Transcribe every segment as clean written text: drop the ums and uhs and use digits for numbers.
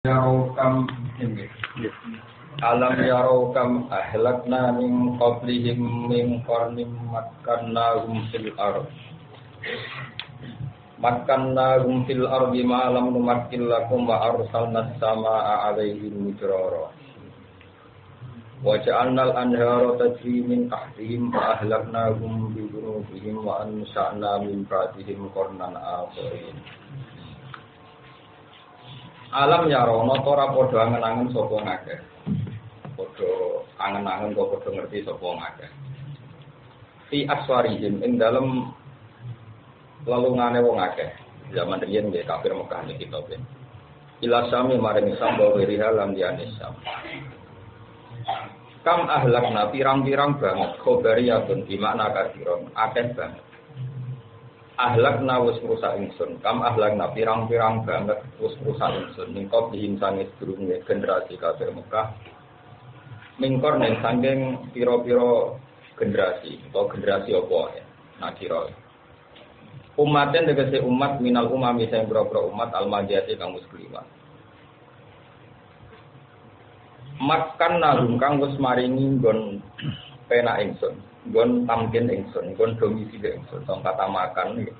Yarau kam ini. Alam yarau kam ahlakna min qablihim min qarnim makkannahum fil ardh. Makkannahum fil ardi ma lam numakkil lakum wa arsalna as-samaa'a 'alaihim midrara. Wa ja'alna al-anhara tajri min tahtihim fa ahlaknahum bi dhunubihim wa ansha'na min ba'dihim qarnan akharin. Alam ya rono tora padha angen-angen sapa ngakeh. Padha angen-angen kok padha ngerti sapa ngakeh. Fi aswarihim ing dalem lelungane wong akeh. Zaman riyen nggih kafir Mekah niki tope. Ila sami maring samba wiriha lan diane sam. Kam ahlakna pirang-pirang banget khobariyatun di makna kafiron akeh banget. Ahlakna wis rusak ingsun, kam ahlakna pirang-pirang banget wis rusak ingsun. Mingkop dihinsane sedurunge generasi kafir Mekah. Mingkor ning saking pira-pira generasi, atau generasi apa ya? Nakira. Umaten tegese umat minal umami sing pira-pira umat al-madiyati kang wis kliwat. Makan nalung kang wis maringi nggon penak ingsun. Gon tamkin ingsun, gon domisili ingsun, tong kata makan nih,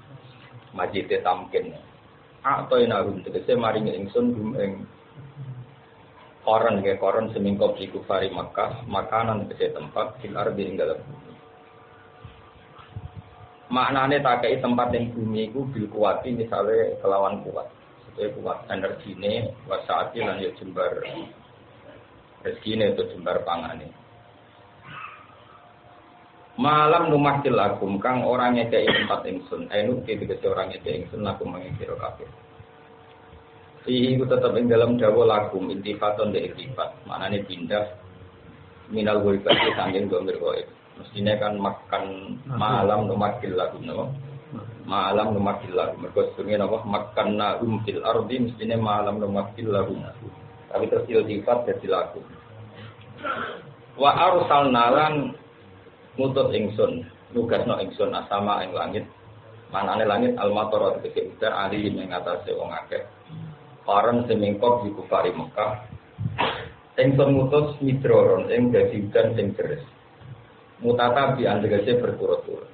majite tamkin. Atau ina rum tegese maringi ingsun dum ing koron ke koron semingkop di kufari Makkah, makanan tegese tempat fil ardi ing dalem bumi. Maknane takai tempat ing bumi iku bil kuwati misale kelawan kuat. Supaya kuat energine, wasaati lan yo jembar rezekine itu jembar pangane. Malam numakil lakum kang orang ngekei tempat ingsun ainut tegese orang ngekei ingsun lakum mengikira kafir. Iku tetep ing dalam dawa lakum intifaton de intifat maknane pindah minal ghaibati saking gomir ghaib. Mestine kan makan malam numakil lakum no. Malam numakil lakum mergo sedene napa makanna fil ardi mestine malam numakil lakum. Tapi terus intifat dadi lakum. Wa arsalna lan ngutus ingsun, nugasno ingsun asama ing langit. Manane langit al-matar tegese udan ali ing atase wong akeh. Paran semingkop di kufari Mekah. Ingsun ngutus midroron ing dadi udan sing deres. Mutata bi tegese berturut-turut.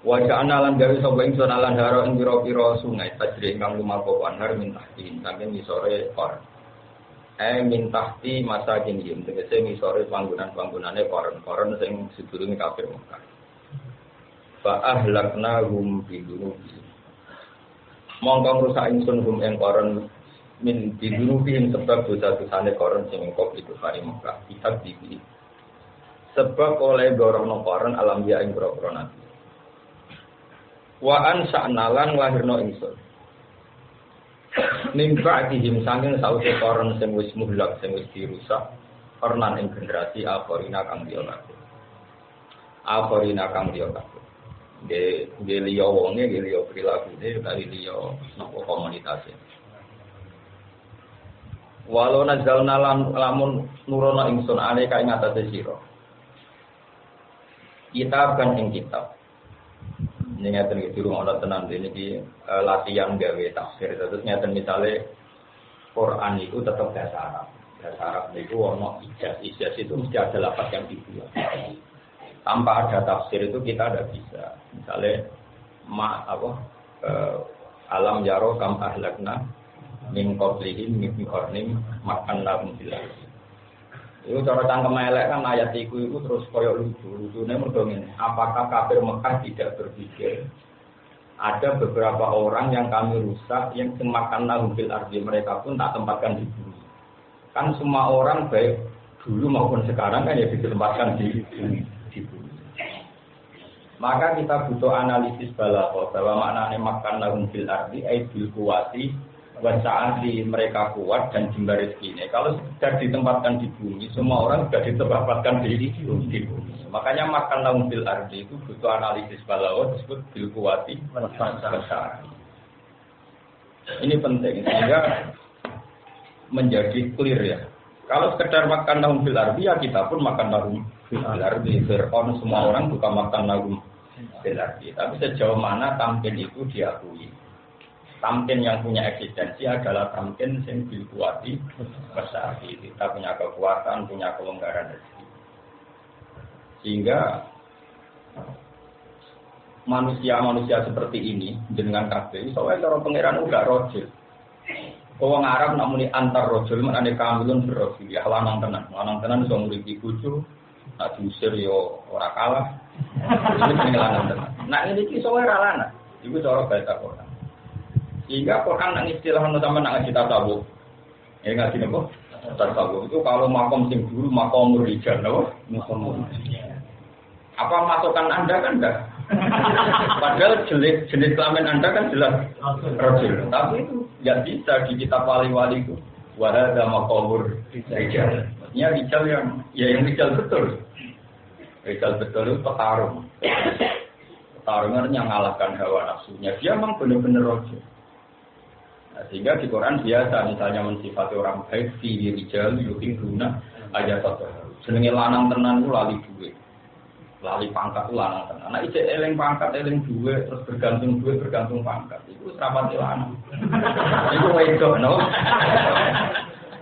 Wa ja'alna lan gawe sapa ingsun alan haro ing pira-pira sungai tajri ingkang lumaku anhar min tahti saking ngisore or. Mintahti masa jinjim tegese ngisore panggonan-panggonane koron-koron sing sedurunge kafir Mekah. Fa ahlaknahum bi dunubi. Mongko ngrusak ingsun hum ing koron min bi dunubi sebab dosa-dosane koron sing kok iku kafir Mekah. Kitab iki. Sebab oleh gorono koron alam ya ing boro-boro nabi. Wa ansa'na lan lahirno ingsun. Nimba dihim saking sause koron sing wis muhlak sing wis dirusak karena ing generasi akhirina kang dia kabeh. Akhirina kang dia kabeh. Nggih liya wonge nggih liya prilakune kali liya napa komunitasé. Walau nazalna lamun nurono ingsun ale kae ngatasé sira. Kitab kan ing kitab. Ini ngeten iki durung ana tenan iki latihan gawe tafsir. Terus ngeten misale Quran itu tetap bahasa Arab. Bahasa Arab itu ono ijaz itu mesti ada lafaz yang dibuat. Tanpa ada tafsir itu kita tidak bisa. Misale alam yaro kam ahlakna min qablihim min qarnim makannahum fil ardh. Itu cara cangkem elek kan ayat iku terus koyo lucu-lucune mergo ngene. Apakah kafir Mekah tidak berpikir ada beberapa orang yang kami rusak yang semakanlah fil ardi mereka pun tak tempatkan di bumi. Kan semua orang baik dulu maupun sekarang kan ya ditempatkan di bumi. Maka kita butuh analisis balaghah bahwa maknane makanlah fil ardi ai bil kuwati saat di mereka kuat dan jembar rezeki. Kalau sudah ditempatkan di bumi, semua orang sudah ditempatkan di bumi. Makanya makanlah fil ardi itu butuh analisis balaghah disebut bil kuwati besar. Ini penting sehingga menjadi clear ya. Kalau sekedar makanlah fil ardi ya kita pun makanlah fil ardi. Fir'aun semua orang bukan makanlah fil ardi. Tapi sejauh mana tamkin itu diakui. tamkin yang punya eksistensi adalah tamkin yang dikuati besar. Kita punya kekuatan, punya kelonggaran rezeki. Sehingga manusia-manusia seperti ini dengan kabeh, soalnya cara pangeran uga rojil. Wong Arab nak muni antar rojil, maknane kamilun berrojil. Ya lanang tenan iso nguripi bojo, nak diusir yo ora kalah. Ini lanang tenan. Nak ini iki soalnya ora lanang. Iku cara bahasa Quran. Sehingga Quran nang istilah sama nak kita tahu. Ya ngaji napa? Tasawuf itu kalau makom sing dulu makom rijal napa? Makom. Apa masukan Anda kan enggak? Padahal jenis kelamin Anda kan jelas rojil. Tapi itu tidak bisa di kitab wali-wali itu. Wahada makomur rijal. Maksudnya rijal yang rijal betul. Rijal betul itu petarung. Petarungan yang mengalahkan hawa nafsunya. Dia memang benar-benar rojil. Nah, sehingga di Quran biasa misalnya mensifati orang baik fi rijal yuhibbuna ayat jenenge lanang tenan ku lali duwe. Lali pangkat ku lanang tenan. Nek isih eling pangkat eling duwe terus bergantung pangkat. Iku rapati lanang. Iku wedok no.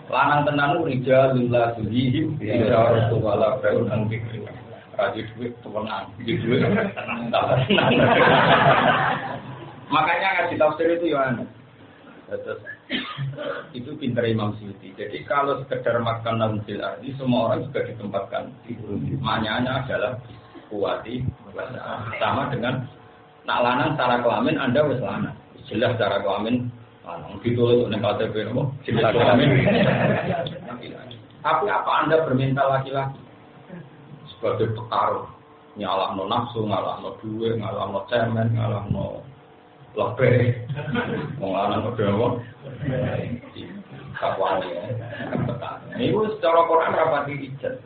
Lanang tenan ku rijal lillah tulihim ya rasulullah baun ang fikri. Radi duwe tuwenan. Iki duwe tenan. Makanya ngaji tafsir itu ya aneh. Itu pintar Imam Suyuti. Jadi kalau sekedar makan namzil arti, semua orang juga ditempatkan di bumi. Maknanya adalah kuati sama dengan nak lanang secara kelamin Anda wis lanang. Jelas secara kelamin lanang. Ditulis oleh KTP nopo? Jelas kelamin. Tapi apa Anda bermental laki-laki? Sebagai petarung, nyalahno nafsu, ngalahno duwe, ngalahno cemen, ngalahno lebih mengalami berdoa kawan ya ini secara Quran rapati rijal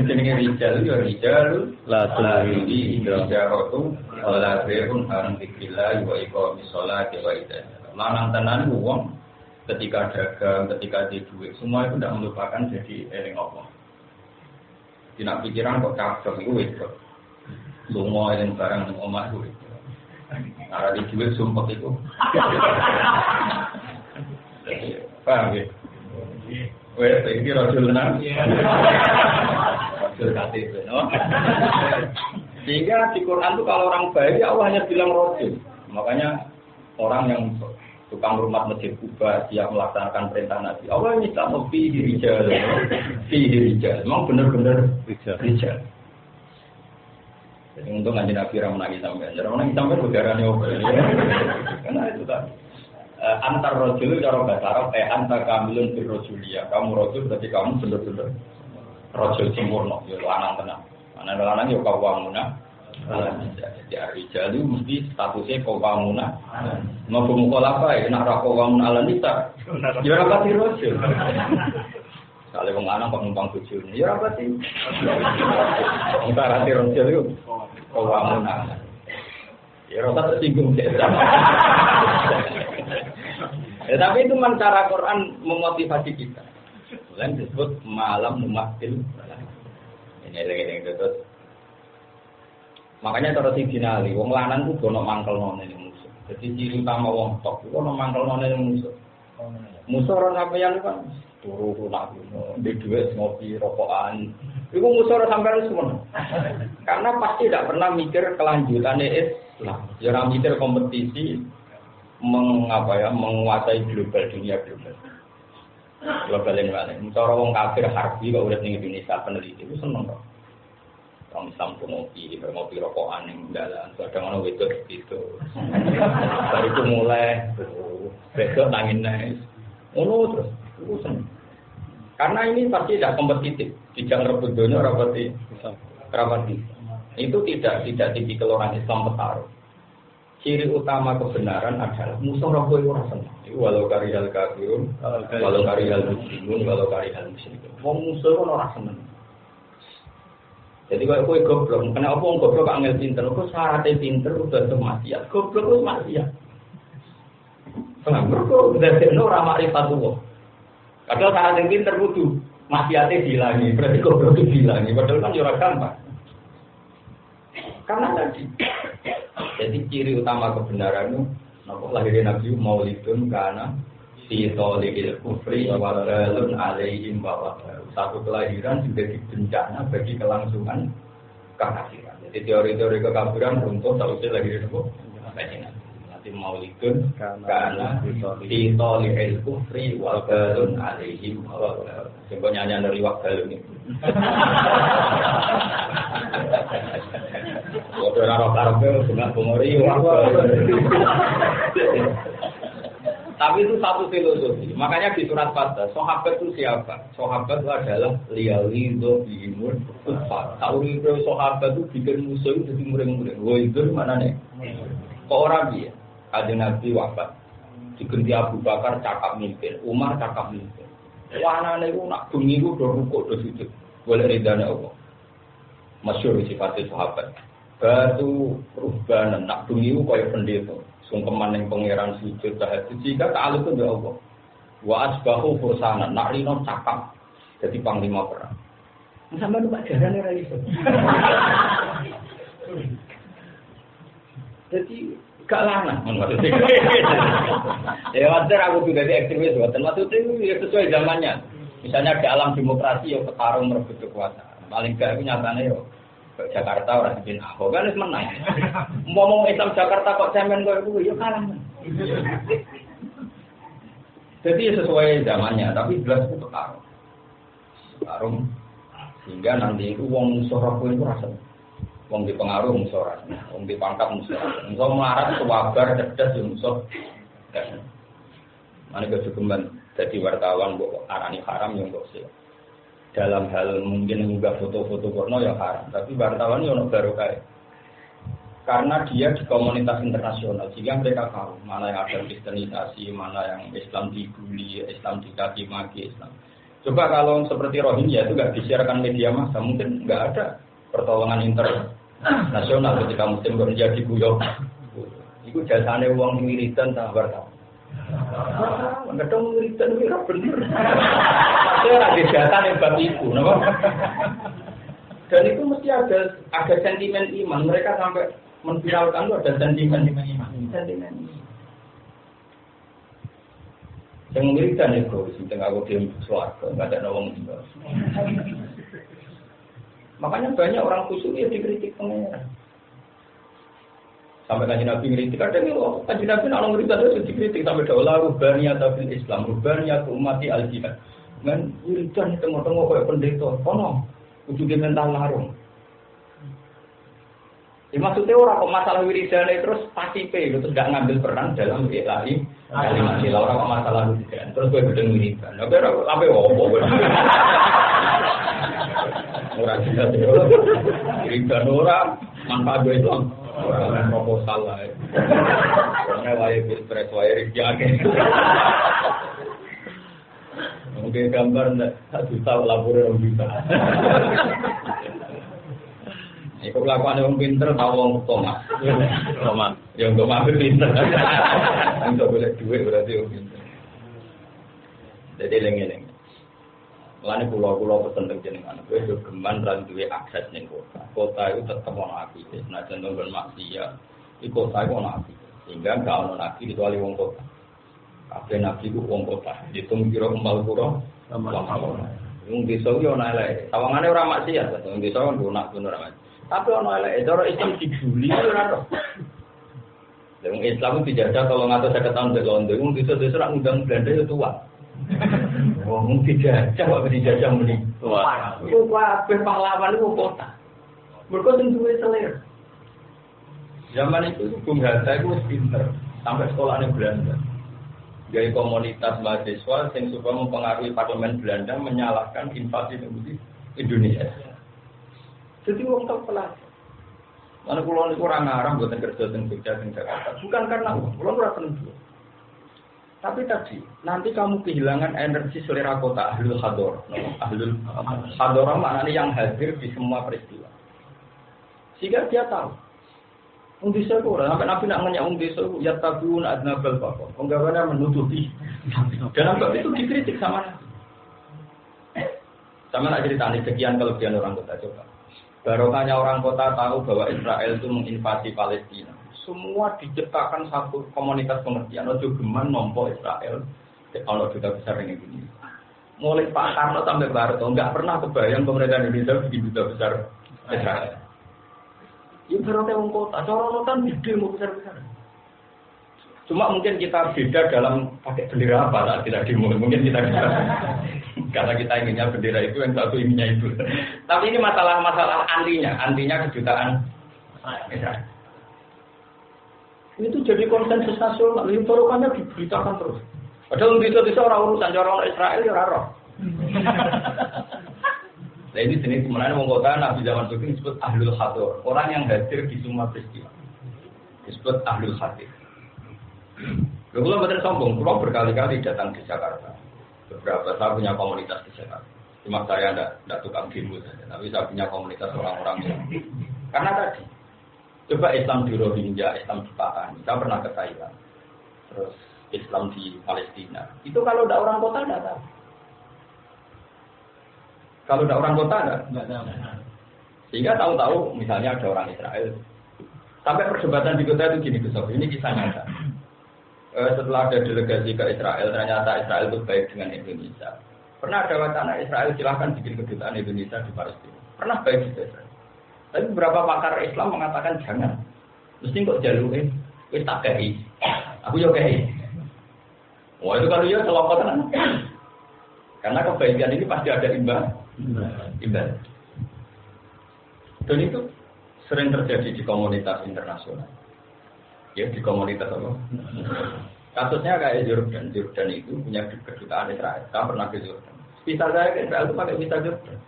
jenenge rijal ya rijal la tulhi ijaratu wala bai'un an dzikrillah wa iqamis sholati wa idzah lanang tenan wong ketika dagang ketika di duit semua itu tidak melupakan jadi eling Allah tidak pikiran kok kabeh iku wis lunga eling barang nang omah kuwi. Ada di jual sumpah itu. Paham ya? Wes iki rojul nang. Rojul KTP, no? Sehingga di Quran itu kalau orang baik Allah hanya bilang rojul. Makanya orang yang tukang rumah masjid Kuba siap melaksanakan perintah Nabi. Allah ini tak mau fi rijal. Memang benar-benar rijal. Jadi untuk ngaji Nabi menangis sampai, jadi menangis sampai udaranya apa? Karena itu tadi antar rojul cara bahasa Arab antar kamilun bir rojulia. Kamu rojul berarti kamu benar-benar rojul sempurna, ya lanang tenang. Mana lanang ya kawamuna. Jadi rijal itu mesti statusnya kawamuna. Mau apa ya? Nak kawamuna ala nisa. Ya rapati rojul. Kalau wong lanang kok numpang bojone, ya apa sih? Wong tarati rojul itu kawamun. Ya rasa tersinggung ya. Tapi itu cara Quran memotivasi kita. Lain disebut malam mumatil. Ini lagi terus. Makanya cara dinali, wong lanang ku ono mangkelno ning musuh. Jadi ciri utama wong tok ku ono mangkelno ning musuh. Musuh ora sampeyan kan turu nak di duit ngopi rokokan. Iku musuh sampean semua. Karena pasti tidak pernah mikir kelanjutannya Islam. Jangan mikir kompetisi menguasai global dunia global. Global ini mana? Cara wong kafir harbi kok urip ning Indonesia peneliti itu seneng kok. Wong Islam ngopi rokokan ning dalan. Kadang ono wedok gitu. Dari itu mulai besok nangin naik. Ono terus itu seneng. Karena ini pasti tidak kompetitif, tidak rebut dunia, rapati. Itu tidak tipikal orang Islam petarung. Ciri utama kebenaran adalah musuh rokok itu rasa. Walau karihal kafirun, walau karihal muslimun, walau karihal muslimun. Wong musuh itu orang seneng. Jadi kalau kue goblok, kenapa orang goblok angel pinter? Kau syaratnya pinter udah maksiat. Goblok itu maksiat. Kenapa? Dari orang makrifat Allah. Padahal cara yang pinter kudu maksiatnya dihilangi, berarti goblok itu dihilangi. Padahal kan jurang gampang. Karena tadi, jadi ciri utama kebenaran itu Napa lahirnya Nabi Maulidun karena fi toliqil kufri wa dalun alaihim wa satu kelahiran juga bencana bagi kelangsungan kekafiran. Jadi teori-teori kekafiran untuk sausé lahir itu nanti Maulidun karena fi toliqil kufri wa dalun alaihim wa coba nyanyi dari waktu ini. Waduh raro karpel bunga bungori Tapi itu satu filosofi. Makanya di surat Fatah, sahabat itu siapa? Sahabat itu adalah liyalido bihimul kufar. Tahu itu sahabat itu bikin musuh itu jadi muring-muring. Wah itu mana nih? Kok orang dia? Ada Nabi wafat. Diganti Abu Bakar cakap mimpin, Umar cakap mimpin. Wana nih nak bumi itu udah rukuk udah sujud. Boleh ridhanya Allah. Masyhur sifatnya sahabat. Batu ruhbanan nak bumi itu kayak pendeta. Sungkeman yang pangeran sujud tahajud jika ta'aluk itu ya Allah. Wa asbahu fursanan nak rino cakap jadi panglima perang. Sampai lupa jalan era itu. Jadi gak lana maksudnya. Ya wajar aku juga di ekstremis maksudnya itu ya sesuai zamannya. Misalnya di alam demokrasi ya petarung merebut kekuasaan. Paling gak itu nyatanya ya Jakarta orang bikin Ahok kan itu menang. Ngomong Islam Jakarta kok cemen kok itu ya kalah. Jadi sesuai zamannya, tapi jelas itu tarung. Sehingga nanti itu wong musuh itu rasa. Wong dipengaruh musuh rasa, wong dipangkat musuh rasa. Musuh melarat kewabar cerdas musuh. Mana kecukupan jadi wartawan kok arani haram yang kok sih. Dalam hal mungkin juga foto-foto porno yang haram, tapi wartawan yang baru kayak karena dia di komunitas internasional sehingga mereka tahu mana yang ada kristenisasi, mana yang Islam dibully, Islam dicaci maki Islam. Coba kalau seperti Rohingya itu nggak disiarkan media massa, mungkin nggak ada pertolongan internasional ketika Muslim Rohingya diguyur. Itu jasanya uang wiridan sama wartawan. Kadang wiridan itu bener. Saya ada data yang bab itu, dan itu mesti ada sentimen iman. Mereka sampai memviralkan itu ada sentimen iman. Yang wiridan itu, sehingga aku diam suarga, nggak ada nolong juga. Makanya banyak orang khusyuk ya dikritik pengeran. Sampai kajian Nabi ngeritik, ada nih loh, kajian Nabi nak ngeritik itu dikritik sampai daulah rubbaniyah bil Islam, rubbaniyah umati al-jihad. Kan wiridan tengok-tengok kayak pendeta, kono, ujungnya mental larung. Ya, maksudnya orang kok masalah wiridan terus pasif itu tidak ngambil peran dalam ilahi kalimat sila orang kok masalah wiridan terus gue bedeng wiridan. Tapi apa opo gue? Orang jelas itu wiridan orang manfaat gue itu orang proposal lah. Orangnya wajib pilpres wajib jaga. Mungkin gambar enggak 1 juta laporan 2 juta. Iku kelakuan yang pinter tahu wong Thomas. Yang Thomas pinter. Untuk boleh duit berarti wong pinter. Jadi lengi-lengi. Mulane kula pesen teng jenengan, kowe yo geman ra duwe akses ning kota. Kota itu tetep ana api. Nah, contoh bermaksiat, iku kota iku ana api. Sehingga gak ana nabi kecuali wong kota. Kabeh nabi ku wong kota. Ditung kira kembal pura wong desa yo ana elek. Sawangane ora maksiat, wong desa kan lunak bener ae. Tapi ana elek, cara Islam dibuli ora ora. Wong Islam dijajah 350 tahun di Londo, wong desa-desa ora ngundang Belanda yo tua. Wong dijajah kok dijajah muni. Tua. Iku kabeh pahlawan iku kota. Mergo sing duwe selera. Zaman itu Bung Hatta itu pinter sampai sekolahnya Belanda. Gaya komunitas mahasiswa yang supaya mempengaruhi parlemen Belanda menyalahkan invasi Indonesia. Jadi orang tahu pelajar. Mana pulau ini kurang ngarang buatan kerja di Jakarta. Bukan karena pulau kurang tentu. Tapi tadi nanti kamu kehilangan energi selera kota ahlul hador. Ahlul hador maknanya yang hadir di semua peristiwa. Sehingga dia tahu. Desa itu orang, sampai Nabi nak nanya desa itu ya tabun adnabal bapak. Penggawaannya menutupi. Dan Nabi itu dikritik sama Nabi. Sama nak cerita nih sekian kelebihan orang kota coba. Barokahnya orang kota tahu bahwa Israel itu menginvasi Palestina. semua diciptakan satu komunitas pengertian. Ojo geman nompo Israel. Kalau duta besar ini gini. Mulai Pak Karno sampai Barto nggak pernah kebayang pemerintah Indonesia bikin duta besar Israel. Ya berarti wong kota, corotan gede mau besar-besar. Cuma mungkin kita beda dalam pakai bendera apa lah, tidak demo. Mungkin kita karena kita inginnya bendera itu, yang satu inginnya itu. Tapi ini masalah antinya kedutaan Israel. Itu jadi konsensus nasional, itu barukannya diberitakan terus. Padahal bisa orang urusan orang Israel ya raro. Nah ini jenis kemenangan wong kota Nabi zaman itu disebut ahlul hadir, orang yang hadir di semua peristiwa. Disebut ahlul hadir. Kalau betul sombong, kalau berkali-kali datang di Jakarta. Beberapa saya punya komunitas di Jakarta. Cuma saya tidak tukang demo saja, tapi saya punya komunitas orang-orang yang karena tadi coba Islam di Rohingya, Islam di Pakistan. Saya pernah ke Thailand. Terus Islam di Palestina. Itu kalau tidak orang kota tidak tahu. Kalau tidak orang kota tidak tahu. Sehingga tahu-tahu misalnya ada orang Israel. Sampai perdebatan di kota itu gini Gus, ini kisah nyata. Setelah ada delegasi ke Israel, ternyata Israel itu baik dengan Indonesia. Pernah ada wacana Israel silahkan bikin kedutaan Indonesia di Palestina. Pernah baik di Israel. Tapi beberapa pakar Islam mengatakan jangan. Mesti kok jaluin, wis tak kei. Aku yo kei. Wah itu kalau ya kelompok tenang. Karena kebaikan ini pasti ada imbal. Dan itu sering terjadi di komunitas internasional. Ya di komunitas apa? Kasusnya kayak Jordan. Jordan itu punya kedutaan Israel. Saya pernah ke Jordan. Visa saya ke Israel itu pakai visa Jordan.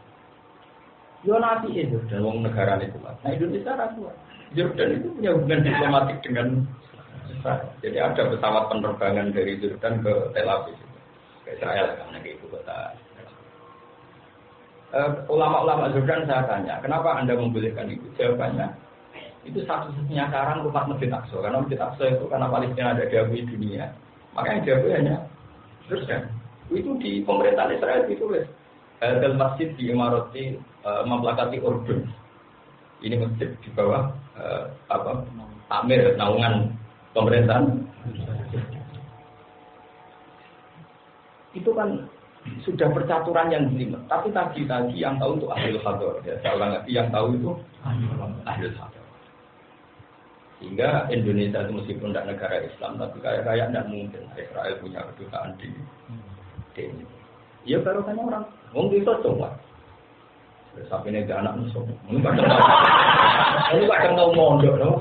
Yo nabi itu dan wong negara itu. Nah Indonesia ragu. Jordan itu punya hubungan diplomatik dengan Israel. Jadi ada pesawat penerbangan dari Jordan ke Tel Aviv ke Israel karena ke ibu kota. Ulama-ulama Jordan saya tanya, kenapa Anda membolehkan itu? Jawabannya, itu satu-satunya cara rumah Masjid Aqsa. Karena Masjid Aqsa itu karena Palestina ada diakui dunia, makanya diakui hanya Jordan. Itu di pemerintahan Israel itu Hadal masjid di Imarati memplakati Urdun. Ini masjid di bawah takmir naungan pemerintahan. Itu kan sudah percaturan yang jelimet. Tapi tadi yang tahu itu ahlul hadar. Ya, saya ulang lagi, yang tahu itu ahlul hadar. Sehingga Indonesia itu meskipun tidak negara Islam, tapi kayak tidak mungkin Israel punya kedutaan di ini. Ya baru kan orang ngomong itu coba. Sampai ini anak musuh. Ini kadang tahu mondok, no?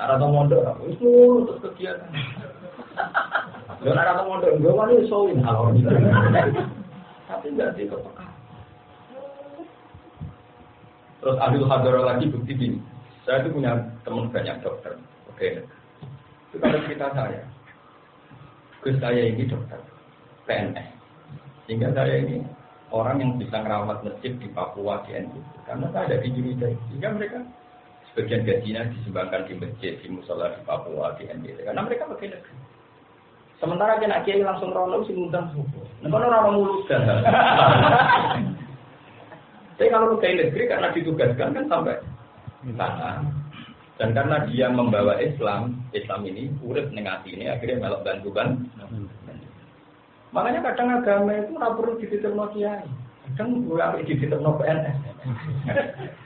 Nara tahu mondok, itu untuk kegiatan. Lo nara tahu mondok, gue malu soin halal. Tapi nggak di kepekaan. Terus Abdul Hadar lagi bukti gini. Saya itu punya teman banyak dokter. Oke. Itu kalau cerita saya. Gus saya ini dokter PNS. Sehingga saya ini orang yang bisa merawat masjid di Papua di NTT. Karena saya ada di Jurudai. Sehingga mereka sebagian gajinya disumbangkan di masjid, di musola di Papua, di NTT. Karena mereka pakai negeri. Sementara kena kiai langsung rono sing ngundang subuh. Nek ono ora mulus kan. Tapi kalau ke negeri karena ditugaskan kan sampai sana. Dan karena dia membawa Islam ini urip ning atine akhirnya melok bantu-bantu. Makanya kadang agama itu ora perlu dititipno kiai. Kadang ora dititipno PNS.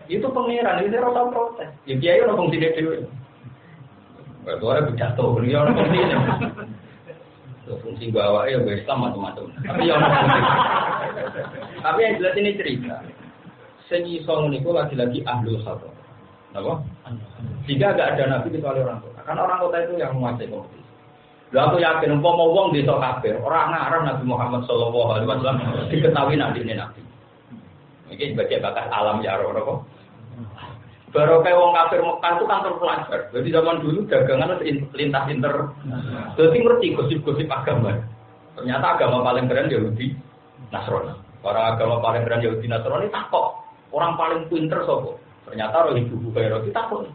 Itu pangeran, itu ora protes. Ya kiai ora fungsi dhewe. Ora pidato, beliau ora fungsi. Fungsi gua awake ya Islam macam-macam. Tapi yang tapi yang jelas ini cerita. Sing iso niku lagi-lagi ahlul hadar. Napa? Jika enggak ada nabi kecuali orang kota. Karena orang kota itu yang menguasai kompetisi. Lha aku yakin umpama wong desa kabeh ora ngarep Nabi Muhammad sallallahu alaihi wasallam diketahui nabi. Iki sebagai bakat alam ya ora kok. Baru kayak wong kafir Mekah itu kantor pelajar. Jadi zaman dulu dagangan lintas inter. Jadi ngerti gosip-gosip agama. Ternyata agama paling keren Yahudi Nasrani. Para agama paling keren Yahudi Nasrani takok. Orang paling pinter sapa? Ternyata roh ibu Kairo itu takok.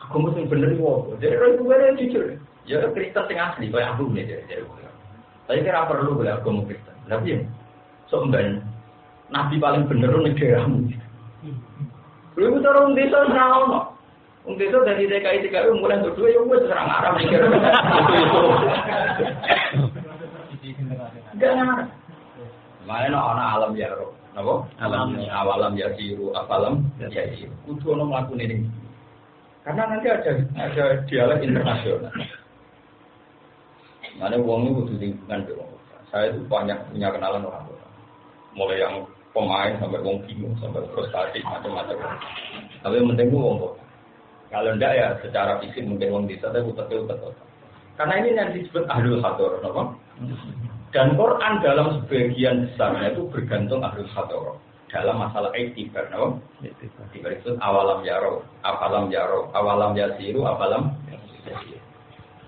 Agama sing bener iku. Jadi roh ibu Kairo jujur. Ya Kristen sing asli kaya aku nih jadi. Saya kira perlu boleh agama Kristen. Tapi sok mben Nabi paling bener ning daerahmu. Lu cara desa ora ono. Untuk itu dari TKI mulai untuk dua, ya gue serang Arab mikir itu. Enggak ngarang. Mana ana alam ya roh, napa? Awalam ya siru, afalam ya siru. Kudu ono mlakune ning. Karena nanti ada dialog internasional. Mana wong itu kudu lingkungan dong. Saya itu banyak punya kenalan orang. Mulai yang pemain sampai wong bingung sampai frustasi macam-macam. Tapi yang penting itu wong kok. Kalau enggak ya secara fisik mungkin wong desa tapi betul. Karena ini yang disebut ahlul hadar, napa? Dan Quran dalam sebagian besarnya itu bergantung ahlul hadar dalam masalah iktibar, no? Iktibar itu awalam yaro, afalam yaro, awalam yasiru, afalam yasiru.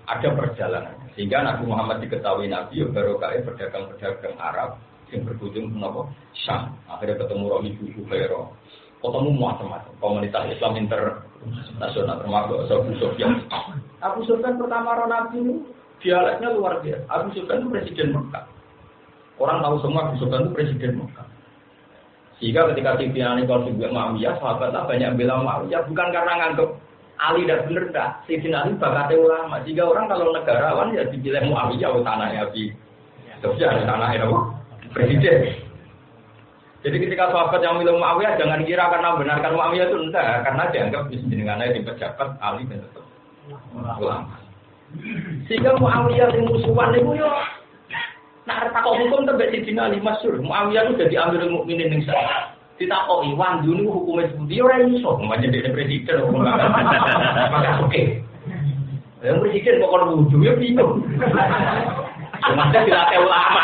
Ada perjalanan. Sehingga Nabi Muhammad diketahui Nabi baru kaya pedagang-pedagang Arab yang berkunjung ke Syam. Akhirnya ketemu Romi Bukhara. Ketemu macam-macam komunitas Islam internasional termasuk Abu Sufyan. Abu Sufyan pertama Nabi ini dialeknya luar biasa. Abu Sufyan itu presiden Mekah. Orang tahu semua Abu Sufyan itu presiden Mekah. Sehingga ketika Siti Ali kalau juga Muawiyah, sahabatnya banyak bilang Muawiyah bukan karena nganggep Ali dan bener dah. Siti Ali bakatnya ulama. Jika orang kalau negarawan ya dipilih Muawiyah tanahnya Abi Sufyan, tanahnya apa? Presiden. Jadi ketika sahabat yang milih Muawiyah jangan kira karena benarkan Muawiyah itu enggak, karena dianggap jenengannya di pejabat Ali dan tetap ulama. Sehingga Muawiyah yang musuhan itu yo nak takok hukum tembak Sidina Ali masyhur. Muawiyah itu jadi Amirul Mukminin ning sana. Ditakoki wandu niku hukume sepundi ora iso, umpamane dhewe presiden maka oke. Yang presiden kok kono wudu ya bingung. Masa dilatih ulama.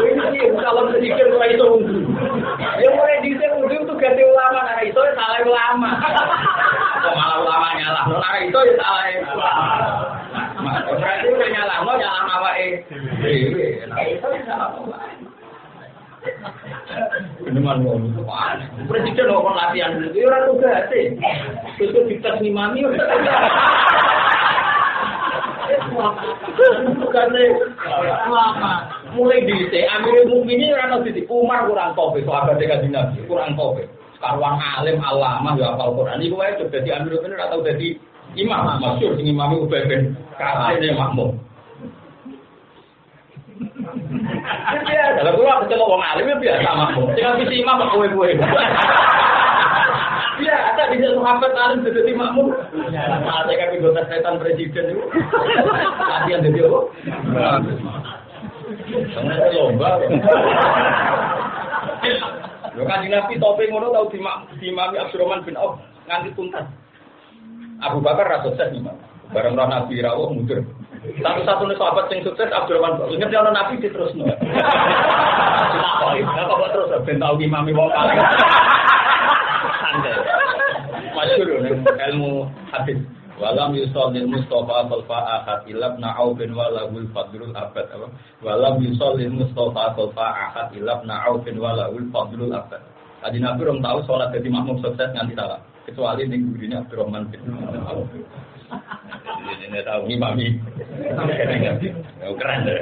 Ini kalau presiden ora iso wudu. Ya mulai dhisik wudu itu ganti ulama, ora iso ya salah ulama. Kok malah ulama nyalah, ora iso ya salah ulama. Berarti udah nyalah awake dhewe. Ora iso ya salah ulama. Beneran ngomong itu aneh. Presiden ngomong latihan itu orang tugas sih. Itu dites ngimami. Tugasnya lama. Mulai di Amirul Mukminin orang nanti Umar kurang tope, sahabat Kanjeng Nabi kurang tope. Sekarang alim alamah ya hafal Quran. Ini gue coba jadi Amirul Mukminin atau jadi imam. Masyhur sing imami Ubay bin Ka'ab ya makmum. Ya, kalau gua ketemu orang alim ya biasa makmum. Tinggal visi imam kowe-kowe. Iya, ada di sahabat alim jadi makmum. Nah, saya kan anggota setan presiden itu. Latihan jadi apa? Sangat lomba. Lho kan Nabi tope ngono tau dimami Abdurrahman bin Auf nganti tuntas. Abu Bakar ra sukses imam. Bareng roh Nabi rawuh mundur. Satu-satunya sahabat yang sukses Abdurrahman bin Auf. Ingat ana Nabi diterusno. Nah, kok terus ben tau imami wong kalih. Santai. Masyhur ilmu hadis. Walam yusallil Mustafa khalfa ahad ilabna Aufin walahul fadlul abad. Walam yusallil Mustafa khalfa ahad ilabna Aufin walahul fadlul abad. Tadi Nabi orang tahu sholat jadi makmum sukses nganti salah. Kecuali ning gurine Abdurrahman bin Auf. Ini tahu imami. Keren deh.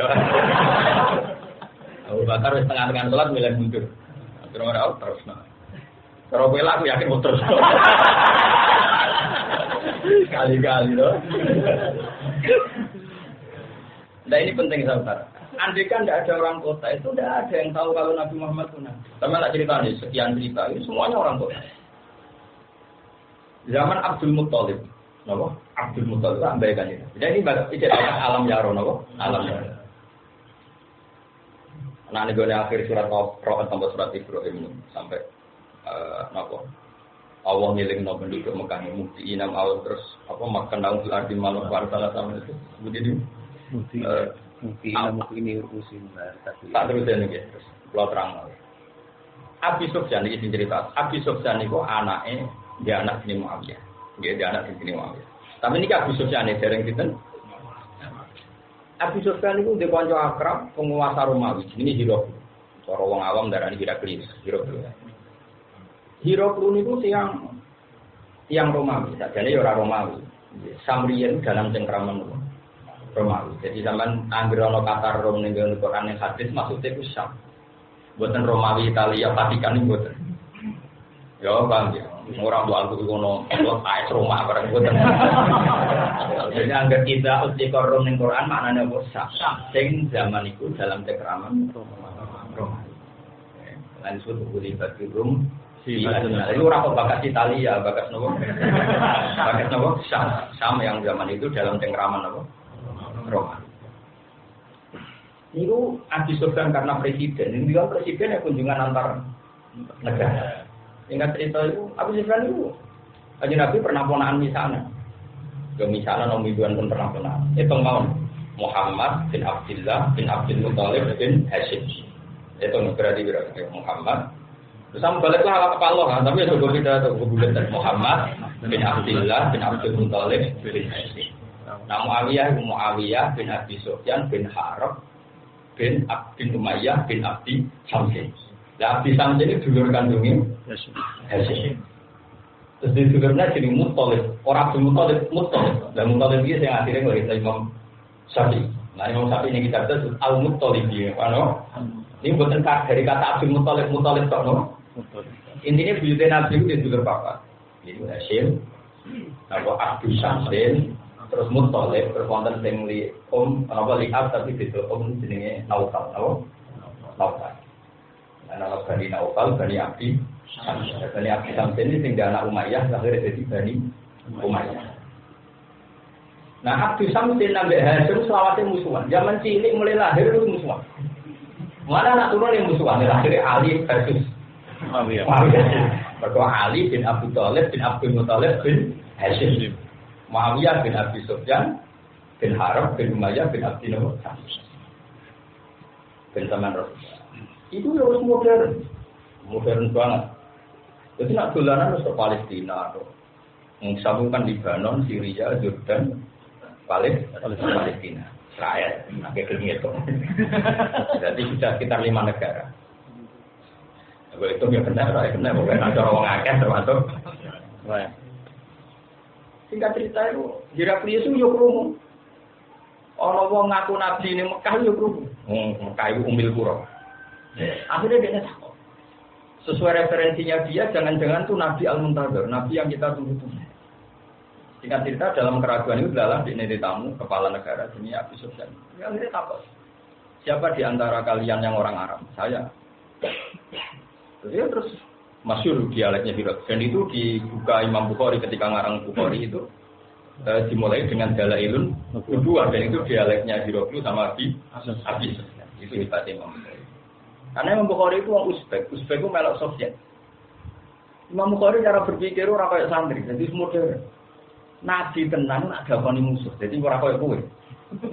Abu Bakar setengah-tengah sholat milih mundur. Abdurrahman bin Auf terus. Kalau bela aku yakin mau terus. Kali-kali loh. Nah ini penting saudara. Andai kan tidak ada orang kota itu tidak ada yang tahu kalau Nabi Muhammad itu Nabi. Sama tak cerita nih sekian cerita ini semuanya orang kota. Zaman Abdul Muttalib, nabo Abdul Muttalib ambaikan ini. Jadi ini alam yaro nabo alam yaro. Nah ini gue akhir surat Al-Qur'an sampai surat Ibrahim sampai nabo. Allah ngiling no penduduk Mekah ini mukti inam awal terus apa makan daun di arti malu salah sama itu begini mukti inam mukti ini urusin tak terus ini terus pulau terang Abi Sufyan ini cerita Abi Sufyan itu anaknya dia anak sini Muawiyah dia anak sini Muawiyah tapi ini Abi Sufyan ini dereng kita Abi Sufyan itu dia konco akrab penguasa Romawi ini Hirok cara wong awam darani Heraklius Hirok Hiroklu itu yang Romawi, jadi orang Romawi. Samrian dalam cengkraman Romawi. Jadi zaman Anggrono kata Rom ning Quran yang hadis maksudnya itu Syam. Buatan Romawi Italia Vatikan ini buatan. Ya bang, orang tua aku kono, lepas rumah barang itu. Jadi angger kita uti korum ning Quran maknanya apa? Sing zaman itu dalam cekraman Roma. Lan disebut buku bagi rum. Itu orang kok bakat Italia, bakat nopo? Bakat nopo? Sam yang zaman itu dalam cekraman apa? Roma. Itu Abi Sufyan karena presiden. Ini kan presiden ya kunjungan antar negara. Ingat cerita itu, Abi Sufyan itu Kanjeng Nabi pernah ponaan misalnya. Ya misalnya Nabi pun pernah ponaan. Itu mau Muhammad bin Abdullah bin Abdul Muthalib bin Hashim. Itu berarti Muhammad. Terus sama baliklah ke Allah, tapi ya juga kita tuh bulan Muhammad bin Abdullah bin Abdul Muthalib bin Hashim. Nah Muawiyah bin Abi Sufyan bin Harb bin Umayyah bin Abdi Syamsin. Nah Abdi Syamsin ini dulur kandungnya Hashim. Terus di dulurnya jadi Muthalib. Orang Abdul Muthalib. Dan Muthalib dia yang akhirnya ngelihita Imam Syafi'i. Nah Imam Syafi'i ini kita sebut Al-Muthalib dia. Ini bukan dari kata Abdul Muthalib tak no? Intinya buyutnya Nabi itu dulur papa. Itu Hashim. Abdi Syamsin. Terus Muthalib berkonten sing li liab tapi itu jenenge Naufal, Naufal. Anak Bani Naufal, Bani Abdi. Bani Abdi Syamsin ini sing anak Umayyah akhirnya jadi Bani Umayyah. Nah Abdi Syamsin sampai Hashim selawatnya musuhan. Zaman cilik mulai lahir itu musuhan. Mana anak turun yang musuhan? Akhirnya Ali versus Ali bin Abu Thalib bin Abdul Muthalib bin Hashim. Muawiyah bin Abi Sufyan bin Harb bin Umayyah bin Abdi Syamsin bin zaman Rasulullah. Itu harus modern banget. Jadi nak dolanan harus ke Palestina atau menggabungkan Lebanon, Syria, Jordan, Palestina, Israel, agak kelihatan itu. Jadi sudah sekitar 5 negara. Kalau itu ya benar, bukan ada orang akeh termasuk. Singkat cerita itu, Heraklius itu yuk rumu. Orang wong ngaku nabi ini Mekah yuk rumu. Mekah itu umil kuro. Akhirnya dia takut. Sesuai referensinya dia, jangan-jangan itu Nabi Al-Muntazir, Nabi yang kita tunggu-tunggu. Singkat cerita dalam keraguan itu adalah di tamu kepala negara sini Abi Sufyan. Dia akhirnya takut. Siapa di antara kalian yang orang Arab? Saya. Terus masyhur dialeknya Hiraq. Dan itu dibuka Imam Bukhari ketika ngarang Bukhari itu dimulai dengan Dalailun Nubuwah dan itu dialeknya Hiraq sama Abi. Itu hebatnya Imam Bukhari. Karena Imam Bukhari itu orang Uzbek itu melok Soviet. Imam Bukhari cara berpikir orang kayak santri, jadi modern. Nabi tenan nak gakoni musuh, jadi orang kayak kowe.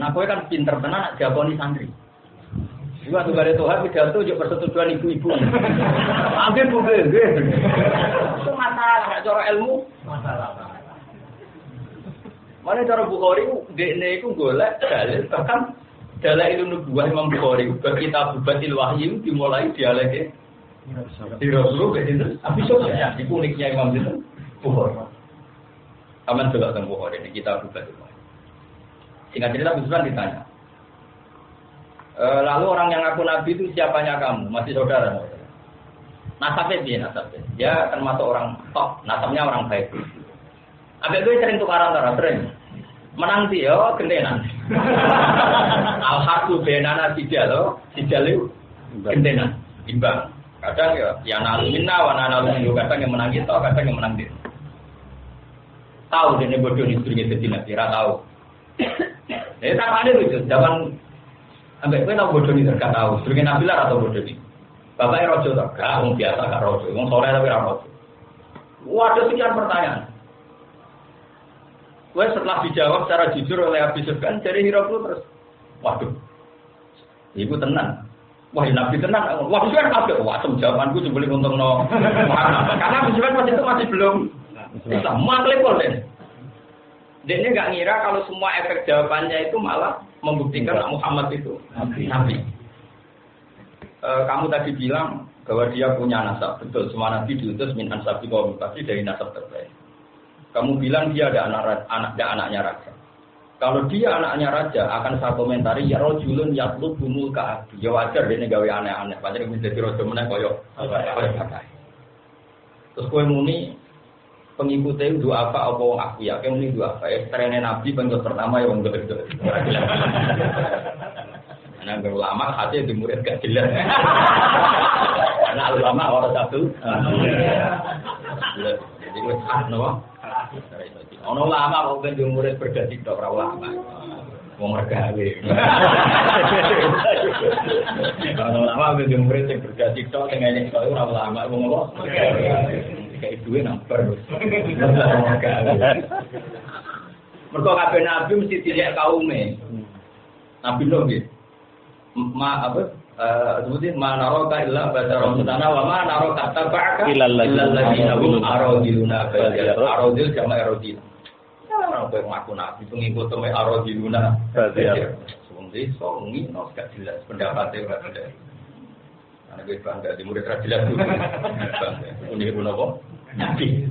Nah kowe kan pinter tenan nak gakoni santri. Juga tuh dari Tuhan pidato juga persetujuan ibu-ibu. Ambil bukan, itu masalah, cara ilmu masalah. Mana cara Bukhari dekne itu golek dalil bahkan Dalailun Nubuwah Imam Bukhari kita bubatil wahyu dimulai dialeknya di Rasulullah itu Abi Sufyan di uniknya Imam itu Bukhari. Aman juga tentang Bukhari ini kita bubatil wahyu. Singkat cerita Abi Sufyan ditanya. Lalu orang yang ngaku Nabi itu siapanya kamu? Masih saudara? Nasabnya dia nasabnya. Dia termasuk orang top, nasabnya orang baik. Abek gue sering tukaran antara sering. Menang dia, gentenan. Al-Harbu benana sijal itu gentenan, imbang. Kadang ya nalu minna, wana nalu minna. Kadang yang menang kita, kadang yang menang dia. Tahu dia bodoh ini sering jadi kira tahu. Jadi tak ada itu zaman. Ambek kowe tau bodoh iki gak tau. Durunge nabilah atau bodoh iki. Bapake raja to, gak wong biasa gak raja. Wong soleh tapi ra raja. Waduh sekian pertanyaan. Kowe setelah dijawab secara jujur oleh Abi Sufyan dari Heraklius terus. Waduh. Iku tenan. Wah, Nabi tenan. Waduh kan kabeh wasem jawabanku jebule untungno. Karena Abi Sufyan waktu itu masih belum Islam. Maklepol deh. Dia nggak ngira kalau semua efek jawabannya itu malah membuktikan Muhammad itu Nabi. Kamu tadi bilang bahwa dia punya nasab, betul. Semua Nabi diutus min ansabi kaum, pasti dari nasab terbaik. Kamu bilang dia ada anaknya raja. Kalau dia anaknya raja, akan saya komentari ya rojulun yatlubumul ka'ab. Ya wajar dia gawe aneh-aneh. Pancen menjadi raja meneh koyo. Terus kowe muni pengikutnya doa apa wong aku ya, kayak muni doa apa? Trennya Nabi bangsa pertama ya wong itu. Nah, ulama hati di murid gak jelas. Nah, ulama orang satu. Jadi gue khas no. Ono ulama kok ben di murid berganti tok ora ulama. Wong mergawe. Ono ulama ben di murid sing berganti tok sing ngene kok ora ulama wong apa? Kayak duwe namper. Mergo kabeh nabi mesti tidak kaume. Nabi lho nggih. Sebutin ma naroka illa basaron mutana wa ma naroka tabaka illa alladziina hum aradiluna aradil jama' aradil. Ora kok ngaku nabi pengikut teme aradiluna. Sebenarnya songi no gak jelas pendapatnya ora jelas. Ana wis bangga di murid ra jelas. Ini pun apa? Nabi.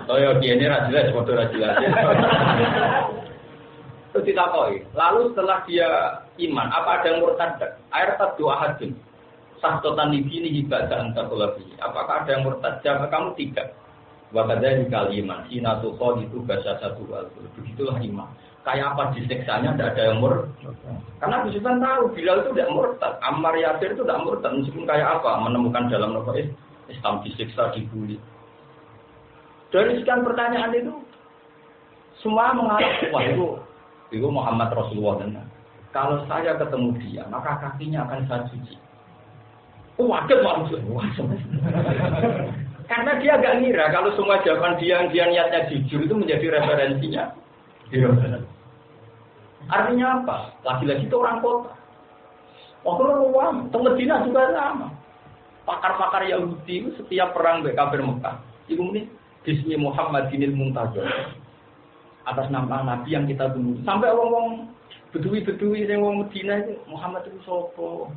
Toyo kiene ra jelas padha ra jelas. Terus ditakoi, lalu setelah dia iman, apa ada yang murtad? Air doa hadin. Sahtotan ini ibadah antar kolabi. Apakah ada yang murtad? Jawab kamu tidak. Wakadanya kali iman. Sinatu kod itu bahasa satu hal. Begitulah iman. Kayak apa disiksanya tidak ada yang murtad. Karena Bismillah tahu Bilal itu tidak murtad. Ammar Yasir itu tidak murtad. Meskipun kayak apa menemukan dalam novel Islam disiksa, dibully. Dari sekian pertanyaan itu semua mengarah wah itu Muhammad Rasulullah dan kalau saya ketemu dia maka kakinya akan saya cuci. Waduh maksudnya. Karena dia agak ngira kalau semua jawaban dia niatnya jujur itu menjadi referensinya. Artinya apa? Lagi-lagi itu orang kota. Orang Medina juga sama. Pakar-pakar Yahudi itu setiap perang kafir Mekah itu muni Bismi Muhammadinil Muntazir. Atas nama Nabi yang kita tunggu. Sampai orang-orang bedui-bedui yang orang Medina itu Muhammad itu sopo.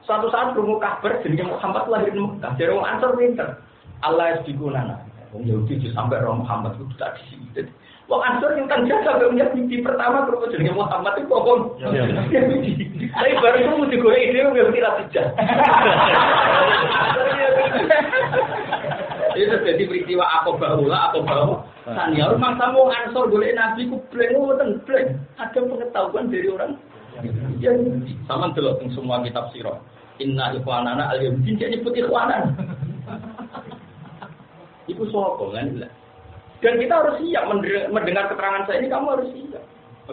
Suatu saat berumur kabar jadi Muhammad lahir di Mekah. Jadi orang Ansor pinter. Allah yasbiqunana. Orang Yahudi sampai orang Muhammad itu tidak di sini. Jadi orang Ansor yang kan jaga sampai punya mimpi pertama berumur jadi Muhammad itu pokok. Tapi baru itu mesti gue ide yang tidak tidak. Itu jadi peristiwa aku bawa. Tanya rumah kamu Ansor boleh Nabi ku bleng bleng. Ada pengetahuan dari orang Yahudi. Sama delok teng semua kitab sirah. Inna ikhwanana al-yahudi jadi nyebut ikhwanan. Iku sapa kan? Dan kita harus siap mendengar keterangan saya ini, kamu harus siap.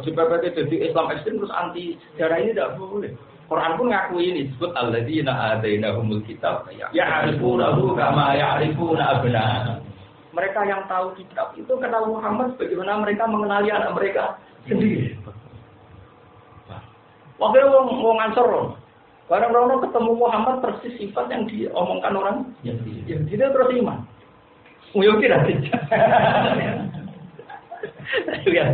Sebab itu jadi Islam ekstrem terus anti sejarah ini tidak boleh. Quran pun ngakui ini disebut alladzina atainahumul kitab ya'rifunahu kama ya'rifuna abna'ahum. Mereka yang tahu kitab itu kenal Muhammad bagaimana mereka mengenali anak mereka sendiri. Waktu wong Ansor, barang-barang ketemu Muhammad persis sifat yang diomongkan orang yang dia terus iman. Mungkin tidak. Ya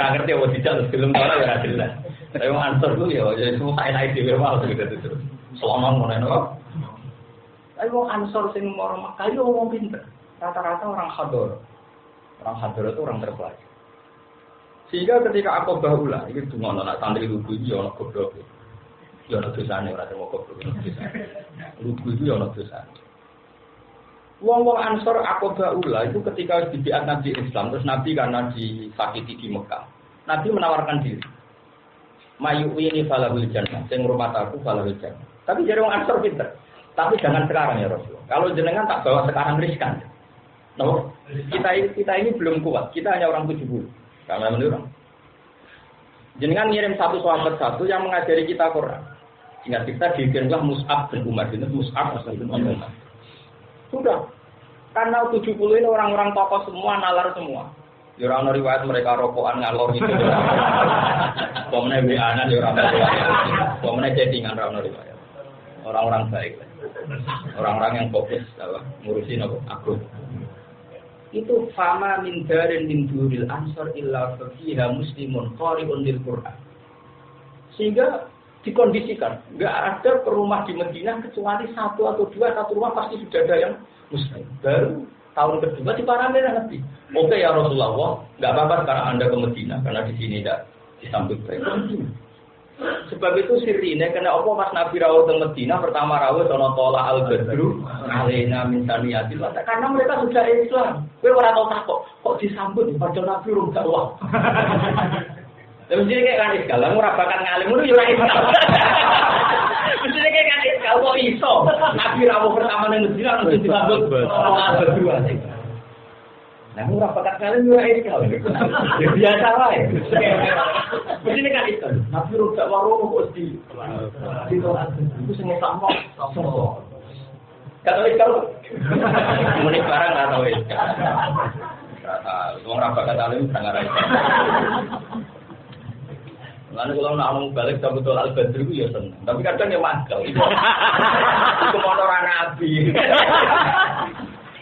orang ngerti apa tidak terus film orang ya jelas. Tapi wong Ansor itu ya semua enak dhewe wae gitu. Selama ngono. Tapi wong Ansor sing moro Makkah yo wong pinter. Rata-rata orang hador. Orang hador itu orang terpelajar. Sehingga ketika aku bahula, itu cuma anak santri lugu itu ya anak goblok. Ya anak dosane ora terima goblok. Lugu itu ya anak dosane. Wong-wong Ansor aku bahula itu ketika dibiat Nabi Islam, terus Nabi karena disakiti di Mekah. Nabi menawarkan diri. Mayu ini falahul jannah, sing ngrumat aku falahul jannah. Tapi jadi wong Ansor pinter. Tapi jangan sekarang ya Rasulullah. Kalau jenengan tak bawa sekarang riskan. No, kita ini belum kuat. Kita hanya orang 70. Karena menurut jenengan ngirim satu sahabat satu yang mengajari kita Quran. Ingat kita dikirimlah Mus'ab bin Umar. Mus'ab bin Umar. Sudah. Karena 70 ini orang-orang tokoh semua, nalar semua. Ya orang riwayat mereka rokokan ngalor gitu. Pemene WA-an ya orang riwayat. Pemene chattingan orang riwayat. Orang-orang baik. Orang-orang yang fokus ngurusin aku. Itu fama min darin min duril ansor illa fiha muslimun qari'un lil Qur'an. Sehingga dikondisikan, enggak ada rumah di Madinah kecuali satu atau dua, satu rumah pasti sudah ada yang muslim. Baru tahun kedua diparamin Nabi. Oke ya Rasulullah, enggak apa-apa sekarang Anda ke Madinah karena di sini tidak disambut baik. Sebab itu sirine kena apa pas Nabi rawuh teng Madinah pertama rawuh ana tola al-badru alaina min saniyati karena mereka sudah Islam. Kowe ora tau takok kok disambut padahal Nabi urung dakwah. Terus jadi kayak kan iskal, ora bakat ngalim ngono yo ora iskal. Mesti kayak kan iskal kok iso. Nabi rawuh pertama ning Madinah terus disambut al-badru. Nah, ora bakat ngalim yo ora iskal. Ya biasa wae. Mesti kan iskal. Nabi ora gak waroh kok di. Itu sing sakno. Kata iskal. Muni barang ora tau iskal. Wong ora bakat ngalim ora ngarep. Lalu kalau nak mau balik ke betul al-badri itu ya senang. Tapi kadang ya mangkel. Itu motor orang nabi.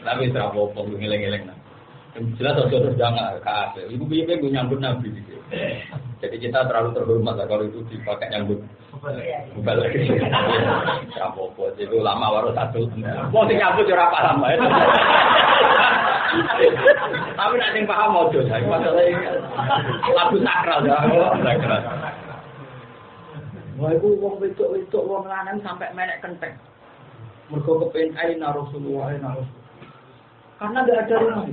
Tapi tidak apa-apa, ngeleng-ngeleng. Jelas harus jangan kafe. Ibu biar gue nyambut nabi. Jadi kita terlalu terhormat lah kalau itu dipakai nyambut. Balik. Tidak apa-apa. Itu lama baru satu. Mau nyambut jurah paham ya. Tapi nak sing paham mojo, masalahnya lagu sakral ya. Wah itu wong wedok wong lanang sampai menek kenteng. Mergo kepengin aina Rasulullah aina Rasul. Karena enggak ada rumah.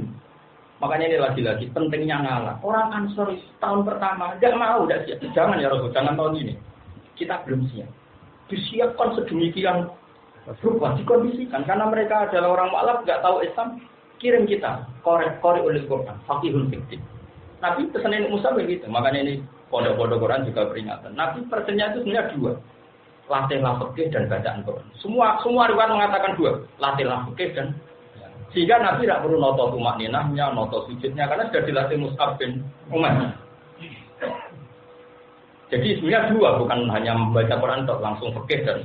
Makanya ini lagi-lagi pentingnya ngalah. Orang Ansor tahun pertama enggak mau, enggak siap. Jangan ya Rasul, jangan tahun ini. Kita belum siap. Disiapkan sedemikian rupa dikondisikan karena mereka adalah orang mualaf enggak tahu Islam. Kirim kita korek oleh Quran, fakihul fikih. Nabi pesan ini Musa begitu, makanya ini pondok-pondok Quran juga peringatan. Nabi pesannya itu sebenarnya dua, latihlah fikih dan bacaan Quran. Semua riwayat mengatakan dua, latihlah fikih dan sehingga Nabi tidak perlu noto tumak ninahnya, noto sujudnya karena sudah dilatih Mus'ab bin Umair. Jadi sebenarnya dua, bukan hanya membaca Quran langsung fikih dan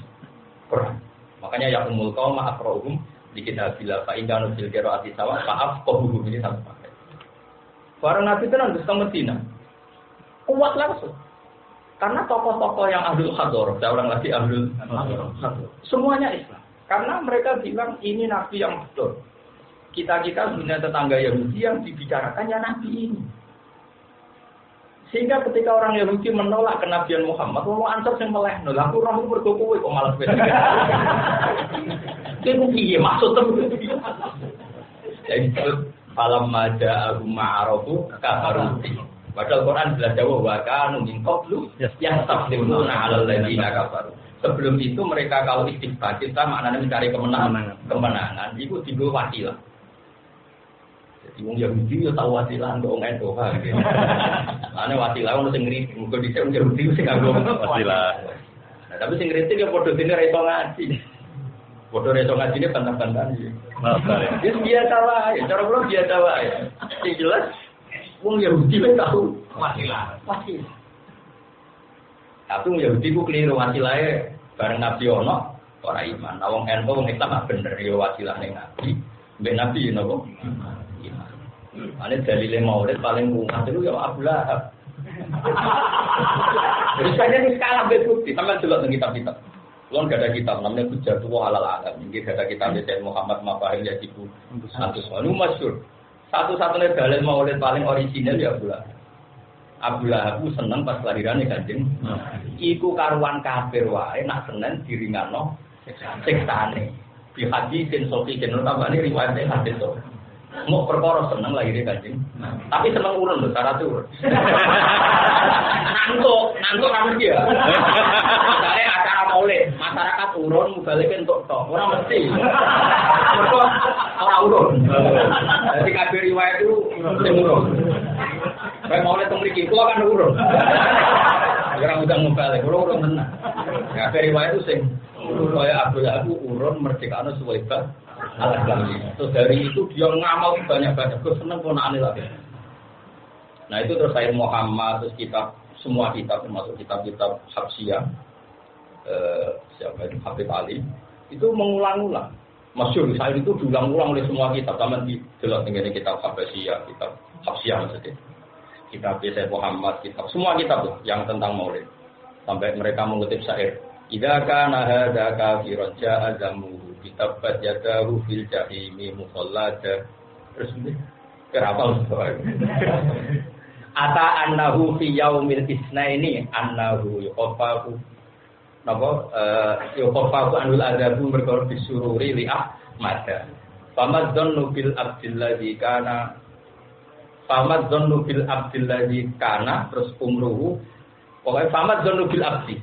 Quran. Makanya ya umul qaum aqra'uhum di kita bila Pak Indah nusil qiraati sawa maaf kohum ini satu pakai. Para nabi itu nanti ke Medina kuat langsung karena tokoh-tokoh yang ahlul hador, saya ulang lagi ahlul hador, semuanya Islam karena mereka bilang ini nabi yang betul. Kita punya tetangga Yahudi yang dibicarakannya nabi ini. Sehingga ketika orang Yahudi menolak kenabian Muhammad, orang Ansor yang melehno, aku orang berkokowe kok malah beda. Itu piye maksud itu? Jadi falam maja abu ma'arofu kafaruti. Padahal Quran jelas jawab wa kanu min qablu yastaqimuna 'alal ladzina kafaru. Sebelum itu mereka kalau istighfar kita maknanya mencari kemenangan, itu digo wasilah. Jadi wong Yahudi yo tau wasilah ndok ngento ha. Ane wasilah ono sing ngritik, muga dhisik wong Yahudi sing nganggo wasilah. Nah, tapi sing ngritik yo padha dene ra iso ngaji. Padha ra iso ngajine bantah-bantahan iki. Ya biasa wae, cara kula biasa wae. Sing jelas wong Yahudi wis tau wasilah. Tapi wong Yahudi ku keliru wasilahe bareng Nabi ono ora iman. Nah wong ento wong Islam bener yo wasilah ning Nabi. Mbek Nabi yo napa? Ane dalile maulid paling kuat itu ya Abu Lahab. Jadi saya ini skala bukti, sampai delok nang kitab-kitab. Kulon gak ada kitab namanya Hujjatullah Alal Alam. Ini gak ada kitab Sayyid Muhammad Mafahil Yajibu. Itu masyhur. Satu-satunya dalil maulid paling orisinal ya Abu Lahab. Abu Lahab seneng pas kelahirannya Kanjeng. Iku karuan kafir wae nak senen diringano siksane. Bi hadisin sofikin tambane riwayat hadis to. Mau perkara seneng lahirnya Kanjeng. Tapi seneng urun lho, syarat urun. Ngantuk kan dia. Misalnya acara maulid, masyarakat urun mubalike entuk tok, ora mesti. Mergo ora urun. Jadi kabeh riwayat itu sing urun. Kayak maulid teng mriki kula kan urun. Ora mudang mubalik, urun tenan. Kabeh riwayat itu sing kaya Abu urun merdekane Suwaibah. Terus dari itu dia ngamal banyak-banyak. Gue seneng ponakane lagi. Nah itu terus Sayyid Muhammad, terus kitab, semua kitab termasuk kitab-kitab Habsiyah, siapa itu Habib Ali, itu mengulang-ulang. Masyhur Sayyid itu diulang-ulang oleh semua kitab. Sama di jelas dengan kitab Habsiyah, kitab Habsiyah maksudnya. Kitab Sayyid Muhammad, kitab semua kitab tuh yang tentang Maulid. Sampai mereka mengutip syair. Idza kana hadza kafiran ja'a zamuhu kitabat yadahu fil jahimi musallada. Terus ini kenapa ata annahu fi yaumil isnaini annahu yuqafaku napa yuqafaku anul adabu mergo disururi li Ahmad. Famadzannu bil abdilladzi kana terus umruhu pokoknya famadzannu bil abdi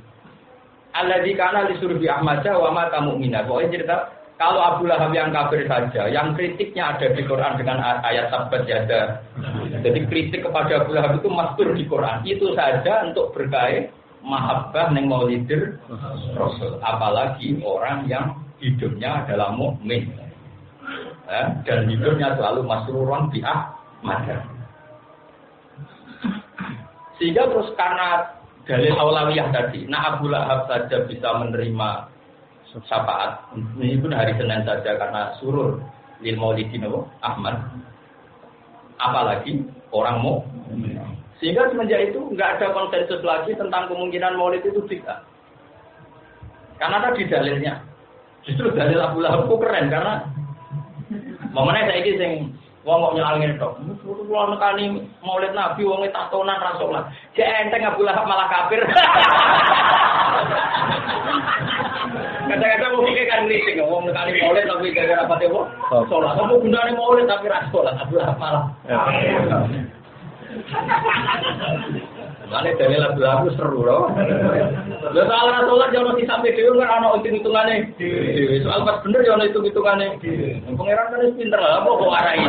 alladzi kana lisurbi Ahmad wa mata mu'mina. Pokoknya cerita kalau Abu Lahab yang kafir saja, yang kritiknya ada di Quran dengan ayat sabat yada. Jadi kritik kepada Abu Lahab itu mastur di Quran. Itu saja untuk berkait mahabbah neng maulidir Rasul. Apalagi orang yang hidupnya adalah mukmin, dan hidupnya selalu masruron bi Ahmad. Sehingga terus karena dalil aulawiyah tadi, nah Abu Lahab saja bisa menerima syafaat ini pun hari Senin saja karena surur lil maulidin Ahmad, apalagi orang mau. Sehingga semenjak itu nggak ada konsensus lagi tentang kemungkinan maulid itu bid'ah. Karena tadi dalilnya justru dalil Abu Lahab keren karena momennya saya ini sing wong kok nyalangin tok. Kulo nekani maulid Nabi wong tatonan ra salat. Jek enteng Abu Lahab malah kafir. Kadang-kadang mungkin kan kritik ngomong nekani maulid tapi gara-gara apa teh salat. Kamu gunane maulid tapi ra salat Abu Lahab malah. Mane dalil Abu Lahab seru loh. Lha salah salat yo ono sampe dhewe ora ono hitung-hitungane. Soal pas bener yo ono hitung-hitungane. Pangeran kan wis pinter lah apa kok arai.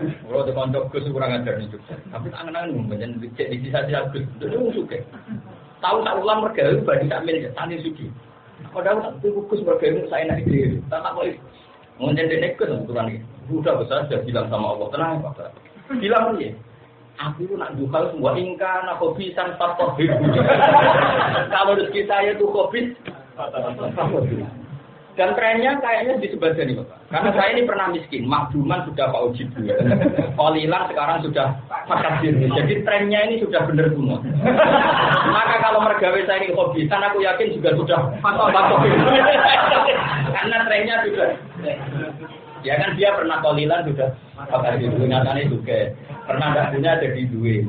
Kalau di kantor Gus kurang ajar nih Gus. Tapi angen-angen mungkin cek di sisa-sisa Gus. Itu suke. Tahu tak ulang mergawe bagi tak milik tani suci. Padahal tak Gus mergawe saya nak ide. Tak boleh. Mungkin dia Gus ukuran ini. Sudah besar sudah bilang sama Allah tenang Pak. Bilang dia. Aku itu nak jual semua ingkar, nak hobi tanpa hobi. Kalau rezeki saya itu hobi. Dan trennya kayaknya di sebelah sini Bapak. Karena saya ini pernah miskin, makduman sudah Pak Uji dulu. Kolilan sekarang sudah fakir. Jadi trennya ini sudah benar semua. Maka kalau mergawe saya ini hobisan, aku yakin juga sudah fakir. Karena trennya sudah. Ya kan dia pernah kolilan sudah fakir. Nyatanya juga pernah tidak punya jadi duit.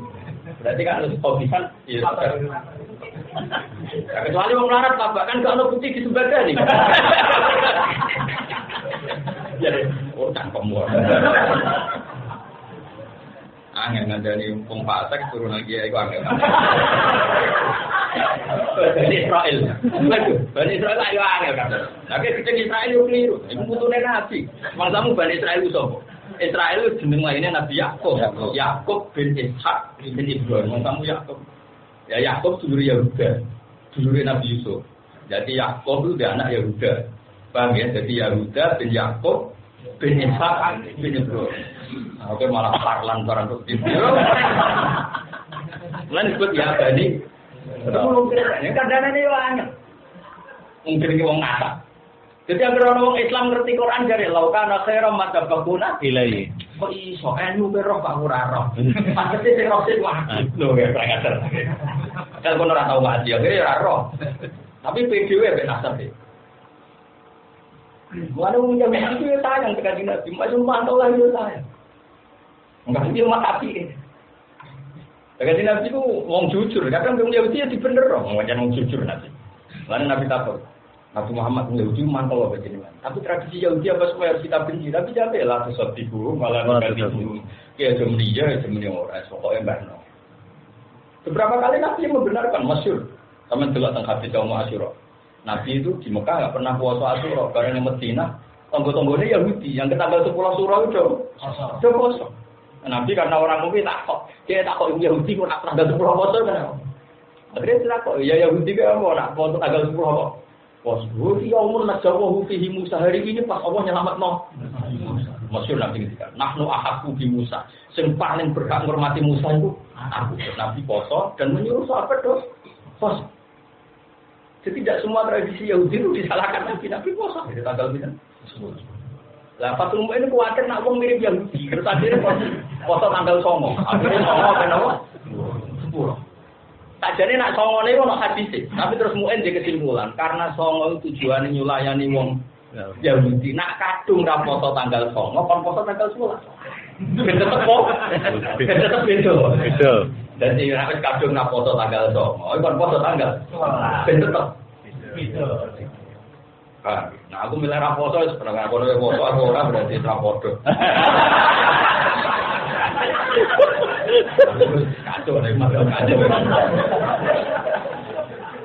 Berarti kan harus hobisan. Ya, ya, kecuali mau melarat Pak, kan kalau putih di sebagai nih. Jadi, cangkem buat. Angin ngandani umpung pasek turun lagi ya, itu angin. Bani Israel, Bani Israel ayo angin kata. Tapi kita Israel itu keliru, itu butuhnya Nabi. Mangsamu Bani Israel itu apa? Israel itu jeneng lainnya Nabi Yakub. Yakub bin Ishak bin Ibrahim. Mangsamu Yakub. Ya Yakub dulur Yahuda, dulur Nabi Yusuf. Jadi Yakub itu dia anak Yahuda. Paham ya? Jadi Yahuda bin Yakub bin Ishak bin Ibrahim. Oke malah parlan barang bukti. Lan disebut ya Bani. Mungkin kadang-kadang ini banyak. Mungkin ini orang ngasak. Jadi agar orang Islam ngerti Quran dari laukana khairam madabakuna ilai. Kok iso enu beroh Pak ora roh. Pasti sing roh sing wajib lho ya prakter. Kan kono ora tau mati ya ora roh. Tapi PDW ben asal sih. Mana punya itu ya sayang sekali Nabi. Macam mantau lah itu sayang. Enggak dia mati. Sekali Nabi itu wong jujur. Kadang wong Yahudi ya dibener roh. Wong jujur Nabi. Lalu Nabi takut. Nabi Muhammad Yahudi mantau apa jenengan. Tapi tradisi Yahudi apa supaya harus kita benci. Tapi jangan lah sesat ibu malah negatif ibu. Ya jam dia orang. Pokoknya barno. Beberapa kali Nabi membenarkan masyhur. Sama delok teng hadis Yaum Asyura. Nabi itu di Mekah enggak pernah puasa Asyura. Karena di Madinah tonggo-tonggonya Yahudi. Yang ke tanggal 10 Asyura itu udah puasa. Nabi karena orang mungkin takut. Dia takut Yahudi kok nak tanggal 10 puasa kan. Akhirnya dia takut. Ya Yahudi kan mau nak puasa tanggal 10 kok. Wah, ya umur najawahu fihi Musa hari ini pas Allah nyelamat no. Masyhur Nabi ketika nahnu ahaqqu bi Musa. Sing paling berhak menghormati Musa itu aku. Nabi poso dan menyuruh sahabat dos poso. Jadi tidak semua tradisi Yahudi itu disalahkan Nabi poso. Jadi tanggal pinten? 10. Lah Fatul Mu'in ini kuwatir nak wong mirip Yahudi. Terus akhirnya poso tanggal 9. Akhirnya 9 ben apa? 10. Sajane nak songone ono hadis, tapi terus Mu'in dia kesimpulan karena songo tujuane nyulayani wong Yahudi nak kadung ra poso tanggal 9, kon poso tanggal 10. Ben tetep kok. Ben tetep beda. Beda. Dadi nek wis kadung ra poso tanggal 9, kon poso tanggal 10. Ben tetep beda. Nah aku milih ra poso wis pernah kono ya poso aku ora berarti ra podo. Kacau nek kacau.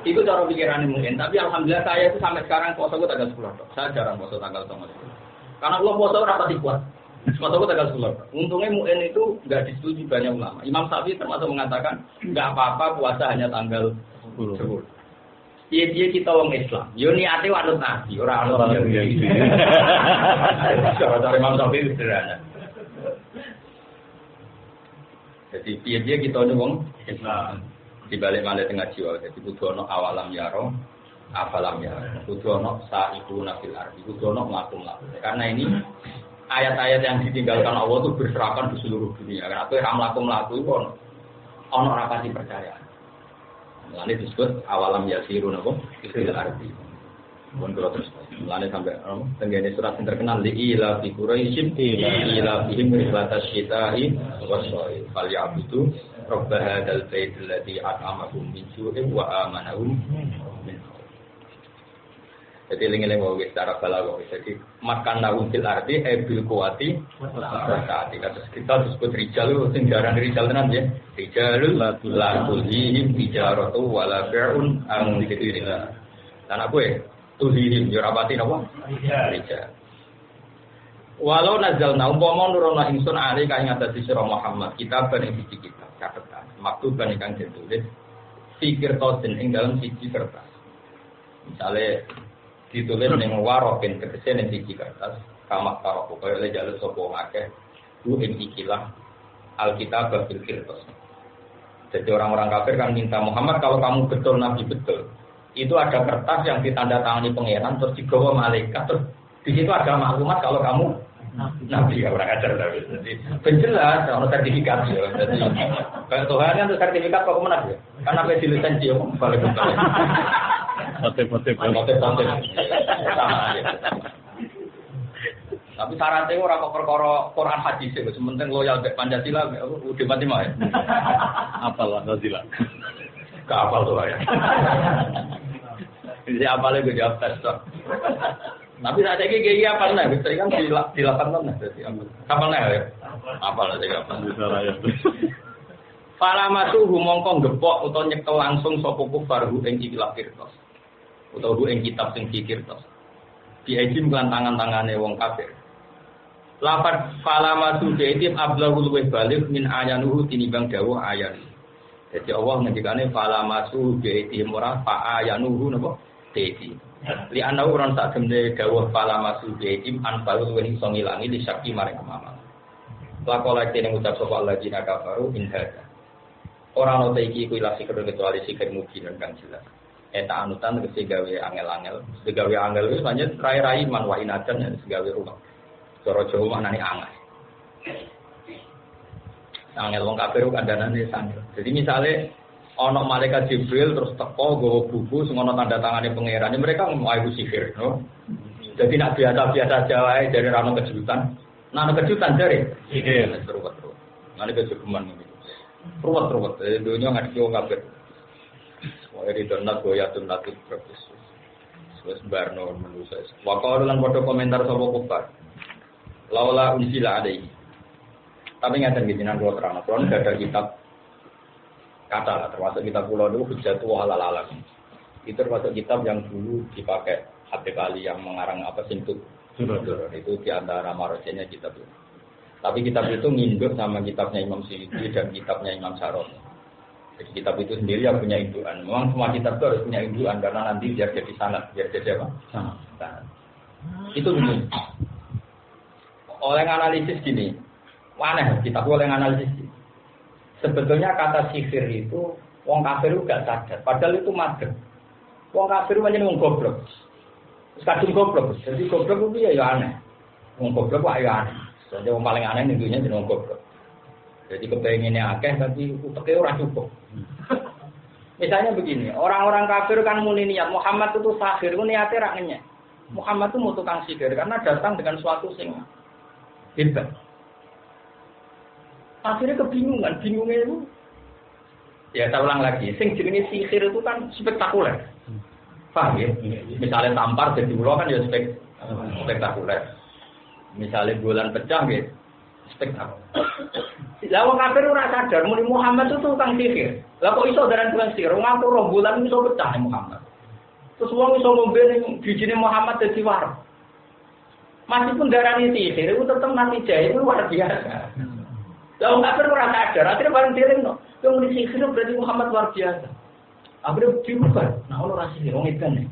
Itu cara pikirannya mungkin, tapi alhamdulillah saya itu sampai sekarang puasa gue tanggal 10. Saya jarang puasa tanggal 9. Karena Allah puasa rapati kuat. Puasa gue tanggal 10. Untungnya mungkin itu nggak disetujui banyak ulama. Imam Syafi'i termasuk mengatakan nggak apa-apa puasa hanya tanggal 10. Dia kita orang Islam. Yo niate wanut nabi, orang Yahudi. Cara Imam Syafi'i sederhana. Jadi dia kita orang Islam. Dibalik malah tengah jiwa, jadi kudu ono awalam yaro, afalam yaro, kudu ono sa'ibu nafil ardi, kudu ono melaku-melaku. Karena ini ayat-ayat yang ditinggalkan Allah itu berserakan di seluruh dunia. Karena itu yang melaku-melaku itu ono rapati percaya. Lalu disebut awalam yasiru nafil ardi. Bukan kalau terus, lalu sampai tenggine surat yang terkenal di ila fi Quraisyin ila fihim rihlatas syita'i wasoi fal ya'budu rabb hadzal bait alladzi at'amahum min ju'in wa amanahum min khauf. Jadi eling-eling wae secara balaghah. Jadi makan nahum fil ardi bil quwati saat kita disebut rijal sing diaran rijal tenan ya. Rijalul la tulhihim tijaratu wala bai'un an dzikrillah. Lan aku tuhihim yorapati napa? Rijal. Walau nazalna umpama nurono ingsun ali kang ngatasi sira Muhammad kitaban ing siji kitab catatan maktuban kang ditulis fikir tosen ing dalam siji kertas. Misale ditulis ning warokin tegese ning siji kertas kamak karo kaya le jalur sapa akeh ku ing ikilah alkitab bil kirtas. Jadi orang-orang kafir kan minta Muhammad kalau kamu betul nabi betul itu ada kertas yang ditandatangani pangeran terus digawa malaikat terus di situ ada maklumat kalau kamu nabi ya orang ajar tapi jadi penjelas ono sertifikat ya jadi kalau Tuhan kan untuk sertifikat kok menang ya karena apa dilisensi ya balik kembali motif sama aja tapi syaratnya orang kok perkara Quran hadis itu sementing loyal ke Pancasila udah mati mah ya apalah Pancasila kapal tuh ya. Jadi apalnya gue jawab tes tuh. Tapi saat ini kayak apa nih? Bisa kan dilakukan mana? Jadi kapal nih ya. Apal aja kapal. Bisa lah ya. Falamatu humongkong gepok atau nyekel langsung sopo kufar hu ing ikilah kirtos. Atau hu ing kitab sing kirtos. Diajim kan tangan-tangane wong kafir. Lafad falamatu diajim ablahul luweh balik min ayanuhu tinimbang dawuh ayan. Jadi Allah ngendikane fala masu bi'iti murah fa ayanuhu napa tedi. Li ana uron sak temne dawuh fala masu bi'iti an balu wen iso ngilangi li syaki maring amalan. Lakola kene ngucap sapa Allah jina kafaru in hada. Ora ono te iki kuwi lasi kecuali sikir mungkin kan jelas. Eta anutan tegese gawe angel-angel, gawe angel wis pancen rai-rai man wa inadan gawe rumah. Cara Jawa maknane angel. Angel wong kafir kandhanane sangel. Jadi misalnya ana malaikat Jibril terus teko nggawa buku sing ana tanda tangane pangeran, mereka mau iku sihir, no. Jadi nak biasa-biasa aja wae dari rano kejutan. Nah, ana kejutan dari sihir terus. Ngene kejutan ngene. Ruwet-ruwet dunya ngadhi wong kafir. Wae di donat goyatun latif profes. Wes barno manusa. Wakau lan padha komentar sapa kufar. Laula unsila alaihi. Tapi ngaten iki jenengan kula terang, kula ada kitab kata lah, termasuk kitab kula dulu Hujjatu Halal Alam. Itu termasuk kitab yang dulu dipakai Habib Ali yang mengarang apa Sintuk Sudur. Itu di antara marojenya kitab itu. Tapi kitab itu nginduk sama kitabnya Imam Suyuti dan kitabnya Imam Syaroni. Jadi kitab itu sendiri yang punya indukan. Memang semua kitab itu harus punya indukan karena nanti biar jadi sanad, biar jadi apa? Sanad. Itu begini. Oleh analisis gini. Mana kita boleh analisis. Sebetulnya kata sihir itu wong kafir juga sadar. Padahal itu madeg. Wong kafir itu wong goblok. Kadung goblok. Jadi goblok itu ya aneh. Wong goblok kok ya aneh. Jadi wong paling aneh tentunya jadi wong goblok. Jadi kepengennya akeh tapi uteknya ora cukup. Misalnya begini, orang-orang kafir kan muni niat Muhammad itu sahir, itu niatnya rak ngenyek. Muhammad itu mau tukang sihir karena datang dengan suatu sing hebat. Akhirnya kebingungan, bingungnya itu. Ya saya ulang lagi, sing jenenge sihir itu kan spektakuler. Paham ya? Misalnya tampar jadi ulo kan ya spektakuler. Misalnya bulan pecah ya spektakuler. Lah wong kafir ora sadar muni Muhammad itu tukang sihir. Lah kok iso daran tukang sihir? Wong ora bulan iso pecah Muhammad. Terus wong iso ngombe ning bijine Muhammad dadi war. Meskipun darani sihir itu tetep mati jahe itu luar biasa. Lah wong kafir ora sadar, akhirnya bareng dilingno. Yang muni sihir berarti Muhammad luar biasa. Akhirnya dibuka, nah ono ra sihir wong edan.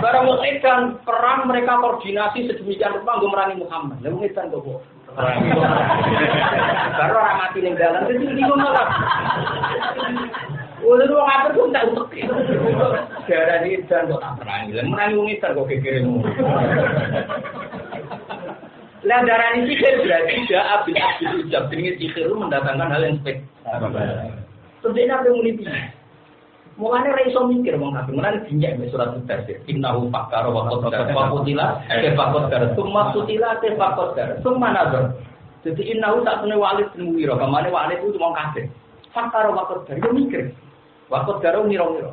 Barang wong edan perang mereka koordinasi sedemikian rupa nggo merangi Muhammad. Lah wong edan kok baru orang mati ning dalan terus bingung malah. Udah wong kafir kok tak utek. Darani edan kok tak perangi. Lah merangi wong edan kok gegeremu. Lah darani sihir berarti dia abis ucap jenenge sihir mendatangkan hal yang spektakuler. Terus dia nak muni piye? Mulane ra iso mikir wong kafir. Mulane dinjek mek surat Al-Tasir. Innahu fakkara wa qaddara wa qutila kaifa qaddara tsumma qutila kaifa qaddara tsumma nazar. Jadi innahu tak sene Walid bin Mughirah. Kamane Walid itu wong kafir. Fakkara wa qaddara yo mikir. Wa qaddara mira-mira.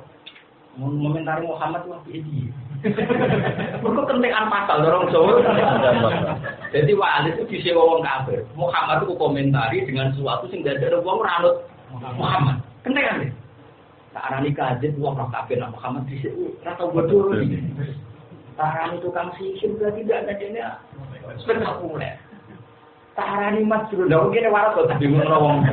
Momentari Muhammad wae iki. Mergo kentekan pasal dorong Jawa. Jadi Walid itu disewa wong kafir. Muhammad itu komentari dengan sesuatu sing dadekno wong ora anut Muhammad. Kentekan iki. Tak arani kajet wong ora kafir nak Muhammad dhisik ora tau bodoh iki. Tak arani tukang sihir berarti tidak adanya spektakuler. Tak arani majrur lho ngene waras kok bingung wong.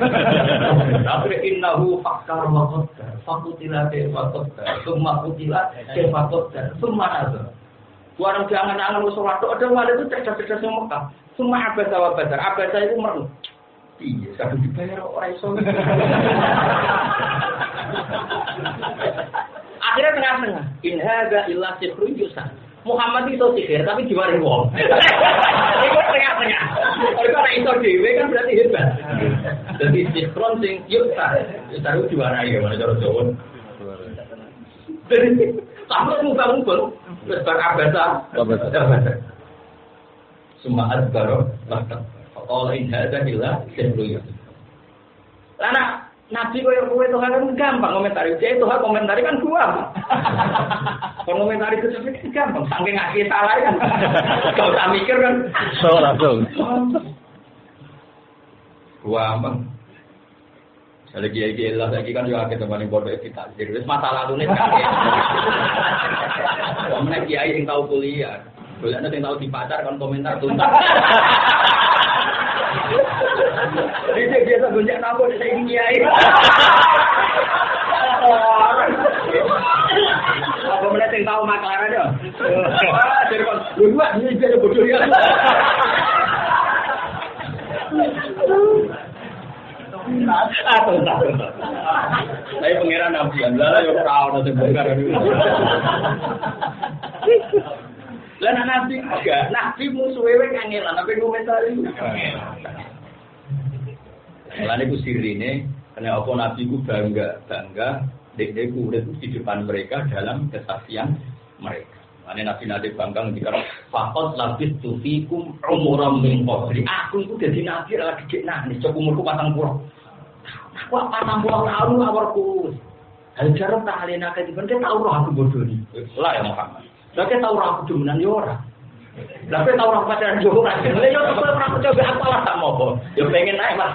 Tapi innahu fakkar wa qaddar. Fakutila fa qaddar. Summa kutila fa qaddar. Summa nazar. Warang jangan-jangan wis ora tok ada wale itu cerdas-cerdas yang Mekah. Summa abasa wa badar. Abasa itu merem. Iya, kadung dibayar ora iso. Akhirnya tengah-tengah. In hadza illa sihrun yusan. Muhammad itu sihir tapi diwari wong. Iku tengah-tengah. Kalau ora iso dhewe kan berarti hebat. Jadi sihrun sing yusan. Taruh diwarai ya mana cara Jawa. Jadi sampai muka-muka terus abasa. Semua adbaro bahkan Allah in hadza illa sihrun yusan. Lah Nabi kowe itu kan gampang komentari. Dia itu komentari kan gua. Komentari itu sebenarnya gampang. Saking ngaki salah kan. Kau tak mikir kan. So langsung. Gua bang. Kalau kiai lah lagi kan juga kita paling bodoh kita. Jadi masalah lu nih kan. Mana kiai yang tahu kuliah. Kuliah yang tahu dipacar kan komentar tuntas. Dia biasa gonjak nabo di saya kiai. Apa melihat yang tahu maklar aja? Jadi kan, dua ini dia bodoh ya. Tuntas. Saya pengiran Nabi Allah ya tahu nanti bongkar dulu. Lah Nabi enggak, Nabi musuhe kangelan, apa komentari. Mulane ku sirine, kena apa Nabi ku bangga dek urip di depan mereka dalam kesaksian mereka. Mulane Nabi nate bangga ngendika faqat labis tufikum umuram min qabli. Aku iku dadi nabi lagi dikna, cok umurku 40. Aku 40 tahun awarku. Hal jarang tak alena ka diben tahu roh aku bodoh ni. Lah ya Muhammad. Lah ke tahu roh aku demenan yo ora. Lah pe tahu roh pacaran yo ora. Lah yo kok ora coba aku lah tak mau. Yo pengen naik Mas.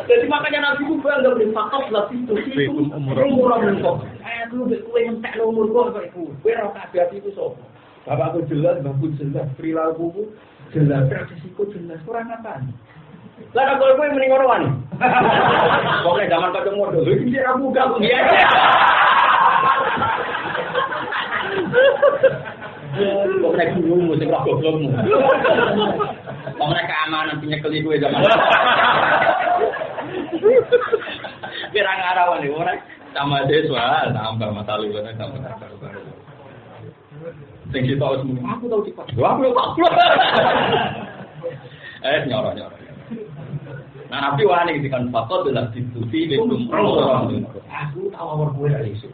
Jadi makanya Nabi ku bangga berfakat lebih itu umur kok. Aku mbek kowe entek umur kok iku. Kowe ora kabeh atiku sapa? Bapakku jelas, mbahku jelas, perilakuku jelas, tradisiku jelas, kurang apa? Lah kalau kowe mending ora wani. Pokoke zaman kacang modal iki ora buka kok dia. Kok nek bingung mesti ora goblokmu. Kok nek keamanan nyekeli kowe zaman. Kira ngarawan iki ora sama siswa, tambah masalah lu sama baru-baru. Sing kita semua, aku tahu cepat. Aku tahu. Nyoro. Nah Nabi wani kan fakot adalah dituti bentuk pro. Aku tahu awal gue dari isu.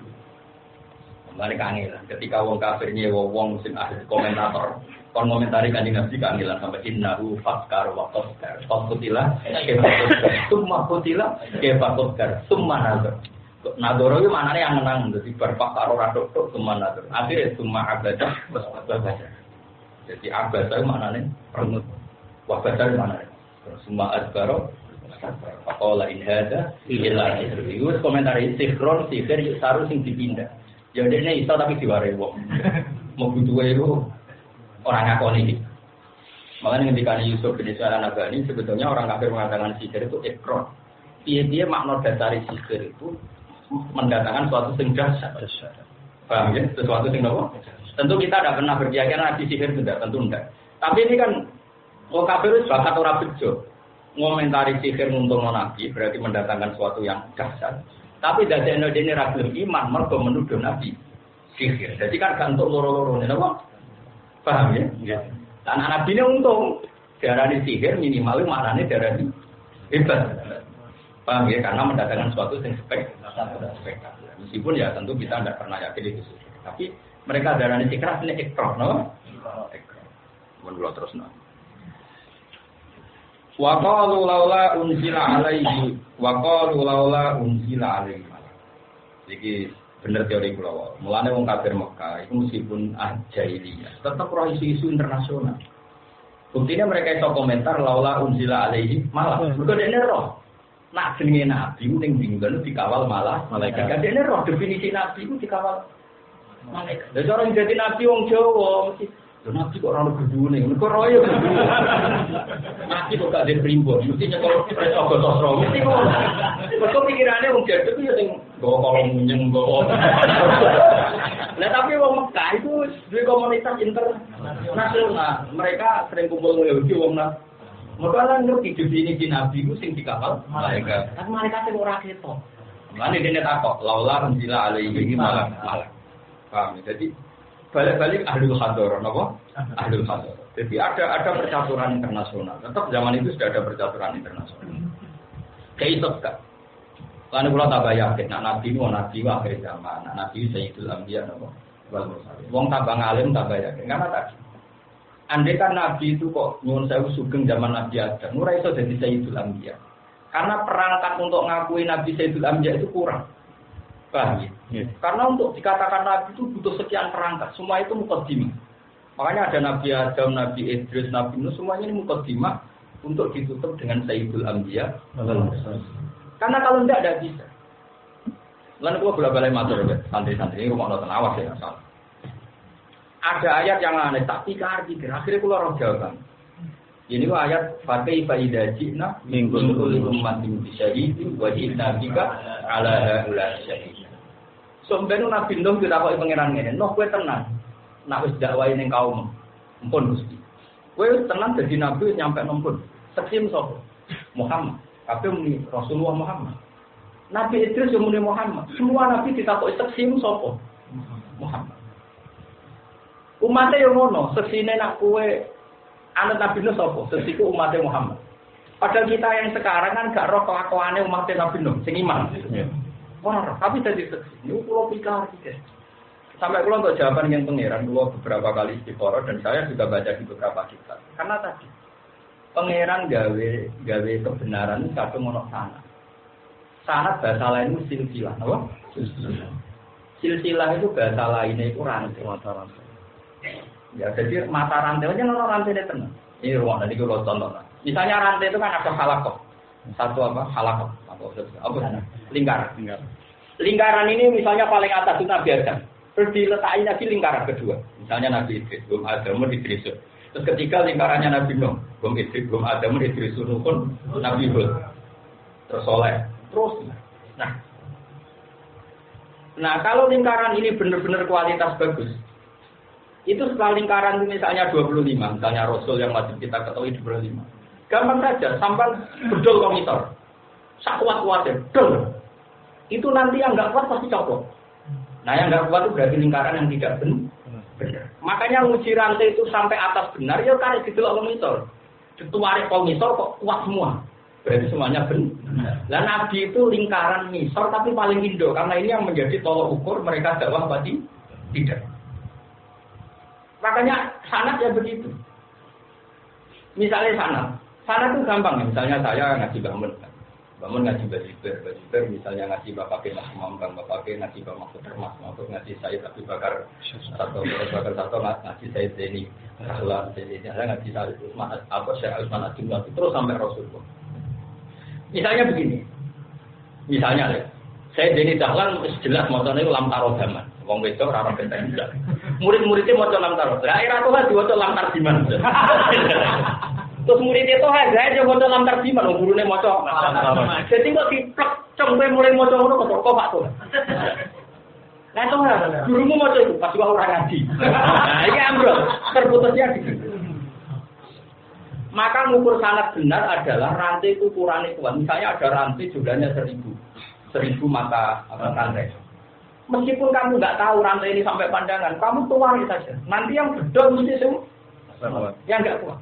Kembali kangelan. Ketika wong kafir nyewa wong sing ahli komentator, kon komentari kanjeng Nabi kangelan sampai innahu fakkar wa qaddar. Fakutilah, summa kutilah, kefakutkar, summa nazar. Nadoro itu maknanya yang menang, jadi berfakar ora tok summa nazar. Akhirnya summa abadah baca. Jadi abadah itu maknanya renut. Wabadah itu maknanya summa adbaro. Pakola inhada ila itu komentar sihron sihir saru sing dipindah. Ya ini iso tapi diwarai wong. Mau butuh itu orang ngakoni. Makanya ketika Yusuf bin Israil Nabani sebetulnya orang kafir mengatakan sihir itu ikrar. Dia makna dasar sihir itu mendatangkan suatu sing dahsyat. Paham ya? Sesuatu sing apa? Tentu kita tidak pernah berkeyakinan nabi sihir tidak, tentu tidak. Tapi ini kan orang kafir itu bakat orang bejo. Ngomentari sihir nguntung nabi berarti mendatangkan sesuatu yang dahsyat. Tapi dari dene ragil iman mergo menuduh nabi sihir. Jadi kan gantuk loro-loro ini apa? Paham ya? Iya. Dan nabi ini untung darani sihir minimal maknane darani hebat. Paham ya? Karena mendatangkan sesuatu yang spektakuler. Meskipun ya tentu kita tidak pernah yakin itu sihir. Tapi mereka darani sihir ini ikrar, no? Ikrar. Menurut terus no. Wa qalu laula unzila alaihi Iki bener teori kula wae. Mulane wong kafir Mekah itu meskipun jahiliyah tetap roh isu-isu internasional. Buktinya mereka iso komentar laula unzila alaihi malah. Mergo dene roh. Nak jenenge nabi ning dinggon dikawal malah malaikat. Dene roh definisi nabi itu dikawal malaikat. Lah orang jadi nabi wong Jawa mesti nabi kok ora ono gedune, mergo royo gedune. Nabi kok gak den primbon, mesti nyekel preso gosro, mesti kok. Mergo pikirane wong Jawa itu ya sing nggawa kolong munyeng nggawa. Lah tapi wong Mekah itu duwe komunitas internasional. Mereka sering kumpul Yahudi wong nak. Mergo lan ngerti definisi nabi ku sing dikawal malaikat. Kan malaikat sing ora ketok. Mane dene takok, laula unzila alaihi malak. Paham? Jadi balik-balik ahlul hadar, apa? Ahlul hadar. Jadi ada percaturan internasional. Tetap zaman itu sudah ada percaturan internasional. Kayak itu kan. Lalu kalau tak yakin, nak nabi itu nabi akhir zaman, nak nabi Sayyidul Anbiya, apa? Wong tambah ngalim tambah yakin. Karena tadi, andai kan nabi itu kok nyuwun sewu sugeng zaman Nabi Adam, ora iso jadi Sayyidul Anbiya. Karena perangkat untuk ngakui Nabi Sayyidul Anbiya itu kurang. Paham ya? Karena untuk dikatakan Nabi itu butuh sekian perangkat. Semua itu mukaddimah. Makanya ada Nabi Adam, Nabi Idris, Nabi Nuh, semuanya ini mukaddimah untuk ditutup dengan Sayyidul Anbiya. Karena kalau tidak bisa. Lalu gua bolak-balik matur ya, santri-santri ini rumah nonton awas ya asal. Ada ayat yang aneh, tak pikir. Akhirnya gua roh jawaban. Ini ayat Fatih Faidah Jina Minggun Uli Umatim Bisyahidi Wajibna Bika Ala Hula Syahidi. Sebenarnya Nabi Nuh kita kok pengiran ini. Nuh gue tenang. Nak wis dakwai ning kaum. Ampun Gusti. Gue tenang jadi Nabi nyampe nompun. Seksim sapa? Muhammad. Kabeh muni Rasulullah Muhammad. Nabi Idris yo muni Muhammad. Semua nabi ditakoki seksim sapa? Muhammad. Umatnya yo ngono, seksine nak kowe anak Nabi Nuh sapa? Sesiku umatnya Muhammad. Padahal kita yang sekarang kan gak roh kelakuannya umatnya Nabi Nuh, sing iman. Ora, tapi dadi seksi. Niku kula pikir. Sampai kula untuk jawaban yang pangeran kula beberapa kali istikharah dan saya juga baca di beberapa kitab. Karena tadi pangeran gawe kebenaran kadung ono sanad. Sanad bahasa lain itu silsilah, apa? Silsilah itu bahasa lainnya itu rantai. Ya, jadi mata rantainya nono rantainya tenang. Ini ruang tadi kalau contoh. Misalnya rantai itu kan ada halakoh. Satu apa? Halakoh. Apa? Lingkaran. Lingkaran ini misalnya paling atas itu Nabi Adam. Terus diletakin lagi lingkaran kedua. Misalnya Nabi Idris, belum Adam, Idris. Terus ketiga lingkarannya Nabi Nuh, belum Idris, belum Adam, Idris, pun Nabi Hud. Terus Soleh. Terus. Nah kalau lingkaran ini benar-benar kualitas bagus. Itu setelah lingkaran itu misalnya 25, misalnya Rasul yang wajib kita ketahui 25. Gampang saja, sampai bedol komputer. Sakuat-kuatnya, bedol. Itu nanti yang nggak kuat pasti copot. Nah yang nggak kuat itu berarti lingkaran yang tidak benar. Makanya uji rantai itu sampai atas benar, ya tarik gitu loh komputer. Dituarik komputer kok kuat semua. Berarti semuanya benar. Lah Nabi itu lingkaran misor tapi paling indo karena ini yang menjadi tolok ukur mereka dakwah pasti tidak. Makanya sanad ya begitu. Misalnya sanad itu gampang. Misalnya saya ngaji bangun ngaji Bajiber, misalnya ngaji Bapak Mas Mambang, Bapak ngaji Bapak Mahfud ngaji saya tapi bakar satu ngaji saya ini, kalau saya ngaji saya Usman apa saya Usman Abdullah terus sampai Rasulullah. Misalnya begini, saya jadi Dahlan jelas motornya itu lam tarodaman, wong wedok ora benteng jelas. Murid-muridnya mau lam tarod, daerah tuh kan diwaca lam tarjiman. Terus murid itu aja mau lam tarjiman, gurunya mau jadi kok diplek cengwe mulai mau ngono kok Pak tuh. Nah itu gurumu mau itu pas gua orang ngaji. Nah ini ambrol terputusnya di situ. Maka ngukur sangat benar adalah rantai ukurannya kuat. Misalnya ada rantai jumlahnya 1000 mata rantai. Meskipun kamu nggak tahu rantai ini sampai pandangan, kamu tuang saja. Nanti yang bedol mesti semua. Yang nggak kuat.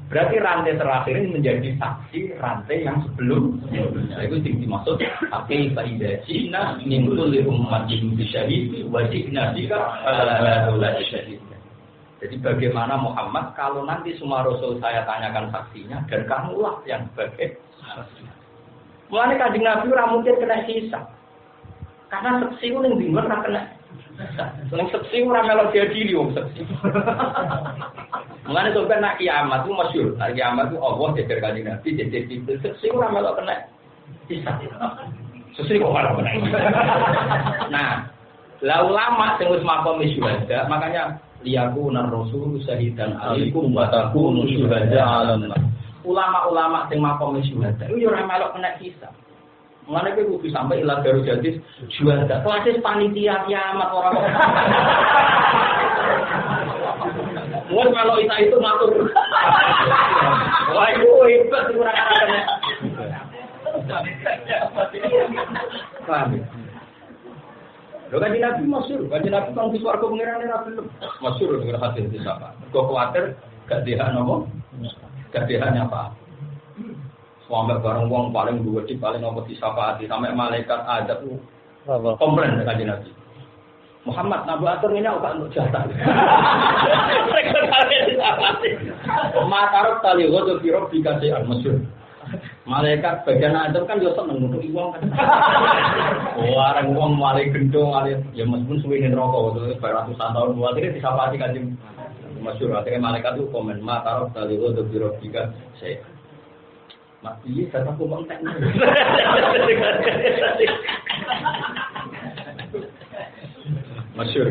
Berarti rantai terakhir ini menjadi saksi rantai yang sebelumnya. Itu dimaksud pakai faidah Cina minggu li ummatin bisyahid wajibna bika ala syahid. Jadi bagaimana Muhammad kalau nanti semua Rasul saya tanyakan saksinya dan kamulah yang sebagai saksi. Mulane Kanjeng Nabi ora mungkin kena hisab. Karena saksi ku ning dingon ora kena. Ning saksi ora melok diadili wong saksi. Mulane sampeyan nak kiamat ku masyhur. Nak kiamat ku Allah jejer Kanjeng Nabi jejer saksi ora melok kena hisab. Saksi kok ora kena. Nah, la ulama sing wis makom syuhada makanya liyakuna rasul syahidan alaikum wa takunu syuhada 'alan nas. Ulama-ulama sing makom syuhada yo ora melok kena hisab. Mulane kuwi kudu sampai ila darujati syuhada. Kelas panitia kiamat ora kok. Wes melok itu matur. Wah itu hebat kurang kena. Paham. Lho kan Nabi masyhur, kan Nabi kang di swarga pengiran ora belum. Masyhur dengan hadis di sapa. Kok kuwatir gak dehan nopo? Gak dehan apa? Sampai bareng wong paling dhuwit paling nopo disapati sampai malaikat adab komplain dengan Nabi. Muhammad Nabi atur ini aku untuk jatah. Matarok tali godo biro dikasih masyhur. Malaikat bagian adab kan yo seneng nutuki wong kan. Orang wong male gendong male ya meskipun suwe ning neraka itu ratusan tahun buat ini disapati Kanjeng masyhur akhirnya malaikat itu komen matarok tali godo biro dikasih. Mati kata aku kontak. Masyhur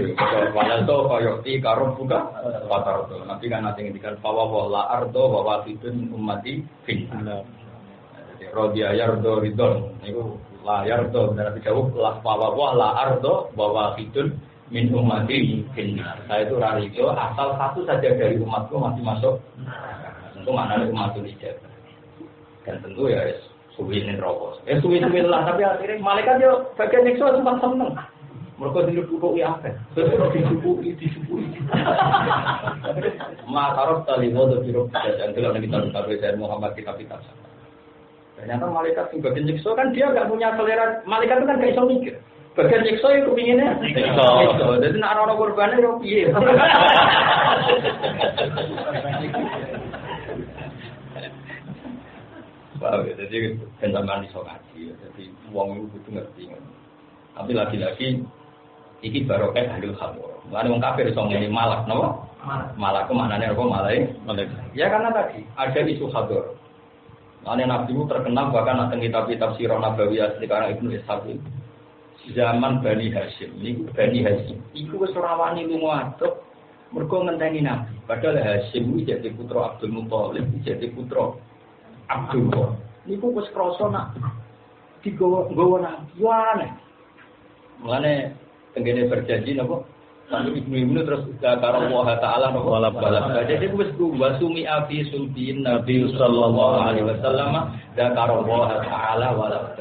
walau to koyoti karo buka patar to nanti kan nanti ngendikan bahwa la ardo wa wafidun ummati finna rodiya yardo ridon niku la yardo benar dijawab la bahwa la ardo wa wafidun min ummati finna saya itu rarido asal satu saja dari umatku masih masuk tentu maknanya umatul ijabah dan tentu ya suwi ning rokok suwi lah tapi akhirnya malaikat yo bagian nyiksa sempat seneng. Mereka dilupui apa? Dilupui. Makarot tali wadah biro dan kalau kita tahu Muhammad kita. Ternyata malaikat yang bagian nyiksa kan dia nggak punya selera. Malaikat itu kan nggak bisa mikir. Bagian nyiksa itu kepinginnya nyiksa. Jadi nak orang korbannya yo piye. Wow, jadi penambahan iso ngaji. Jadi uang itu butuh ngerti. Tapi lagi-lagi iki barokah ahlul khamur. Mulane wong kafir iso ngene malak, napa? Malak ku maknane apa malai? Ya karena tadi ada isu hador. Mulane Nabi itu terkenal bahkan nang kitab-kitab sirah Nabawi asli karang Ibnu Ishaq. Zaman Bani Hashim, niku Bani Hashim. Iku wis ora wani lunga aduk mergo ngenteni Nabi. Padahal Hashim iki jadi putra Abdul Muthalib, jadi putra Abdullah. Niku wis krasa nak digowo Nabi. Wane. Mulane tenggene berjanji napa sampai ibnu terus karo Allah taala napa wala balak jadi wis wasumi afi sulbin Nabi sallallahu alaihi wasallam da karo Allah taala wala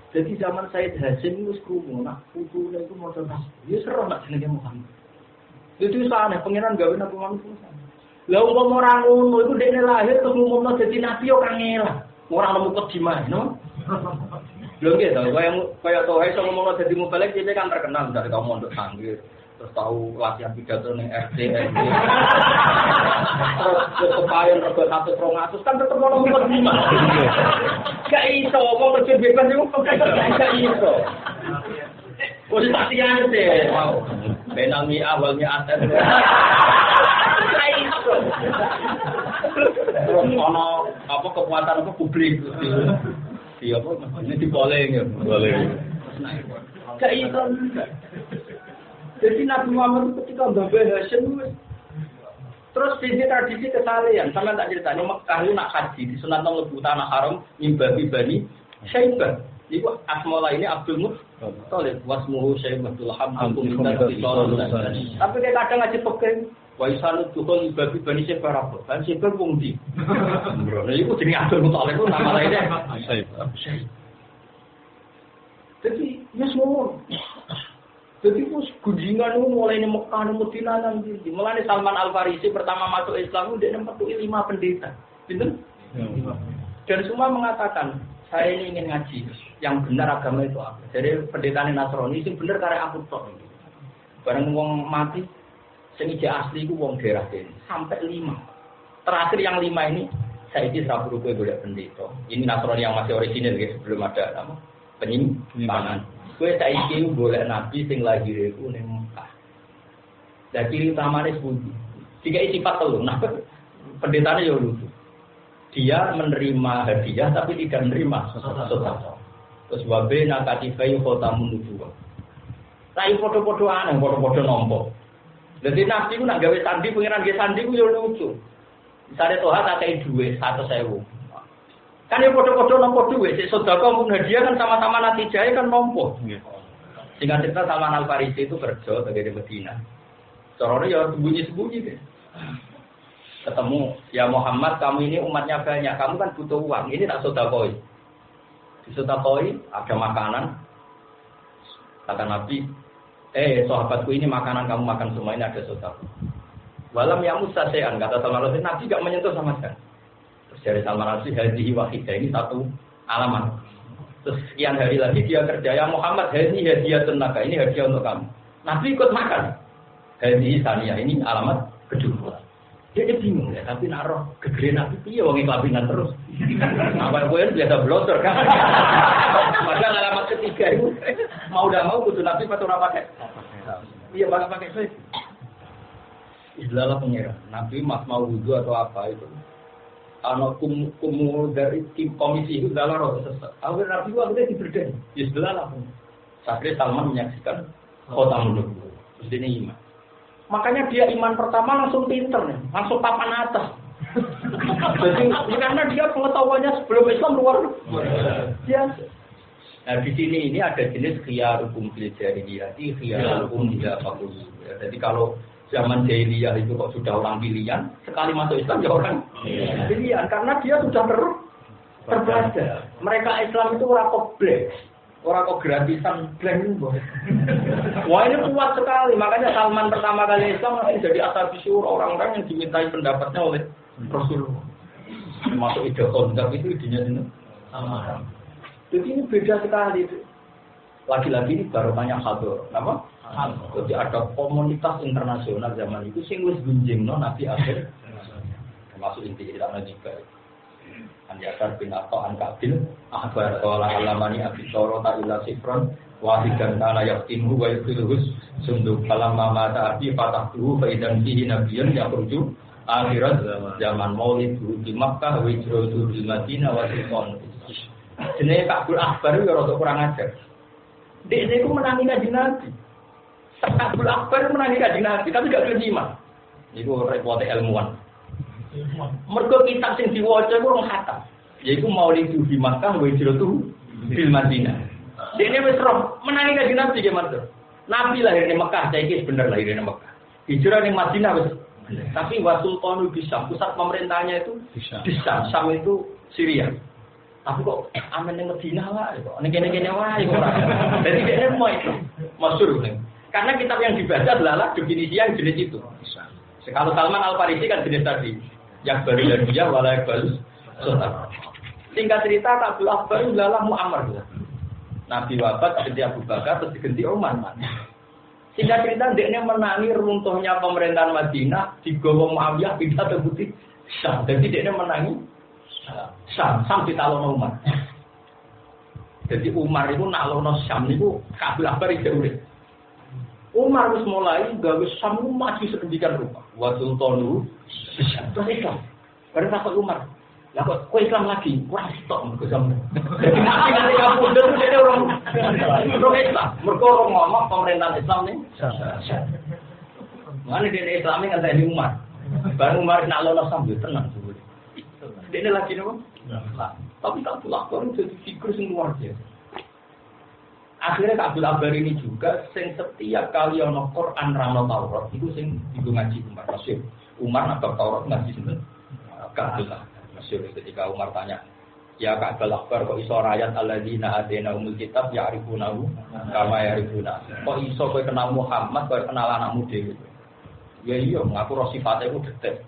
jadi zaman Said Hasim wis krungu nak putune iku maca tasbih ya seru nak jenenge Muhammad itu sana pangeran gawe Nabi Muhammad lah umpama ora ngono iku dekne lahir terus umumno dadi nabi yo kangelan Orang nemu kediman, no? Belum gitu, kayak tahu iso ngomong dadi mubalek dia kan terkenal dari kaum mondok sanggir. Terus tahu latihan pidato ning RT terus kepayon rego 100 200 kan tetep ono kediman. Gak iso ngomong terjun bebas itu gak iso. Wis latihan sih, wow. Benang mi awalnya aten. Gak iso. Terus ono apa kekuatan apa publik iya apa ini diboleh ya boleh gak iso jadi Nabi Muhammad ketika mbah Hasyim terus di tradisi kesalehan sampean tak critani Mekah nak haji di sunat mlebu tanah haram mimbabi bani Syaibah iku asma ini Abdul Muthalib wasmuhu Syaibatul Hamdul tapi kadang ngaji pekeng Waisanut tukul babi bani separah, kan sebar wong di. Nah, itu jadi Abdul Muthalib itu nama lainnya. Jadi, ya semua. Jadi, gunjingan itu mulai di Mekah, di Madinah nanti. Mulai Salman Al Farisi pertama masuk Islam, dia mematuhi 5 pendeta. Betul? Dan semua mengatakan, saya ini ingin ngaji. Yang benar agama itu apa? Jadi pendeta Nasrani itu benar karena aku tok. Barang wong mati. Sing asli ku wong daerah kene sampai 5. Terakhir yang 5 ini saya ini seraburu kowe golek pendeta. Ini Nasrani yang masih orisinil guys, sebelum ada apa? Penyimpangan. Kowe saiki golek nabi sing lahir iku ning Mekah. Lah ciri utamane sepundi? Dikai sifat telu. Nah, pendetane yo lucu. Dia menerima hadiah tapi tidak menerima sedekah. Terus wabe nakatifai khotamun nubuwah. Rai foto-foto aneh, foto-foto nompo. Jadi nabi ku nak gawe sandi, pengiran gawe sandi ku yo lucu. Misale Toha tak kei dhuwit 100.000. Kan yo padha-padha nampa dhuwit, sik sedekah mun hadiah kan sama-sama natijahe kan nampa. Singkat cerita Salman Al Farisi itu kerja di Madinah. Carane ya sembunyi-sembunyi deh. Ketemu, ya Muhammad kamu ini umatnya banyak, kamu kan butuh uang, ini tak sedekah. Disedekahi ada makanan. Kata Nabi, sahabatku ini makanan kamu makan semua ini ada sedekah. Walam ya musasean kata Salman Al-Farisi Nabi enggak menyentuh sama sekali. Terus dari Salman Al-Farisi hadhihi wahidah ini satu alamat. Terus sekian hari lagi dia kerja ya Muhammad hadhihi hadiah tenaga ini hadiah untuk kamu. Nabi ikut makan. Hadhihi saniyah ini alamat kedua. Dia bingung ya tapi naruh gegere Nabi piye wong iklabinan terus. Apa kowe biasa blotor kan. Maka alamat ketiga itu mau udah mau kudu Nabi atau ora pakai. Iya pakai saya. Istilah pengira. Nabi mas mau wudu atau apa itu. Ano kumu dari tim komisi itu adalah roh sesat. Awal Nabi itu akhirnya diberdaya. Istilah lah. Akhirnya Salman menyaksikan khotam nubuwah. Terus ini iman. Makanya dia iman pertama langsung pinter nih, langsung papan atas. Jadi karena dia pengetahuannya sebelum Islam luar biasa. Nah di sini ini ada jenis khiyarukum fil jahiliyah, khiyarukum dia fakul. Jadi kalau zaman jahiliyah itu kok sudah orang pilihan, sekali masuk Islam ya orang pilihan karena dia sudah terbelajar. Mereka Islam itu orang kompleks. Orang kok gratisan blank boleh. Wah ini kuat sekali, makanya Salman pertama kali Islam langsung jadi ashabi syura, orang-orang yang dimintai pendapatnya oleh Rasulullah. Masuk ide konsep itu idenya sama. Jadi ini beda sekali. Lagi-lagi ini baru tanya hadir, apa? Jadi ada komunitas internasional zaman itu sing wis gunjingno Nabi akhir, termasuk inti kita juga. Anjasar bin Atta an Kabil akhbar qala alamani abi sorota ila sifron wahidan kana yaqtimu wa yaqtiluhus sunduk kalam mata abi fatahtuhu fa idan fihi nabiyyan yakhruju akhirat zaman maulid di Makkah wa hijratu di Madinah wa sultan jenenge Kabul Akbar ya rada kurang ajar dek niku menangi kanjeng Nabi Kabul Akbar menangi kanjeng Nabi tapi gak terima niku repote ilmuwan. Mergo kitab sing diwaca iku rong khatam. Yaiku Maulid di Makkah wa hijratu bil Madinah. Dene wis roh menangi kanjeng Nabi ge mantu. Nabi lahir di Mekah, saiki bener lahir di Mekah. Hijrah ning Madinah wis. Tapi wa sultanu bisa pusat pemerintahnya itu bisa. Sam itu Syria. Tapi kok amen ning Madinah wae kok. Ning kene-kene wae kok ora. Dadi dene mau itu masyhur ning. Karena kitab yang dibaca adalah definisi yang jenis itu. Kalau Salman Al Farisi kan jenis tadi. Yang baru dan dia walai balus sotar. Singkat cerita Kabul Akbar adalah Muammar. Nabi wafat ganti Abu Bakar terus diganti Umar. Singkat cerita dia menangi runtuhnya pemerintahan Madinah digawa Muawiyah pindah ke Putih Syam. Jadi dia menangi Syam ditalono Umar. Jadi Umar itu nalono Syam itu Kabul Akbar itu urip. Umar wis mulai gawe Syam maju sedemikian rupa. Wa sultanu terus Islam. Baru takut Umar. Lah kok Islam lagi? Kurang stok mergo zaman. Jadi nanti kamu udah jadi orang Islam. Mergo orang ngomong pemerintahan Islam nih. Mana dia Islam ini kan di Umar. Baru Umar nak lolos sambil tenang dulu. Dia lagi nih, tapi tak pulang baru jadi figur yang luar biasa. Akhirnya Kabul Akbar ini juga sing setiap kali ono Quran rano Taurat itu sing digo ngaji Umar. Masyhur Umar nak Taurat ngaji sinten? Kabul Akbar. Masyhur ketika Umar tanya, "Ya Kabul Akbar kok iso ayat alladzina atena umul kitab ya'rifunahu kama ya'rifuna." Kok iso kowe kenal Muhammad kowe kenal anakmu dhewe? Ya iya, ngaku roh sifatnya itu detail.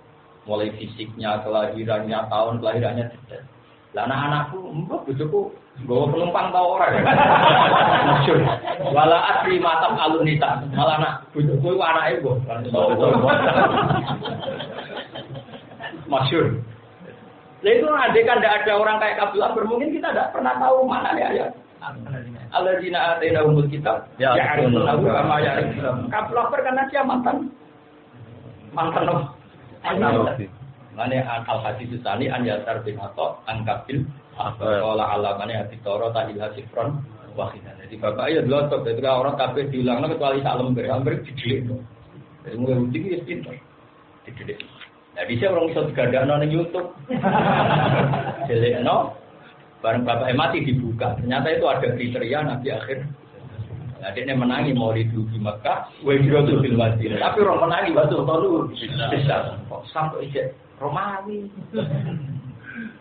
Mulai fisiknya, kelahirannya, tahun kelahirannya detail. Lah anak-anakku, mbok bojoku nggawa penumpang tau ora. Masyhur. Wala asri matam alunita. Malah anak bojoku iku anake mbok. Masyhur. Lah itu andekan tidak ada orang kayak Kabul Akbar, mungkin kita tidak pernah tahu mana ya. Alladzina atainahumul kitab ya'rifunahu kama ya'rifuna. Kabul Akbar karena dia mantan. Mane al-hadis tsani an yasar bin Atha an Kabil qala alamane hati toro tahil hasifron wahidan. Jadi bapak ya dlotok ketika orang kabeh diulangno kecuali sak lembar didelik. Jadi mulai utik wis pinter. Didelik. Nah bisa orang iso digadakno ning YouTube. Delekno bareng bapak mati dibuka. Ternyata itu ada kriteria Nabi akhir. Nah, dia menangi mau di Mekah, wajib bil Madinah. Tapi orang menangi waktu tolu bisa. Kok sampai ijek Romawi.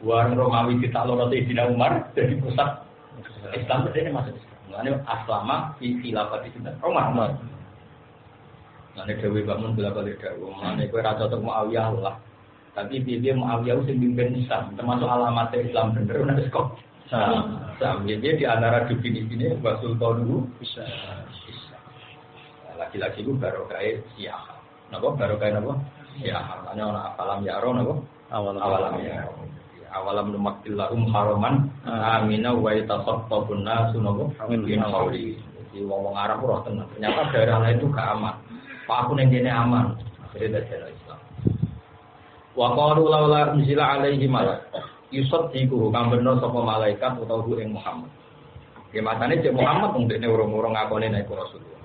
Warang Romawi kita lorot di Umar jadi pusat Islam ini masuk. Ini aslama di khilafah di Umar. Nah, Dewi bangun bela-bela Dewi. Mana kau rasa untuk Muawiyah lah. Tapi dia Muawiyah sing pimpin Islam, termasuk alamat Islam bener nanti kok. Sambil dia di antara definisi ini Basul Tonu bisa. Laki-laki itu barokah siah. Napa barokah napa? Siah. Maknanya orang apalam yaro napa? Awalam yaro. Awalam numakillahum haraman amina wa yatasaffafun nasu napa? Min hauli. Jadi wong Arab ora tenang. Ternyata daerah lain itu gak aman. Pak aku ning kene aman. Akhirnya daerah Islam. Wa qalu laula unzila alaihi malak. Yusuf iku kang bener sapa malaikat utawa ing Muhammad. Ya matane cek Muhammad wong dekne urung-urung ngakone nek Rasulullah.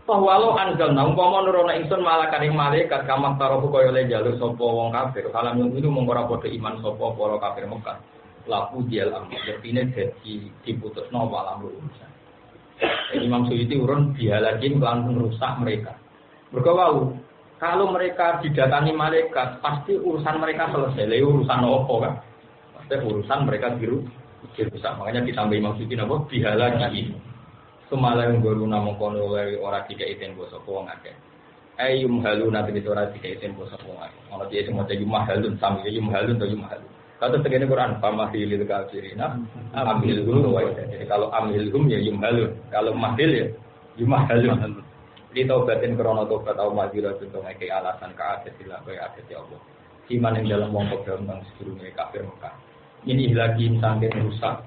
Pahwalo anzalna umpama nurono ingsun malakan ing malaikat kamang tarohu kaya le jaluk sapa wong kafir. Kalam itu mung ora padha iman sapa para kafir Mekah. Laku dial amr artine dadi diputusno walam urusan. Imam Suyuti urun bialakin lan merusak mereka. Mergo wau kalau mereka didatangi malaikat pasti urusan mereka selesai. Lha urusan opo kan? Urusan mereka dirusak. Makanya ditambahi maksudnya apa? Bihala jahil. Semalah yang guru nama kono orang tidak iten bosok wong akeh. Ayum halun nanti itu orang tidak iten bosok wong akeh. Kalau dia semua jadi halun sambil halun atau halun. Kata tegene Quran famahilil kafirina amhilhum wa jadi kalau amhilhum ya halun. Kalau mahil ya halun. Di taubatin krono tobat au madira contoh ngeke alasan kaadat sila kaya adat ya Allah. Iman yang dalam wong dalam bang sedurunge kafir Mekah. Ini lagi sangking rusak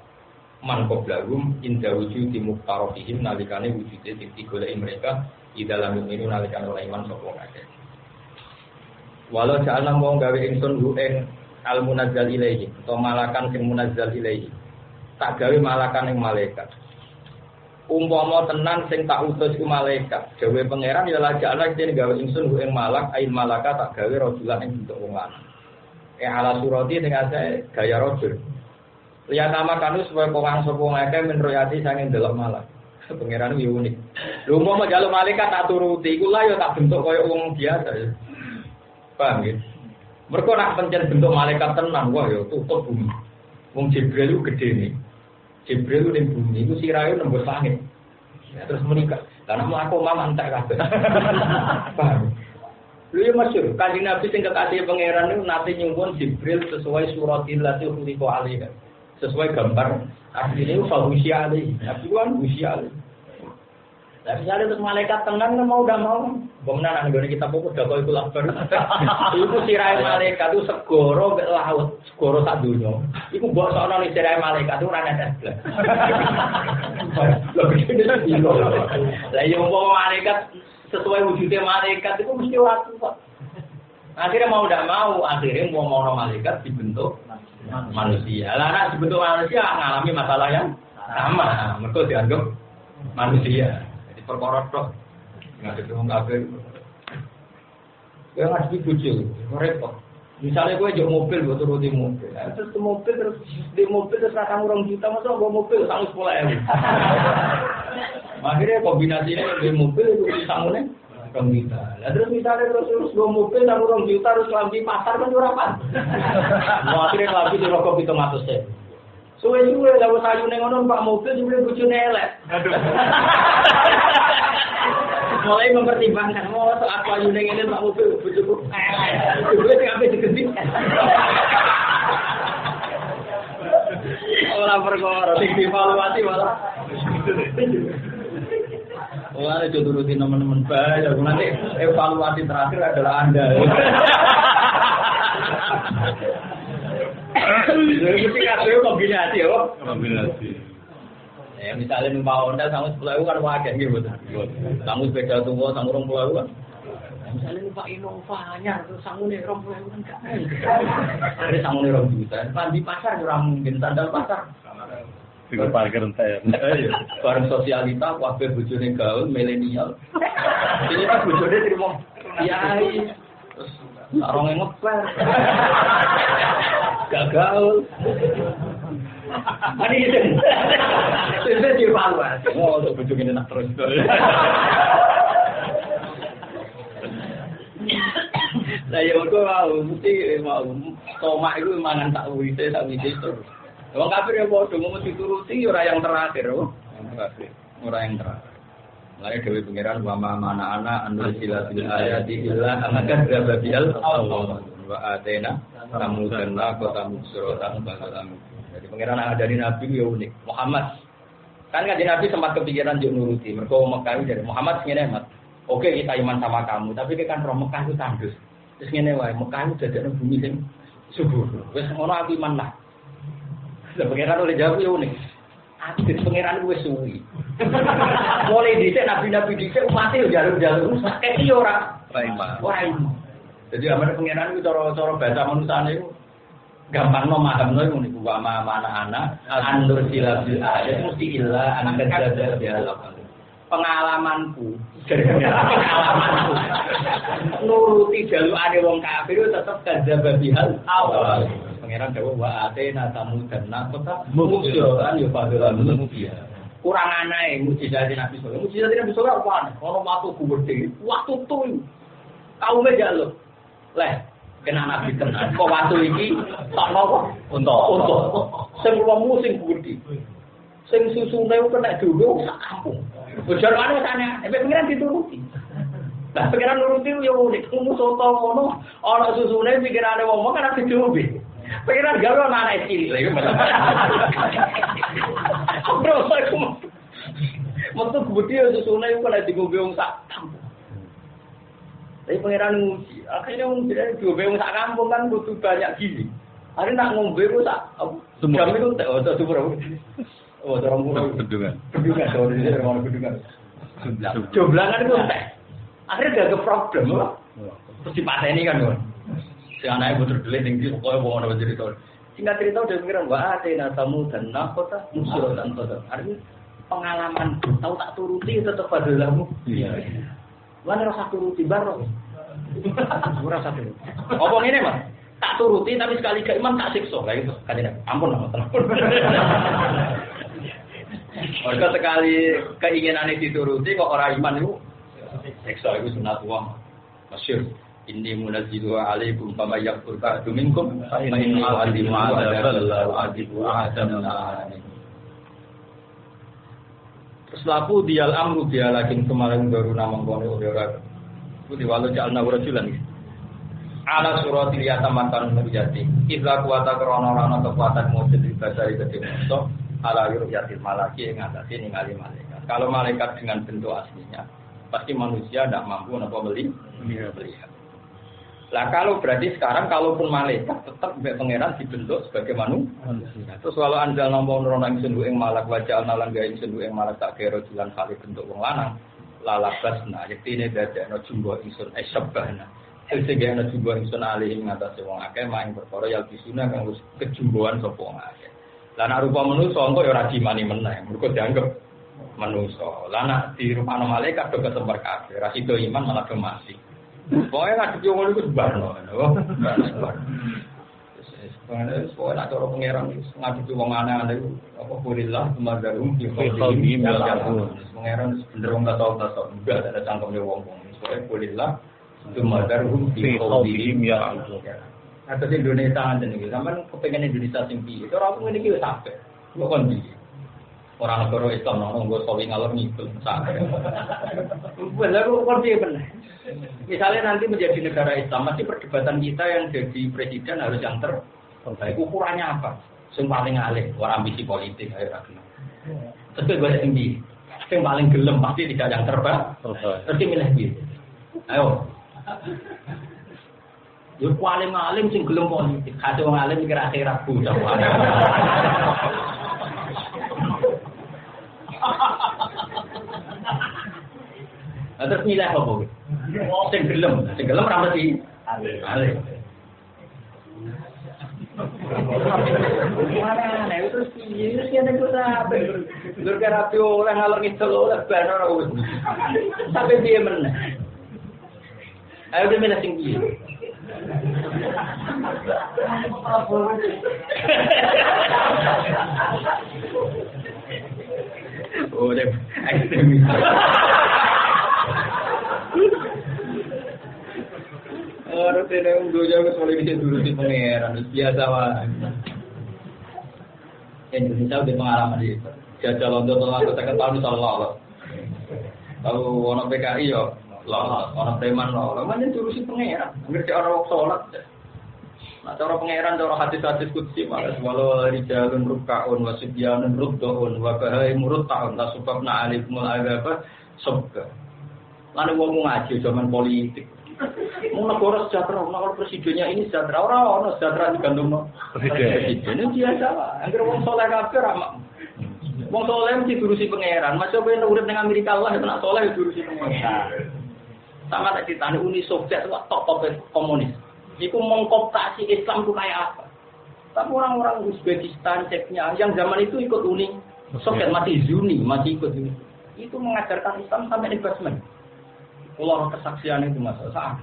man qoblahum inda wujudi muqtarafihim nalikane wujude sing digoleki mereka di dalam ini nalikane ora iman sapa kabeh. Walau ja'alna wong gawe ingsun hu ing al munazzal ilaihi utawa malakan sing munazzal ilaihi. Tak gawe malakan ing malaikat. Umpama tenan sing tak utus ku malaikat, gawe pangeran ya lajane dene gawe ingsun hu ing malak ain malaka tak gawe rajulan ing bentuk wong lanang. Ala surati dengan saya gaya rojul. Lihat nama kanu supaya kawang sopong akeh menroyati sange delok malak. Pangeran iki unik. Lha umpama jaluk malaikat tak turuti iku lah ya tak bentuk kaya wong biasa ya. Paham ya? Mergo nak pancen bentuk malaikat tenan wah ya tutup bumi. Wong Jibril ku gedene. Jibril ning bumi iku sirahe nembus langit. Ya, terus menikah. Lah nek aku mama entek kabeh. Paham? Lha yo masyhur, Kanjeng Nabi sing kekasih pangeran niku nate nyuwun Jibril sesuai suratil lati khuliqa alaiha. Sesuai gambar asline ku fahusia alaihi. Nabi kan husia alaihi. Lah misalnya terus malaikat tenang kan mau udah mau. Bagaimana anggone kita pokok udah koyo akbar. Iku sirahe malaikat itu segoro mek laut, segoro sak donya. Iku mbok sono ning sirahe malaikat itu ora netes blas. Lah yo wong malaikat sesuai wujudnya malaikat itu mesti waktu kok. Akhirnya mau tidak mau, akhirnya mau malaikat dibentuk manusia. Lah anak dibentuk manusia ngalami masalah yang sama. Mereka dianggap manusia. Jadi perkara tok. Nggak ada orang kafir. Gue ngasih bujuk, repot. Misalnya gue jauh mobil, gue turun di mobil. Terus ke mobil, terus di mobil terus rata orang juta, masa gue mobil sangat 10.000. Akhirnya kombinasinya di mobil itu sanggulnya orang juta. Nah, terus misalnya terus gue mobil sama orang juta, terus lambi pasar kan jurapan. Akhirnya lambi di rokok itu ngatus ya. Suwe-suwe lalu sayu nengonon pak mobil juga bujune elek. Mulai mempertimbangkan mau soal sayu nengonon pak mobil bujuku elek. Gue sing ape digenti. Ora perkara sing dievaluasi malah. Wah, itu turutin teman-teman bae. Nanti evaluasi terakhir adalah Anda. Jadi mesti kabeh kombinasi ya, kombinasi. Ya misalnya numpak Honda sama 10.000 kan wajar nggih mboten. Kamu sepeda tunggu sama 20.000 kan. Misalnya numpak Innova anyar terus sangune 20.000 kan gak. Ada sangune 2 juta. Kan di pasar ora mungkin sandal pasar. Tiga parkir entek. Iya, bareng sosialita kabeh bojone gaul milenial. Ini kan bojone trimo kiai. Terus orang yang ngepel. Gagal. Ani gitu. Itu dievaluasi. Oh, untuk bujuk ini nak terus. Lah ya kok mesti mau tomak itu mangan tak wite terus. Wong kafir ya padha mesti dituruti ora yang terakhir, ora yang terakhir. Mulai dewe pangeran wa mana anak anul silatil ayati illa anakan rabial Allah wa atena tamudanna kota musrotan balalam. Jadi pangeran dari nabi ya unik. Muhammad kan Nabi sempat kepikiran yo nuruti. Mergo Mekah dari Muhammad ngene Mat. Oke kita iman sama kamu, tapi kan roh Mekah itu tandus. Terus ngene wae, Mekah itu dadekno bumi sing subur. Wis ngono aku iman lah. Lah pangeran oleh jawab yo unik. Akhir pangeran wis suwi. Mulai dhisik nabi-nabi dhisik umat yo jalur-jalur sakit yo ora. Ora iman. Jadi amane pangeran iku cara bahasa manusane iku gampang memahami iku niku wa mana anak andur silabil ayat mesti illa anak jaga dialog. Pengalamanku nuruti jalukane wong kafir tetep kadzdzaba bihal awal. Pangeran dawuh wa atena tamudanna kota mukjizatan yo padha mubia. Kurang anae mukjizat Nabi sallallahu. Mukjizat Nabi sallallahu apa? Ono watu gede, waktu tuh kaume jaluk. Leh kena Nabi tenan. Kok watu iki tok napa? Untuk. Sing wong sing gede. Sing susune kena dhewe sak kampung. Bojarane sana, pengiran dituruti. Lah pengiran nuruti yo unik. Kumu soto ngono, ana susune pikirane wong kan ati diombe. Pengiran gawe ana anak cilik lha iku. Bro, aku metu gede yo susune iku kena diombe wong sak kampung. Tapi pengiran nguji, akhirnya wong diombe wong sak kampung kan butuh banyak gizi. Hari nak ngombe ku sak jam itu tak ada super. Oh, orang pulau bendungan. Bendungan, orang bendungan. Joblangan itu entek. Akhirnya gak problem loh. Terus dipateni kan loh. Si anaknya butuh duit tinggi, pokoknya mau ada cerita. Singkat cerita udah pikiran, wah atena tamu dan nakota musuh dan kota. Artinya pengalaman tahu tak turuti tetap pada lamu. Iya. Mana rasa turuti baru? Rasa turuti. Ngomong ini mas. Tak turuti tapi sekali ke iman tak siksa kayak gitu. Kan tidak. Ampun lah, ampun. Mereka sekali keinginan itu dituruti kok orang iman itu siksa itu sunatullah. Masyhur. Inni munazzilu alaikum fama yakfur ba'du minkum fa inni u'adzimu 'adzaban la u'adzibu ahadan min alamin. Terus laku dial amru dia lagi kemarin baru namang kono ora. Ku diwalo jalna rajulan. ala suratil yatamakan nurjati idza kuwata krana kekuatan mujud dari gede manusa ala yuryatil malaki ing atase ningali malaikat. Kalau malaikat dengan bentuk aslinya pasti manusia tidak mampu melihat. Lah kalau berarti sekarang kalaupun malaikat tetap pangeran dibentuk sebagai manusia. Terus walau anjal nampa nurono ing senduk ing malak wajah nalan gawe senduk ing malak tak kira jalan kali bentuk wong lanang lalabasna yektine dadekno jumbo ingsun esyabahna. Sing ana jumbo ingsun alih ing ngatasé wong akeh maing perkara ya bisuna kang wis kejumboan sapa wong akeh. Lah nek rupa manusa engko ya ora dimani meneh, mergo dianggap manusa. Lah nek dirupano malaikat do kesemper kabeh, ra sida iman malah do mati. Pokoke ngadepi wong iku sebarno. Soalnya nak cara pengeran ngadepi wong aneh-aneh apa kulilah kemazarum di khawdihim pengeran cenderung gak tau enggak ada cangkemnya wong-wong. Soalnya kulilah kemazarum di khawdihim ya atau di Indonesia aja nih, sampai kepengen Indonesia tinggi. Itu orang ini kita sampai, bukan di orang negara Islam, orang gue sawi ngalor ngikut sampai. Benar, bukan dia benar. Misalnya nanti menjadi negara Islam, masih perdebatan kita yang jadi presiden harus yang terbaik. Ukurannya apa? Yang paling alih, orang ambisi politik, ayo rakyat. Terus gue tinggi, yang paling gelem pasti tidak yang terbaik. Terus milih gitu. Ayo. Yo paling alim sing gelem politik, kate wong alim mikir akhirat bu sampeyan. Terus milih apa bu? Sing gelem ra mesti alim. Mana terus piye iki nek ora ben. Lur karapi oleh ngalor ngidul oleh ben ora wis. Sampai piye meneh. Ayo dhewe milih sing piye. Oh, deh, ekstremis. Orang tidak undur jauh kecuali bisa dulu di pangeran biasa wah. Indonesia udah pengalaman itu. Jajal untuk aku tak tahu insyaallah. Tahu orang PKI yo. Lah, orang preman lah, mana jurusi pangeran, ngerti orang sholat. Nah, cara pangeran, cara hadis-hadis kutsi, malah walau rijalun rukkaun, wasibyanun rukdoun, wabahai murutaun, tak subabna alifmul agaba, sobga. Lalu ngomong ngaji, zaman politik. Mau negara sejahtera, negara presidennya ini sejahtera, orang sejahtera digantung presiden. Ini biasa lah, akhirnya orang soleh kafir, ramak. Wong soleh mesti jurusi pangeran, masih pengen urip dengan Amerika Allah, itu nak soleh jurusi pangeran. Sama tak ditanya Uni Soviet itu top komunis. Itu mengkooptasi Islam itu kayak apa? Tapi orang-orang Uzbekistan, Ceknya, yang zaman itu ikut Uni Soviet masih ikut Uni. Itu mengajarkan Islam sampai investment. Kalau kesaksian itu masalah.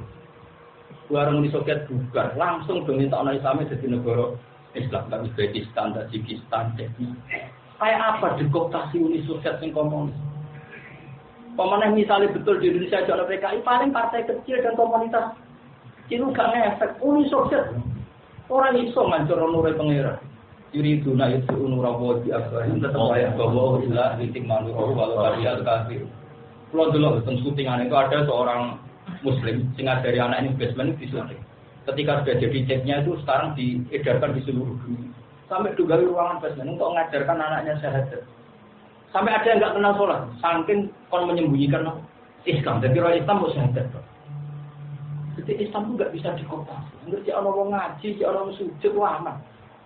Orang Uni Soviet bubar, langsung diminta orang Islamnya jadi negara Islam. Tak Uzbekistan, Tajikistan, Ceknya. Kayak apa dikooptasi Uni Soviet yang komunis? Pemenang misalnya betul di Indonesia ada PKI paling partai kecil dan komunitas itu gak ngefek Uni Soviet orang iso ngancur nurul pangeran Yuri itu nurawo di akhirnya tetap ayat bahwa ilah titik manur walau kalian kafir. Kalau dulu tentang syutingan itu ada seorang Muslim sehingga dari anak ini basement di syuting. Ketika sudah jadi ceknya itu sekarang diedarkan di seluruh dunia sampai juga di ruangan basement untuk mengajarkan anaknya syahadat. Sampai ada yang enggak kenal sholat, saking kon menyembunyikan Islam. Jadi orang Islam mau syahadat. Jadi Islam itu enggak bisa dikooptasi. Ngerti orang ngaji, orang sujud lama.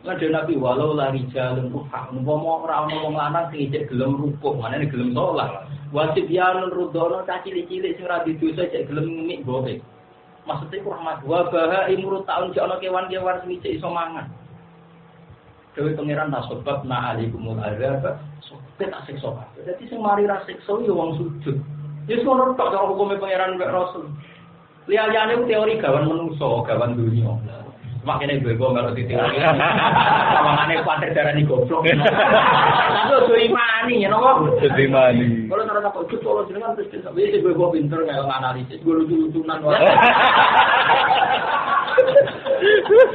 Ada Nabi walau lari jalan ruhah, umpama ora ana wong lanang sing ijek gelem rukuk, manane gelem sholat. Wajib yanun rudono cilik-cilik sing ora didosa ijek gelem mik bote. Maksudnya rahmat wa baha imrut taun jek ana kewan-kewan sing ijek iso mangan. Dewi pangeran tak sebab na alikumul azab sok tak siksa. Dadi sing mari ra siksa yo wong sujud. Wis ngono tok cara hukume pangeran mbek Rasul. Liyane teori gawan menungso, gawan dunya. Makane bego melok di teori. Samangane kuwatir darani goblok. Tapi ojo imani ya napa? Ojo imani. Kalau cara tak ojo kalau jenengan terus wis bego pinter kaya analisis, gue lucu-lucunan wae.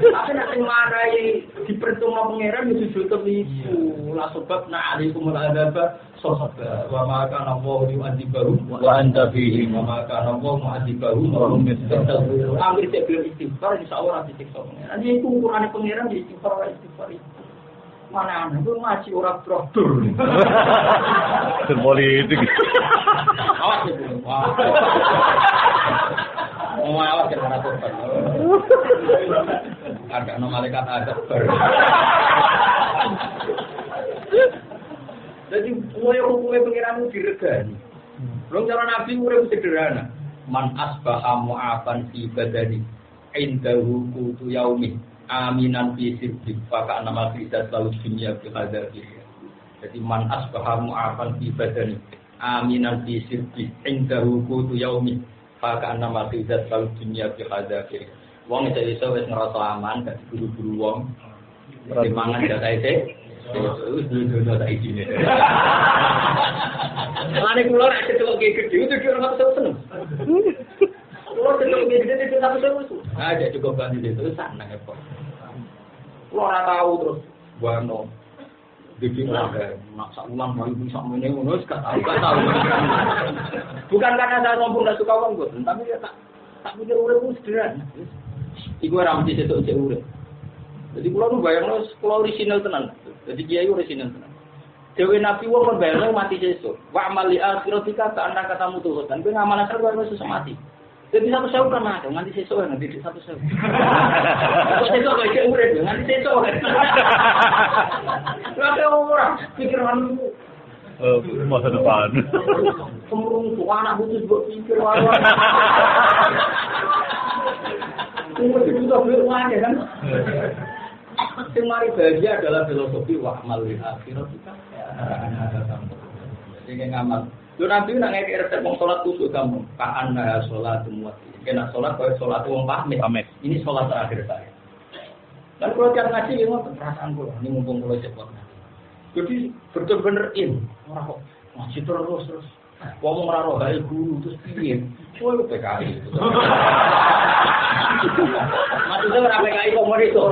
Tapi nek sing marai dipercuma pangeran itu sujud iku. La sebab na alaikum al-adaba sahaba wa ma kana Allahu yu'adzibuhum wa anta fihim wa ma kana Allahu mu'adzibuhum wa hum yastaghfirun. Ambil sebelum istighfar insyaallah disiksa. Nanti iku ukurane pangeran di istighfar. Mana itu ngaji orang traktor. Politik. Awas itu. Mau awas karena korban. Ada malaikat ada ber. Jadi hukumnya pengiranmu diregani. Belum cara Nabi urip sederhana. Man asbaha mu'afan fi badani indahu qutu yaumi. Aminan fi sirri faka nama fidat lalu dunia fi hadafi. Jadi man asbaha mu'afan fi badani aminan fi sirri indahu qutu yaumi faka nama fidat lalu dunia fi hadafi. Wong iso wis ngrasa aman gak buru-buru wong. Dimangan jatah itu dulu tak izine. Lane kula nek celok gede itu ora iso seneng. Kula celok gede itu tak iso. Ada cukup bantu itu sana kok. Kula ora tahu terus wano bikin apa maksa ulang baru bisa meneng ngono gak tahu. Bukan karena saya sombong dan suka wong kok, tapi ya tak pikir uripku sederhana. Iku ora mesti setok cek urip. Jadi kula nu bayangno kula orisinal tenan. Jadi kiai orisinal tenan. Dewe Nabi wong kon bayangno mati sesuk. Wa amali akhiratika ka anda katamu tuh dan kowe ngamal akhirat kowe wis mati. Jadi satu sewu kan ada, nanti sesuk nanti satu sewu. Kok sesuk kok cek urip nanti sesuk. Lha ora pikiranmu masa depan. Kemurung tuh anak butuh buat pikir walau. Itu juga belum ada kan? Semari bahagia adalah filosofi wa amal lil akhirah kita. Jadi ngamal. Lu Nabi nak ngeki resep wong salat kusuk kamu. Ka'anna sholatu muwati. Kena salat koyo salat wong pamit. Ini salat terakhir saya. Dan kalau tiap ngaji memang perasaan kula, ini mumpung kula cepet. Jadi bener-bener ora kok ngaji terus. Wong ora roh bae guru terus piye? Kowe PKI. Maksudnya ora PKI kok monitor.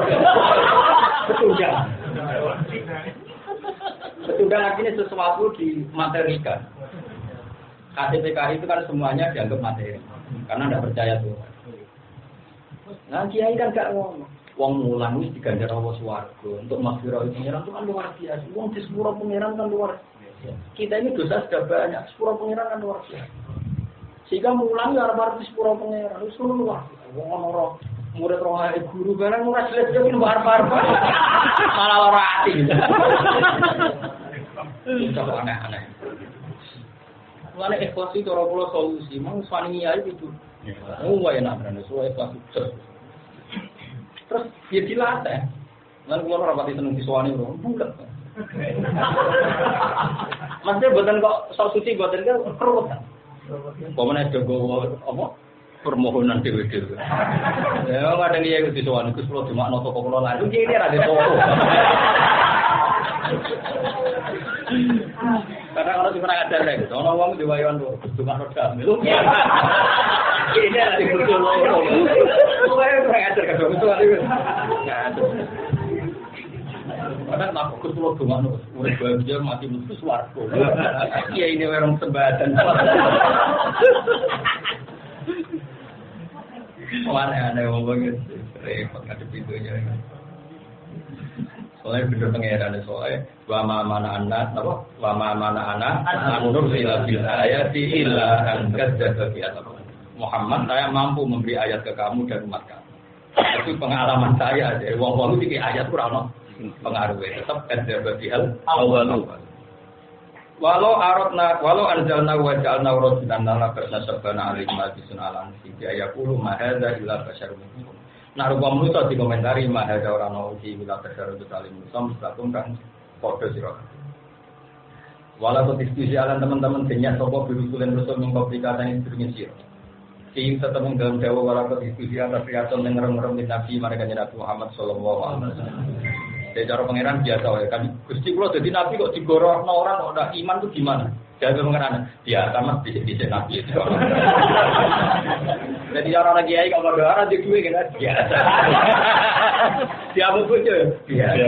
Betulnya. Betulnya artinya sesuatu dimaterikan. KTPKI itu kan semuanya dianggap materi. Karena tidak percaya Tuhan. Nah, kiai kan gak ngomong. Wong mulang wis diganjar Allah swarga. Untuk maghfirah pengiran itu kan luar biasa. Wong di sepuro pengiran kan luar biasa. Kita ini dosa sudah banyak, sepuro pengiran kan luar biasa. Sehingga mulang ya arep di sepuro pengiran itu luar. Wong ono murid rohae guru barang ora jelas yo minum arep-arep. Malah lara ati. Itu aneh-aneh. Mulane ikhlas itu ora kula solusi, mang swani kiai itu. Oh, wae enak bener, so ikhlas. Terus ya dilatih. Lan kula ora pati seneng diswani lho, bulet. Maksudnya boten kok sok suci boten kan keruwetan. Pemene jogo apa? Permohonan dhewe-dhewe. Ya kadang iya diswani Gus kula dimakno toko kula lan iki ra ditoko. Karena kalau cuma ada lagi, ono wong diwayon lho, cuma roda melu. Ini ada di kursi loro. Kowe ora ngajar kadang itu iki. Padahal tak fokus lo dongan urip bahagia mati mlebu swarga. Iya ini orang sembadan. Aneh-aneh wong repot ngadep pintunya. Soalnya bener pengeran soalnya wama mana anak apa wama mana anak anur ila bil ayati illa an kadzdzaba bi Muhammad saya mampu memberi ayat ke kamu dan umat kamu. Tapi pengalaman saya dari wong-wong iki ayat kurang pengaruhnya tetap kadzdzaba bi awal. Walau anjalna wa ja'alna rasulan la fasabana alaihi ma bisunnalan fi ayaqulu ma hadza illa basyarun. Nah, rupa manusia dikomentari mahal orang nauji bila terseru saling musom selakum kan foto siro. Walau diskusi alam teman-teman jenis sopo berusulan rusul mengkomplikasi yang berdengin siro. Sehingga setemu dalam jawa walau diskusi atas riason yang ngerem-ngerem di Nabi mereka Nabi Muhammad Sallallahu Alaihi Wasallam. Dari cara pangeran biasa ya kan Gusti kula jadi Nabi kok digorohno orang kok ndak iman tuh gimana? Jadi pengeran biasa mas di nabi itu. Jadi orang lagi kiai kalau ada orang di duit kan biasa. Dia mau bujuk biasa.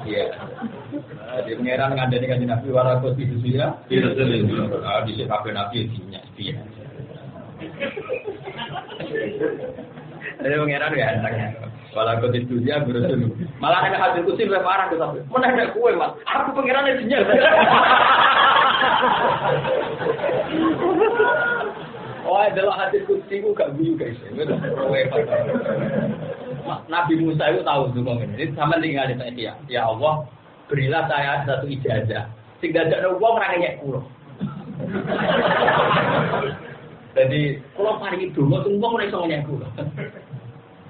Iya. Di pengeran ngandani kan nabi warakos itu ya. Itu di sini nabi isinya dia. Jadi pengeran ya enaknya. Walau itu dia berusul. Malah ada hasil kursi berparah tu tapi. Mana ada kue mas? Aku pengiran isinya. Oh adalah hasil kursi itu gak biu guys. Nabi Musa itu tahu tu kong ini. Sama tinggal di saya. Ya Allah berilah saya satu ijazah. Sehingga ada uang orangnya kulo. Jadi kalau hari itu mau tunggu mulai soalnya kulo.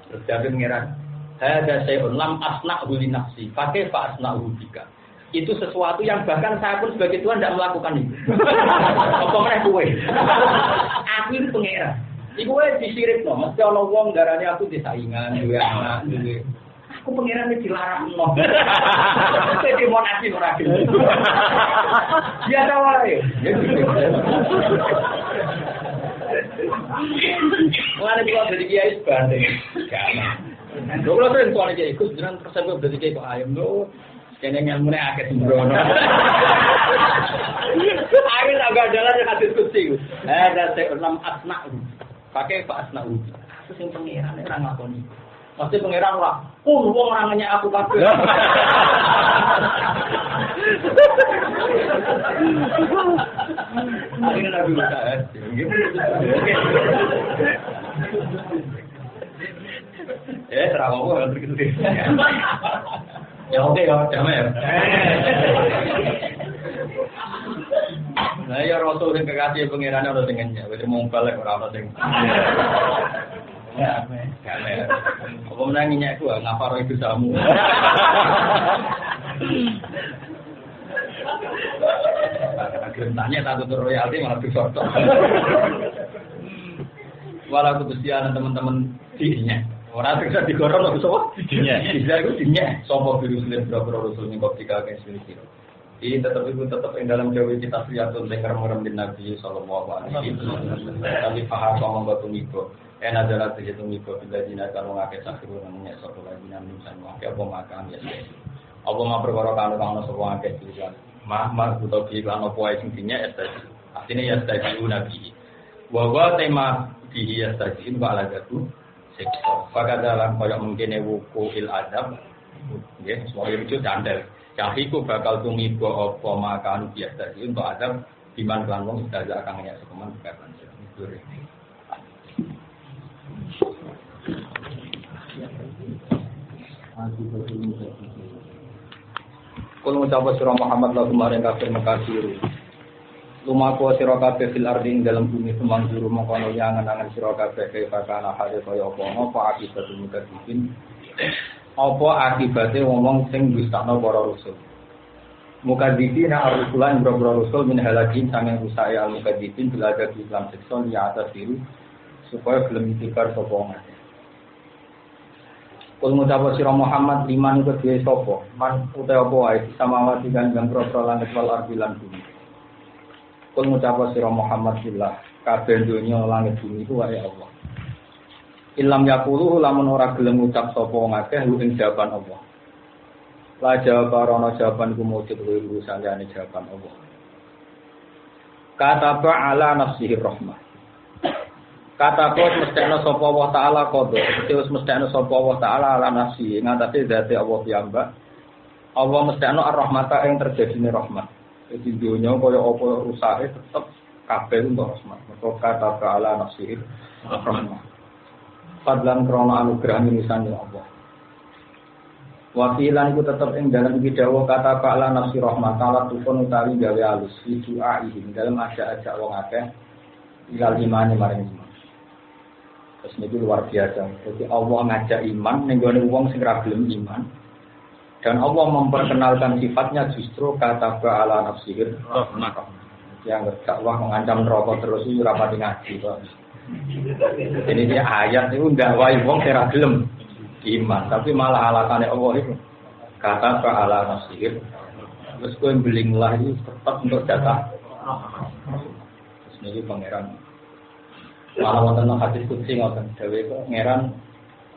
Terus dia mengira, ada saya lam asna'u li nafsi, pakai fa asna'u bika. Itu sesuatu yang bahkan saya pun sebagai Tuhan tidak melakukan itu. Apa meneh kowe? Aku itu pengira. Iku wae disirik no, mesti ana wong darane aku disaingan, duwe anak, duwe. Aku pengirane dilarang no. Jadi mau nasi ora gelem. Dia wae. Mulane kula dadi kiai sebanding. Gak. Lho kula sering soal kiai Gus jenengan persepsi dadi kiai kok ayem lho. Kene ngelmune akeh sembrono. Ayo agak jalan yang hadis kursi. Ada enam asna. Pakai Pak asna. Itu sing pengiran ora ngakoni. Pasti pengiran ora. Wong ora nanya aku kabeh. Akhirnya Nabi Musa. Terawang gua ngerti gitu. Ya oke ya, damai ya. Nah ya Rasul sing kekasih pangeran ora sing ngenyek, wis mung balik ora ono sing. Ya, damai. Apa menang nyenyek ku ngaparo ibu samu. Tanya tak tutur royalti malah disorot. Walau kebetulan teman-teman dinya. Orang bisa digorong atau sopo? Dinya. Bisa itu dinya. Sopo virus berapa rasul nih kok tiga kayak sini. Ini tetap yang dalam jauh kita lihat tuh merem di Nabi Sallallahu Alaihi Wasallam. Tapi paham ngomong batu miko. Adalah terjadi miko bila dina kalau ngakai sakit namanya sopo lagi namun sama ngakai apa makan ya. Apa mau berkorok kalau sopo ngakai juga. Mah butuh bilang apa yang intinya estasi. Artinya ya estasi Nabi. Bahwa tema dia estasi itu ala jatuh. Maka dalam koyak mungkin wuku il adab, ya semua itu dandel. Yahiku bakal tumibo apa makan biasa itu untuk adab diman kelangkong sudah akan nanya sekeman bukan itu. Kalau mengucapkan surah Muhammad lagu kemarin kafir makasir. Lumaku sira kabeh fil ardi dalam bumi sumangzuru mongkono angan-angan sira kabeh kaya kana hale kaya apa akibat mukadzibin apa akibate wong sing dustakno para rasul mukadzibin ar-rusulan boro rasul min halakin sange rusae al-mukadzibin belajar Islam seksual ya atas biru supaya gelem istighfar sapa wong akeh. Kul ngucap sira Muhammad liman iku dhewe sapa man utawa apa wae samawati kang pro langit wal ardi lan bumi. Kul ngucap sira Muhammad billah kabeh donya langit bumi ku wae Allah. Ilam yaqulu lamun ora gelem ngucap sapa wong akeh ing jawaban Allah. La jawaban jawaban ku mujud urusan jane jawaban Allah. Kata ala nafsihi rahmah. Kata bos mestine sapa Allah taala qada. Wis mestine sapa Allah taala ala nafsi ngatasi zate Allah piyambak. Allah mestine ar-rahmata ing terjadine rahmat. Jadi dunia kaya apa rusake tetep kabeh untuk rahmat. Maka kata ala nafsihi rahmah. Fadlan krana anugerah minisane Allah. Wakilan iku tetep ing dalam bidawa kata ala nafsi rahmat taala tufun utawi gawe alus doa ihim dalam ajak-ajak wong akeh ilal imane maring iman. Terus niku luar biasa. Jadi Allah ngajak iman ning gone wong sing ra gelem iman. Dan Allah memperkenalkan sifatnya justru kata ala nafsihir rahmat. Yang dakwah mengancam neraka terus iki ora pati ngaji kok. Ini dia ayat itu ndakwahi wong sing ra gelem iman, tapi malah alakane Allah itu kata ala nafsihir. Terus kowe belinglah itu tetap untuk data Terus niki pangeran malah wonten hadis qudsi ngoten dawuh pangeran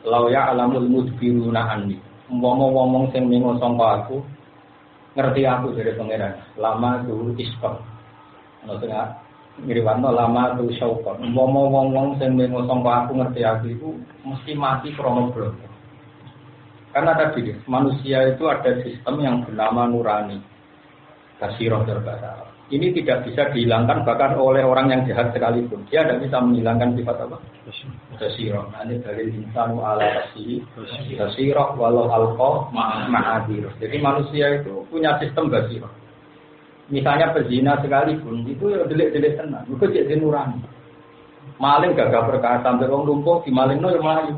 law ya alamul mudbiruna anni. Umpama wong sing mengo sangka aku ngerti aku dari pangeran. Lama tu iskon. Ono sing ngriwanno lama tu syauqon. Umpama wong sing mengo sangka aku ngerti aku itu mesti mati krana blok. Karena tadi manusia itu ada sistem yang bernama nurani. Basirah terbatas. Ini tidak bisa dihilangkan bahkan oleh orang yang jahat sekalipun. Dia tidak bisa menghilangkan sifat apa? Basirah. Ini dari insanu ala nafsihi basirah walau alqa ma'adir. Jadi manusia itu punya sistem basirah. Misalnya pezina sekalipun itu ya delik-delik tenang. Itu jadi nurani. Maling gagah perkara sampai orang lumpuh dimalingno ya melayu.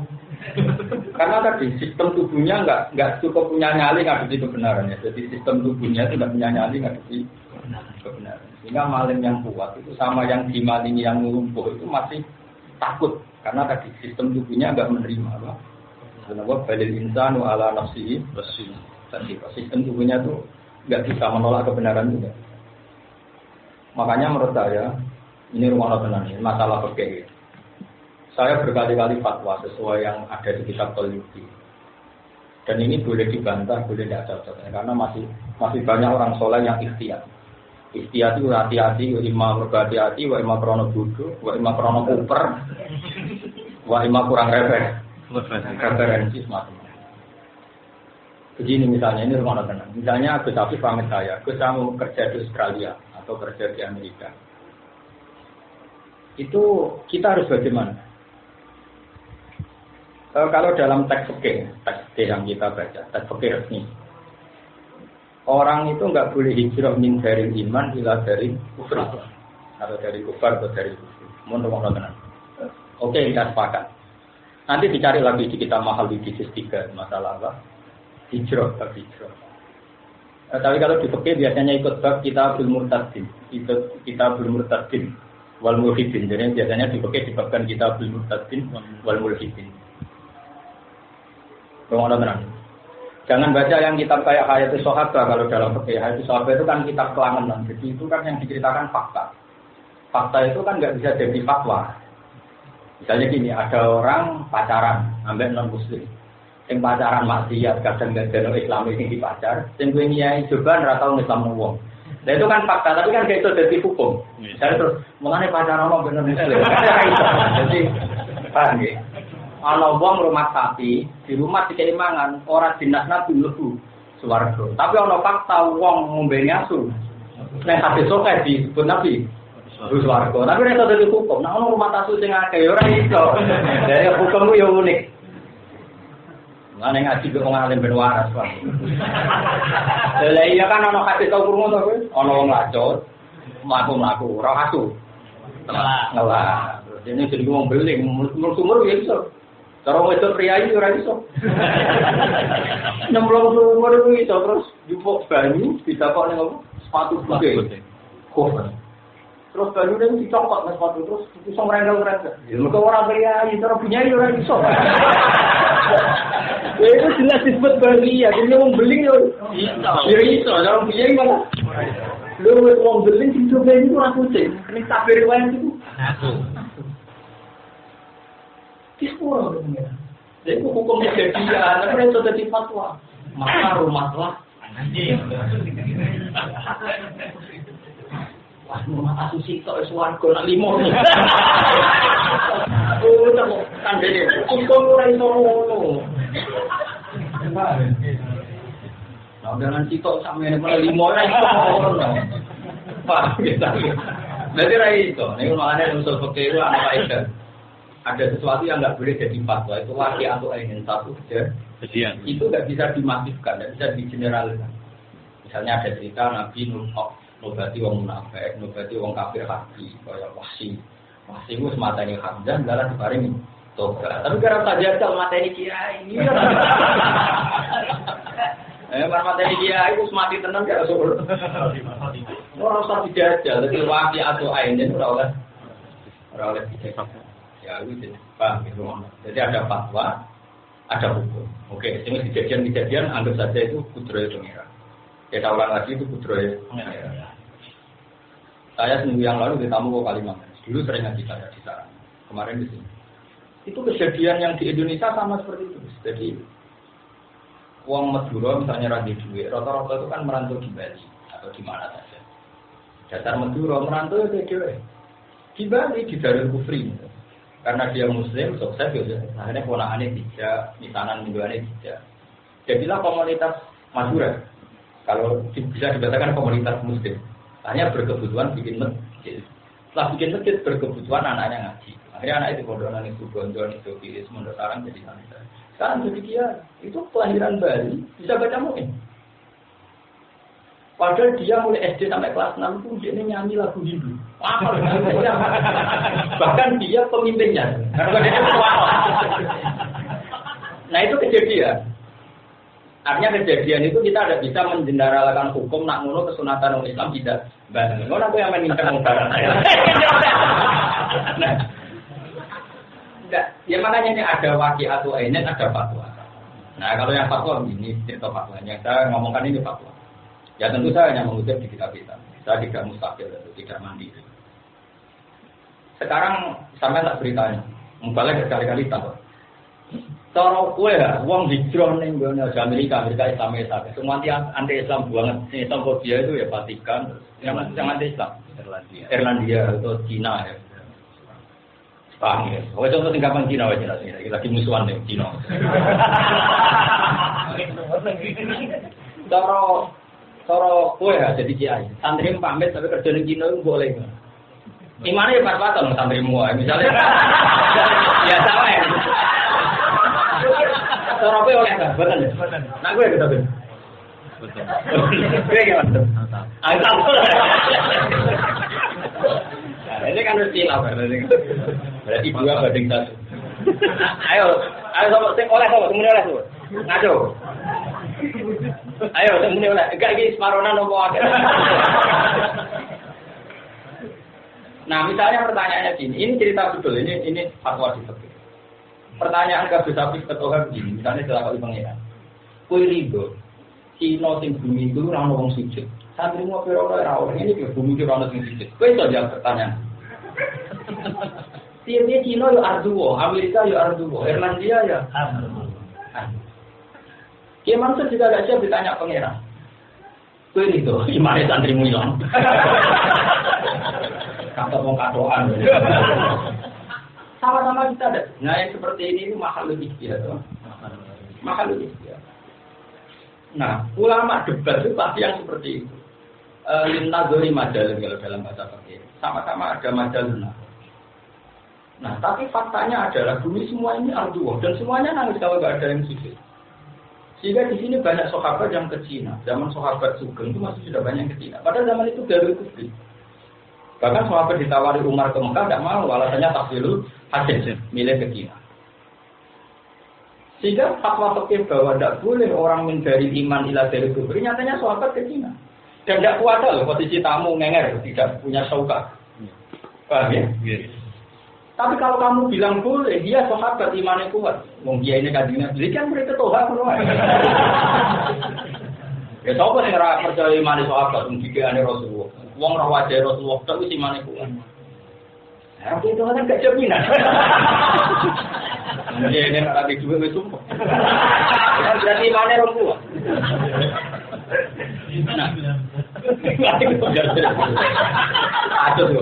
Karena tadi sistem tubuhnya enggak cukup punya nyali ngadepi kebenarannya. Jadi sistem tubuhnya tidak punya nyali ngadepi kebenaran. Sehingga maling yang kuat itu sama yang dimalingi yang lumpuh itu masih takut karena tadi sistem tubuhnya enggak menerima apa. Kenapa balil insanu ala nafsihi basirah. Sistem tubuhnya itu enggak bisa menolak kebenaran juga. Makanya menurut saya ini rumah tenang ini masalah fikih. Saya berkali-kali fatwa sesuai yang ada di kitab Al-Yubi. Dan ini boleh dibantah, boleh tidak cocok. Karena masih banyak orang soleh yang ikhtiar. Ikhtiar itu hati-hati, wa imam berhati-hati, wa imam krono bodoh, wa imam krono kuper, wa imam kurang referensi semacam. Begini misalnya, ini rumah tenang. Misalnya Gus Afif pamit saya mau kerja di Australia atau kerja di Amerika. Itu kita harus bagaimana? Kalau dalam teks fikih yang kita baca, teks fikih resmi, orang itu enggak boleh hijrah min dari iman ila dari kufur, atau dari kufar atau dari kufur. Mohon tenang. Oke, kita sepakat. Nanti dicari lagi di kitab mahal di disis 3 masalah apa? Hijrah, bab hijrah. Tapi kalau di fikih biasanya ikut bab kitabul murtadin, kitabul murtadin wal mulhidin. Jadi biasanya di fikih dibabkan kitabul murtadin wal mulhidin. Jangan baca yang kitab kayak Hayatus Sahabah kalau dalam fikih. Hayatus Sahabah itu kan kitab kelangenan. Jadi itu kan yang diceritakan fakta. Fakta itu kan nggak bisa jadi fatwa. Misalnya gini, ada orang pacaran ambek non muslim. Yang pacaran maksiat kadang nggak ada Islam ini dipacar. Yang gue nyai coba nggak tahu Islam wong. Nah itu kan fakta, tapi kan kayak itu jadi hukum. Jadi terus mengenai pacaran mau benar muslim. Jadi paham ya? Ana wong rumah sapi, di rumah dikei mangan, ora dinasna mlebu swarga. Tapi ana fakta wong ngombe asu. Nek hadis sok disebut Nabi swarga. Tapi nek dadi hukum, nek ana rumah asu sing akeh ora iso. Dari hukumku yo unik. Ngene ngaji kok wong alim ben waras wae. Lah iya kan ana hadis tau krungu to kowe? Ana wong lacot, mlaku-mlaku ora asu. Ngalah. Dene jadi wong beling, umur-umur ya iso. Cara wedok priayi ora iso. 60 umur itu terus jupuk banyu ditakok ning apa? Sepatu putih. Kok. Terus banyu ning dicokot nang sepatu terus iso ngrengkel-ngrengkel. Ya mergo ora priayi, cara punyai ora iso. Ya itu jelas disebut bahagia, jadi wong beling yo iso. Ya iso, cara punyai malah. Lu wong beling sing coba itu ora kucing. Ning tabir wae itu. Dispura dengan. Jadi hukum kejadian, tapi itu jadi fatwa. Maka rumahlah anjing. Wah, rumah asusi kok swarga nak 5. Oh, kan dene. Hukum ora iso ngono. Nah, dengan sitok sampeyan ora 5 ora iso ngono. Pak, kita. Berarti ra iso. Nek makane usul fikih ana faedah. Ada sesuatu yang nggak boleh jadi fatwa itu laki atau ingin satu kejadian itu nggak bisa dimasifkan, nggak bisa digeneralkan. Misalnya ada cerita Nabi nobati wong munafik, nobati wong kafir hati, kayak Wahsy itu sematanya Hamzah, dalam diparingi tobat. Tapi karena saja kalau materi kiai ini, materi kiai itu semati tenang gak rasul. Orang usah dijajal, jadi laki atau ingin orang oleh dijajal. Ya itu paham gitu. Jadi ada fatwa, ada hukum. Oke, ini kejadian anggap saja itu kudrohe pengira. Kita ulang lagi itu kudrohe pengira. Saya seminggu yang lalu di tamu ke Kalimantan. Dulu sering ngaji saya di sana. Kemarin di sini. Itu kejadian yang di Indonesia sama seperti itu. Jadi uang Madura misalnya ragi duit, rata-rata itu kan merantau di Bali atau di mana saja. Dasar Madura merantau ya kayak di Bali di Darul Kufri. Karena dia Muslim, sukses ya. Akhirnya ponakannya tidak, misanan mingguannya tidak. Jadilah komunitas Madura. Kalau bisa dikatakan komunitas Muslim, hanya berkebutuhan bikin masjid. Setelah bikin masjid berkebutuhan anaknya ngaji. Akhirnya anak itu kondonan itu gondol itu kiri semua sekarang jadi santri. Sekarang jadi dia itu kelahiran Bali bisa baca muin. Padahal dia mulai SD sampai kelas 6 itu dia nyanyi lagu Hindu. Bahkan dia pemimpinnya. Nah itu kejadian. Artinya kejadian itu kita tidak bisa menjeneralkan hukum nak ngono kesunatan orang Islam tidak. Ngono aku yang meningkat barat. Nah, enggak, ya makanya ini ada waqi'atu ainin, ada fatwa. Nah kalau yang fatwa ini cerita fatwanya. Saya ngomongkan ini fatwa. Ya tentu saya hanya mengutip di kitab-kitab. Saya tidak mustaqil, tidak mandiri. Sekarang sampai tak beritanya, mubalek berkali-kali tak. Cara kue ya, uang hijrah nih gue nih Amerika Islam. Semua anti Islam banget. Islamofobia itu ya Vatikan, yang anti Islam. Irlandia atau Cina ya. Paham ya. Oke contoh tingkapan Cina aja lagi musuhan nih Cina. Cara kue ya jadi kiai. Santri pamit tapi kerja di Cina itu boleh. Imannya ya pas-pasan santri semua. Misalnya, ya sama ya. Cara kue oleh tak? Betul ya. Nah gue kita betul. Betul. Gue gimana? Asal. Ini kan mesti lah berarti dua banding satu. Ayo sama sing oleh sama semuanya oleh tuh. Ngaco. Ayo semuanya oleh. Enggak iki separonan opo akeh. Nah, misalnya pertanyaannya gini, ini cerita betul, ini fatwa di fikih. Pertanyaan kabeh sapi ketohan begini, misalnya setelah kali pengiran. Kowe rido, Cina sing bumi itu ora ono wong sujud. Santri mau ora ora ini ke bumi itu ora ono sing sujud. Kowe iso jawab pertanyaan. Tiap-tiap Cina yo arduwo, Amerika yo arduwo, Irlandia ya arduwo. Kiai Mansur juga gak siap ditanya pengiran. Kowe rido, imane santrimu ilang. Kata mau katoan. Sama-sama kita ada. Nah yang seperti ini mahal lebih dia tuh. Mahal lebih dia. Nah ulama debat itu pasti yang seperti itu. Lintazori majalun kalau dalam bahasa fikih. Sama-sama ada majalun. Nah tapi faktanya adalah bumi semua ini arduo dan semuanya nangis kalau nggak ada yang sujud. Sehingga di sini banyak sahabat yang ke Cina. Zaman sahabat Sugeng itu masih sudah banyak ke Cina. Padahal zaman itu Darul Kufri. Bahkan sahabat ditawari Umar ke Mekah tidak mau, alasannya takfirul hadis, milih ke Cina. Sehingga fatwa fikih bahwa tidak boleh orang menjadi iman ila dari kubur, nyatanya sahabat ke Cina. Dan tidak kuat loh posisi tamu ngenger, tidak punya syaukat. Paham ya? Yes. Tapi kalau kamu bilang boleh, dia sahabat imannya kuat. Wong dia ini kajian, jadi kan mereka toha semua. Ya siapa yang ora percaya iman sahabat, mungkin Rasulullah. Wong ora wajah Rasulullah tok wis imane kuat. Nah, itu kan gak jaminan. Ini ora di duwe wis sumpah. Berarti imane ora kuat. Nah. Aduh.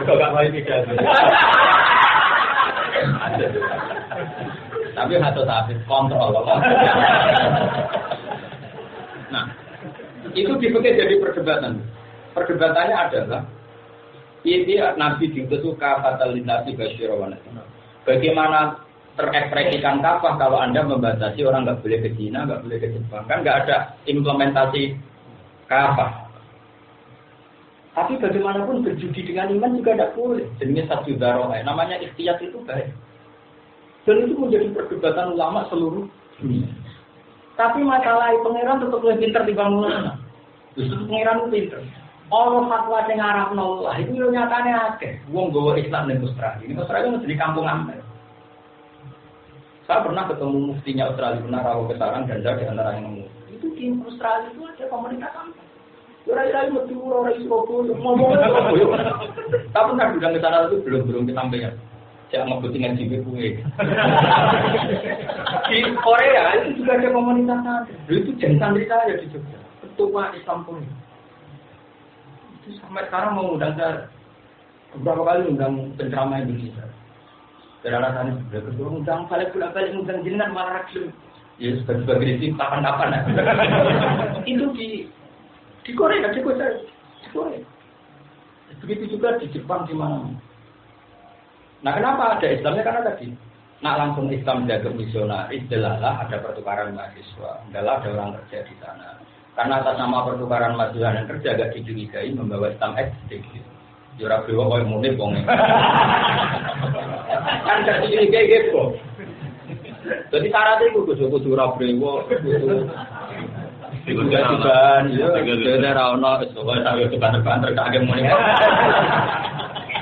Kok gak mau tidak. Aduh. Tapi satu habis kontrol. Nah, itu dipakai jadi perdebatan. Perdebatannya adalah ini Nabi diutus kafatalitas basyirawan. Bagaimana terekspresikan kafah kalau Anda membatasi orang nggak boleh ke Cina, nggak boleh ke Jepang, kan nggak ada implementasi kafah. Tapi bagaimanapun berjudi dengan iman juga tidak boleh. Jenis satu daroh, namanya ikhtiyat itu baik. Dan itu menjadi perdebatan ulama seluruh dunia. Tapi masalah pangeran tetap lebih pintar dibanding ulama. Justru pangeran itu pintar. Allah fatwa yang ngarapno Allah itu yo nyatane akeh. Wong gawa Islam ning Australia. Ini Australia mesti di kampung amal. Saya pernah ketemu muftinya Australia, pernah rawuh ke sarang dan di antara yang ngomong. Itu di Australia itu ada komunitas amal. Ora metu ora iso ngomong apa. Tapi kan udah ke sana itu belum kesampaian. Saya ngebut dengan jiwa kue. Di Korea itu juga ada komunitas santri. Itu jadi santri saya di Jogja. Ketua Islam pun. Itu sampai sekarang mau undang saya beberapa kali undang penceramah Indonesia. Dari alasannya sudah ketua undang balik undang jenengan malah ragil. Ya sebagai tim kapan-kapan. Itu di Korea, di Korea. Begitu juga di Jepang di mana. Nah kenapa ada Islamnya? Karena tadi nak langsung Islam jaga misionaris, jelaslah ada pertukaran mahasiswa, adalah ada orang kerja di sana. Karena atas nama pertukaran mahasiswa dan kerja agak dicurigai membawa Islam ekstrim. Jurah bewa kau yang mulai bongeng. Kan gak dicurigai gitu. Jadi syaratnya itu kudu jurah bewa, kudu juga, ya, rano, soalnya tekan terkagum mulai.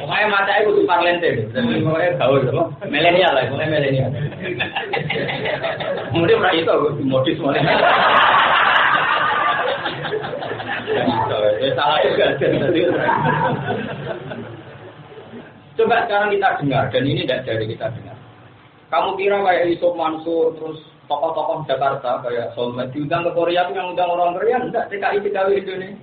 Pokoknya mata itu tuh parlente, jadi pokoknya gaul, milenial lah, pokoknya milenial. Kemudian orang itu modis mulai. Salah juga, coba sekarang kita dengar, dan ini tidak dari kita dengar. Kamu kira kayak Yusuf Mansur, terus tokoh-tokoh Jakarta kayak Solmed diundang ke Korea itu yang undang orang Korea, enggak TKI Indonesia.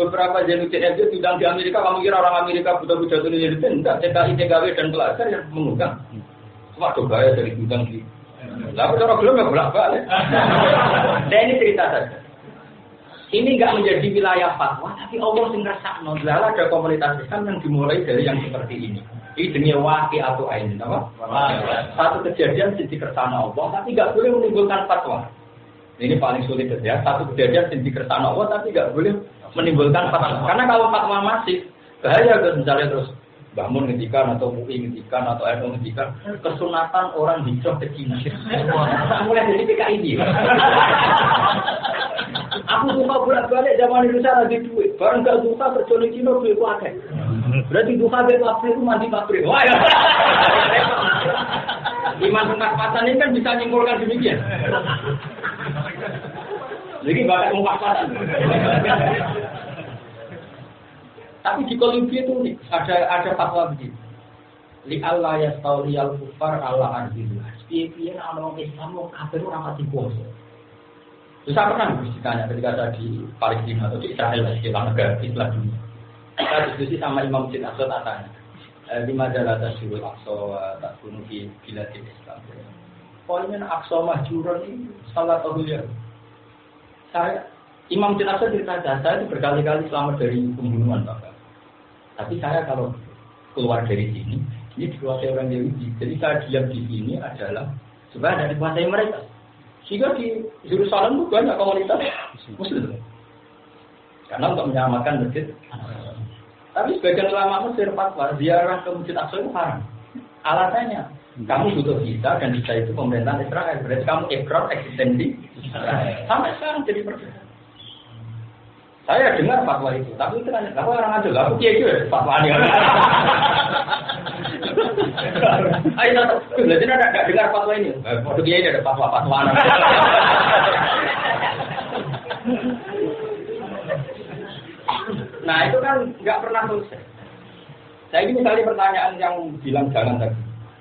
Beberapa Zainuddin FJ diundang di Amerika, kamu kira orang Amerika buta-buta Indonesia, enggak TKI dan pelajar yang mengundang. Cuma coba ya dari diundang di. Lalu cara belum ya bolak-balik. Dan ini cerita saja. Ini enggak menjadi wilayah fatwa, tapi Allah sing ngrasakno. Lalu ada komunitas Islam yang dimulai dari yang seperti ini. Ini dunia waki atau ain, apa? Satu kejadian sisi kersana Allah, tapi nggak boleh menimbulkan fatwa. Ini paling sulit ya. Satu kejadian sisi kersana Allah, tapi nggak boleh menimbulkan fatwa. Karena kalau fatwa masih bahaya, misalnya terus bangun ngendikan atau MUI ngendikan atau NU ngendikan kesunatan orang hijrah ke Cina. Mulai dari PKI ini. Aku suka bolak-balik zaman Indonesia lagi duit. Barang gak suka terjun di Cina duit akeh. Berarti duka bel pabrik itu mandi pabrik. Wah ya. Iman pas-pasan ini kan bisa nyimpulkan demikian. Jadi bakal pas-pasan. Tapi di Kolumbia itu ada fatwa begini. Li Allah yastauliyal kufar ala ardillah. Piye-piye ana wong Islam wong kafir ora pati kuasa. Saya pernah ditanya ketika saya di Palestina atau di Israel, di negara Islam dunia. Saya diskusi sama Imam Masjid Aqsa tanya, di majalah Tasyurul Aqsa tak bunuh di Biladil Islam. Poinnya Aqsa Mahjuran ini salah satu ya. Imam Masjid Aqsa cerita saya itu berkali-kali selamat dari pembunuhan Bapak. Tapi saya kalau keluar dari sini, ini dikuasai orang Yahudi. Jadi saya diam di sini adalah supaya ada dikuasai mereka. Sehingga di Yerusalem itu banyak komunitas Muslim. Karena untuk menyelamatkan masjid. Tapi sebagian ulama Mesir fatwa ziarah ke Masjid Aqsa itu haram. Alasannya, kamu butuh visa dan visa itu pemerintahan Israel. Berarti kamu ikrar eksistensi Israel. Sampai sekarang jadi perbedaan. Saya dengar fatwa itu, tapi itu kan aku orang aja, aku kiai juga fatwa ini. Ayo, berarti ada dengar fatwa ini. Waktu kiai ada fatwa. Nah itu kan nggak pernah selesai. Saya ini misalnya pertanyaan yang bilang jangan tadi.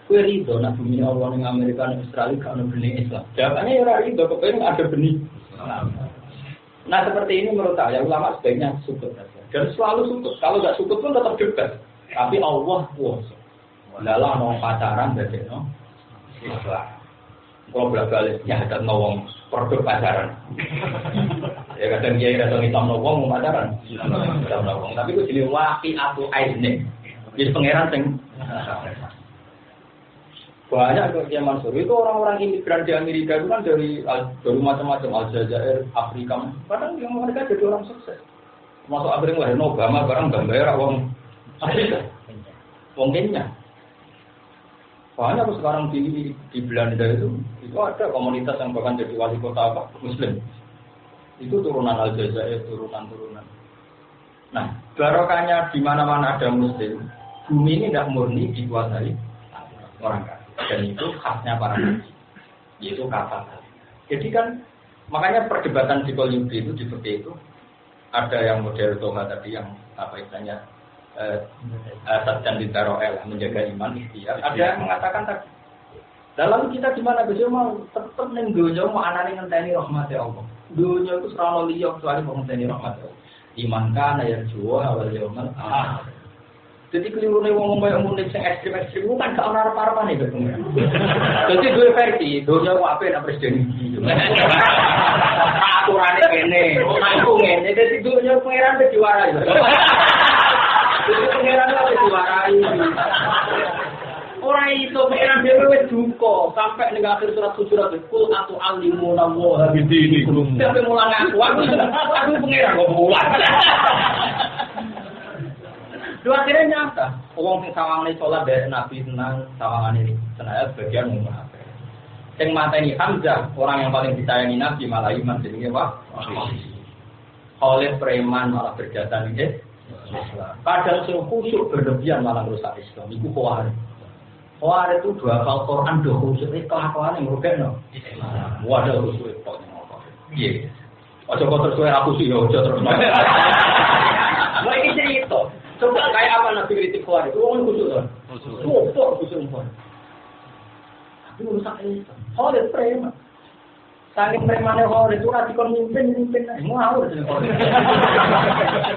Kue ridho nak bumi Allah yang Amerika dan Australia gak ada benih Islam. Jawabannya ya ridho, kepengen ada benih Islam. Nah seperti ini menurut saya ulama sebaiknya sukut saja. Dan selalu sukut. Kalau nggak sukut pun tetap debat. Tapi Allah kuasa. Lalu mau pacaran berarti no Islam. Kalau beragam ya ada nawang produk pacaran. Ya kadang kiai atau Islam nawang mau pacaran. Islam nawang. Tapi itu jadi waki atau aisne. Jadi pangeran sing banyak ke Kiai Mansur itu orang-orang imigran di Amerika itu kan dari macam-macam Aljazair, Afrika. Kadang yang mereka jadi orang sukses. Masuk Afrika lahir Obama barang gambar orang Afrika, orang Kenya. Banyak sekarang di Belanda itu ada komunitas yang bahkan jadi wali kota apa Muslim. Itu turunan Aljazair, turunan. Nah, barokahnya di mana-mana ada Muslim, bumi ini tidak murni dikuasai orang kafir. Dan itu khasnya para nabi, yaitu kata. Jadi kan makanya perdebatan di Kolumbia itu seperti itu. ada yang model Toha tadi yang apa istilahnya Satjan Dintaroel menjaga iman ikhtiar. Ada yang mengatakan tadi. Dalam kita di mana besok mau tetap neng dunia mau anane ngenteni rahmat Allah. Dunia itu selalu liya kecuali mau ngenteni rahmat Allah. Iman kana yarju awal yaumal akhir. Jadi kelirune wong koyo munik sing ekstrem-ekstrem ku kan gak ana arep-arepane kok. Dadi duwe versi, dunya kok apik nek presiden iki. Aturane kene, aku ngene, dadi dunya pangeran wis diwarai. Dadi pangeran wis diwarai. Ora iso pangeran dhewe wis duka sampai ning akhir surat surat kul atu alimuna wa bidinikum. Sampai mulang aku pangeran kok mulang. Dua akhirnya nyata, orang sing sawangane sholat dari Nabi tenang, sawangan ini senaya sebagian munafik. Sing mateni Hamzah, orang yang paling disayangi Nabi malah iman jenenge wah. Oleh preman malah berjasa nih. Kadang sing khusyuk berlebihan malah rusak Islam. Iku khawarij. Khawarij itu dua hafal Quran, dua khusyuk itu kelakuan yang merugekno. Wadah khusyuk kok ngono. Iya. Ojo kok terus aku sih yo ojo terus. Lah iki cerita. Coba kayak apa Nabi kritik Khawarij? Wong khusyuk to. Khusyuk pun. Tapi rusak Islam. Khawarij preman. Saking premane Khawarij itu ora dikon mimpin ngawur jeneng Khawarij.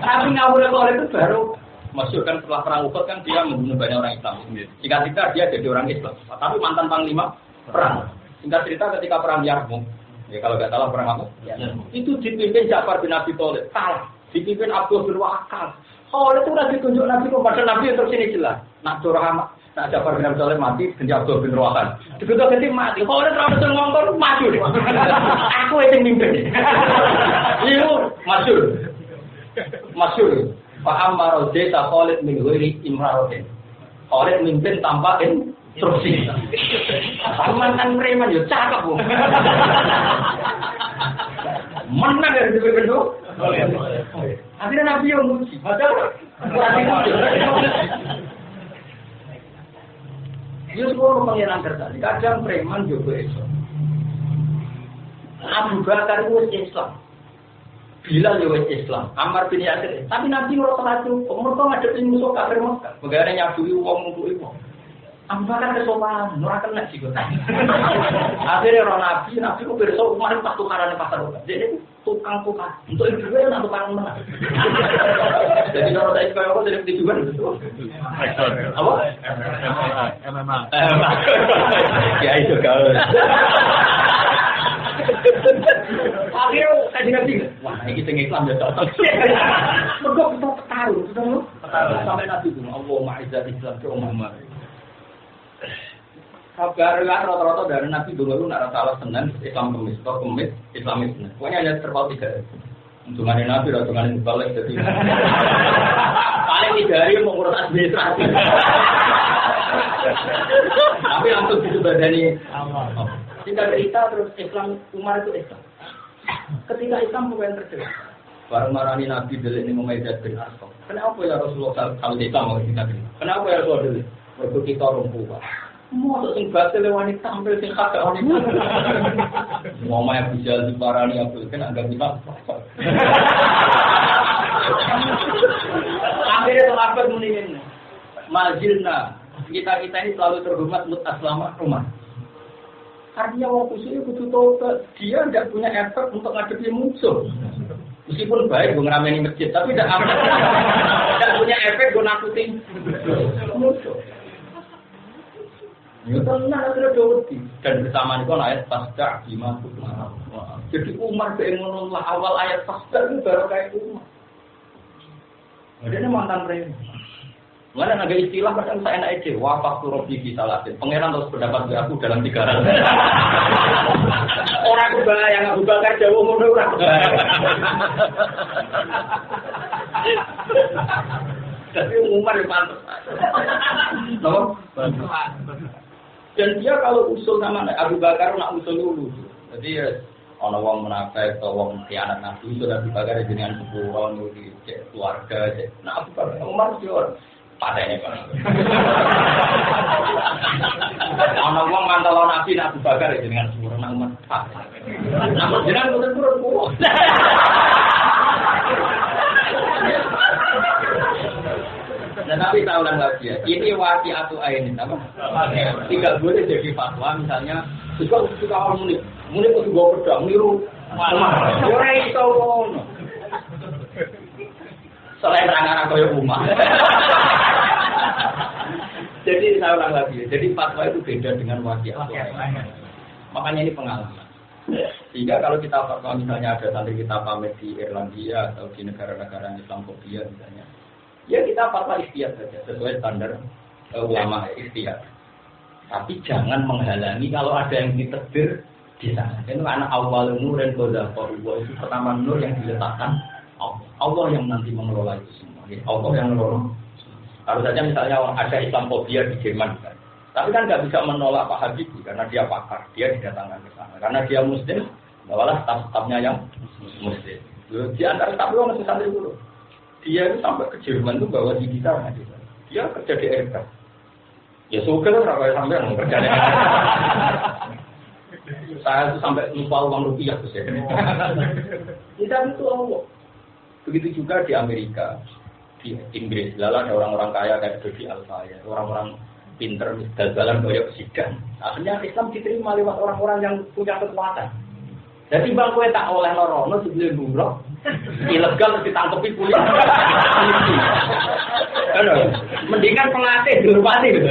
Tapi ngawur Khawarij itu baru masuk kan setelah perang Uhud kan dia membunuh banyak orang Islam. Singkat cerita dia jadi orang Islam. Tapi mantan panglima perang. Singkat cerita ketika perang Yarmouk, ya kalau nggak salah perang apa? Itu dipimpin Ja'far bin Abi Thalib. Salah. Dipimpin Abdul bin Waqas. Khawarij itu udah ditunjuk Nabi kepada Nabi terus ini jelas. Nak Durham, nak Ja'far bin Abi Thalib mati, ganti Abdul bin Waqas. Ditunjuk ganti mati. Khawarij terus ngomong maju. Aku yang mimpin. Iyo masyhur. Paham marode ta Khalid min ghairi imratin. Khalid mimpin tanpa instruksi. Mantan preman yo cakep, Bu. Menang dari DPP itu. Akhirnya Nabi yang muji. Padahal dia semua pengiran kerja. Kadang preman juga Islam. Abu Bakar itu Islam. Bilal juga Islam. Ammar bin Yasir. Tapi Nabi ngerasa satu. Mereka ngadepin musuh kafir Mekah. Bagaimana nyabui uang untuk itu. Abu Bakar kesopanan, ora kena sih kok. Akhirnya orang Nabi ku besok Umar pas tukaran pasar Mekah. Jadi tukang tukar. Untuk itu juga nak tukang mana. Jadi kalau saya kaya apa jadi tujuan itu. Apa? MMA. Ya itu kau. Akhirnya kaji Nabi. Wah, ini kita Islam ya cocok. Mergo kita taruh, sampai Nabi itu Allahumma izzat Islam ke umat. Kabar kan rata-rata dari Nabi dulu nak salah Senin Islam Kemis, atau Kemis Islam Islam. Pokoknya hanya terpaut 3. Untungannya Nabi, untungannya dibalik jadi. Paling 3 hari mengurus administrasi. Tapi langsung disebadani. Singkat cerita terus Islam Umar itu Islam. Ketika Islam mulai terjelas, baru marani Nabi delik ini Umayyah bin Arqam. Kenapa ya Rasulullah kalau Islam mau kita delik? Kenapa ya Rasulullah delik? Mergo kita rumpuan. Mosok sing batil wanita tampil sing kagak wanita. Muhammad bisa diparani Abdul kan agak bisa. Akhirnya sahabat muni Majilna. Kita ini selalu terhormat mutaslama rumah. Artinya orang khusus itu kudu tobat. Dia tidak punya efek untuk ngadepi musuh. Meskipun baik gue ngerameni masjid, tapi tidak punya efek gue nakutin musuh. Ya tenang ada dawati dan bersamaan itu ayat pasca gimana. Jadi Umar pengen lah awal ayat pasca itu baru kayak Umar. Dia mantan preman. Mana ada istilah macam saya enak aja. Wafak turobi bisa latih. Pangeran terus pendapat aku dalam 3 hal. Orang kebayang Abu Bakar jauh mundur orang. Tapi Umar yang pantas. Tahu? Dan dia kalau usul sama Abu Bakar nak usul dulu. Jadi ana wong munafik atau wong khianat Nabi sudah Abu Bakar dengan sepuro nulis keluarga. Nah Abu Bakar Umar dia padane Pak. Ana wong mantau Nabi nak Abu Bakar dengan sepuro nang Umar. Namun jenengan boten turun. Nah, tapi saya ulang lagi ya, ini waqi'atu ainin apa? Tidak boleh jadi fatwa misalnya suka orang munib itu juga pedang niru. Ora iso ngono. Selain anak-anak kaya rumah. Jadi saya ulang lagi, jadi fatwa itu beda dengan waqi'atu ainin. Makanya ini pengalaman. Sehingga kalau kita fatwa misalnya ada santri kita pamit di Irlandia atau di negara-negara Islamofobia misalnya, ya kita fatwa ikhtiyat saja sesuai standar ulama ikhtiyat. Tapi jangan menghalangi kalau ada yang ditegur di sana. Itu karena awal nur dan qadha itu pertama nur yang diletakkan Allah yang nanti mengelola itu semua. Allah yang mengelola. Kalau saja misalnya ada Islamofobia di Jerman kan. Tapi kan nggak bisa menolak Pak Habibie karena dia pakar, dia didatangkan ke sana. Karena dia Muslim, bawalah staf-stafnya yang Muslim. Di antara staf itu masih santri dulu. Dia itu sampai ke Jerman itu bawa digital nggak bisa. Dia kerja di Airbus. Ya suka lah kalau sampai kerja di Airbus. Saya itu sampai lupa uang rupiah tuh saya. Tidak itu Allah. Begitu juga di Amerika, di Inggris, lalu ada orang-orang kaya kayak Dodi Alfa ya, orang-orang pinter, jalan koyok sidang. Akhirnya Islam diterima lewat orang-orang yang punya kekuatan. Jadi bang kowe tak oleh norono sebelum buruh, ilegal ditangkepi polisi. Mendingan pengatih dulu mati gitu.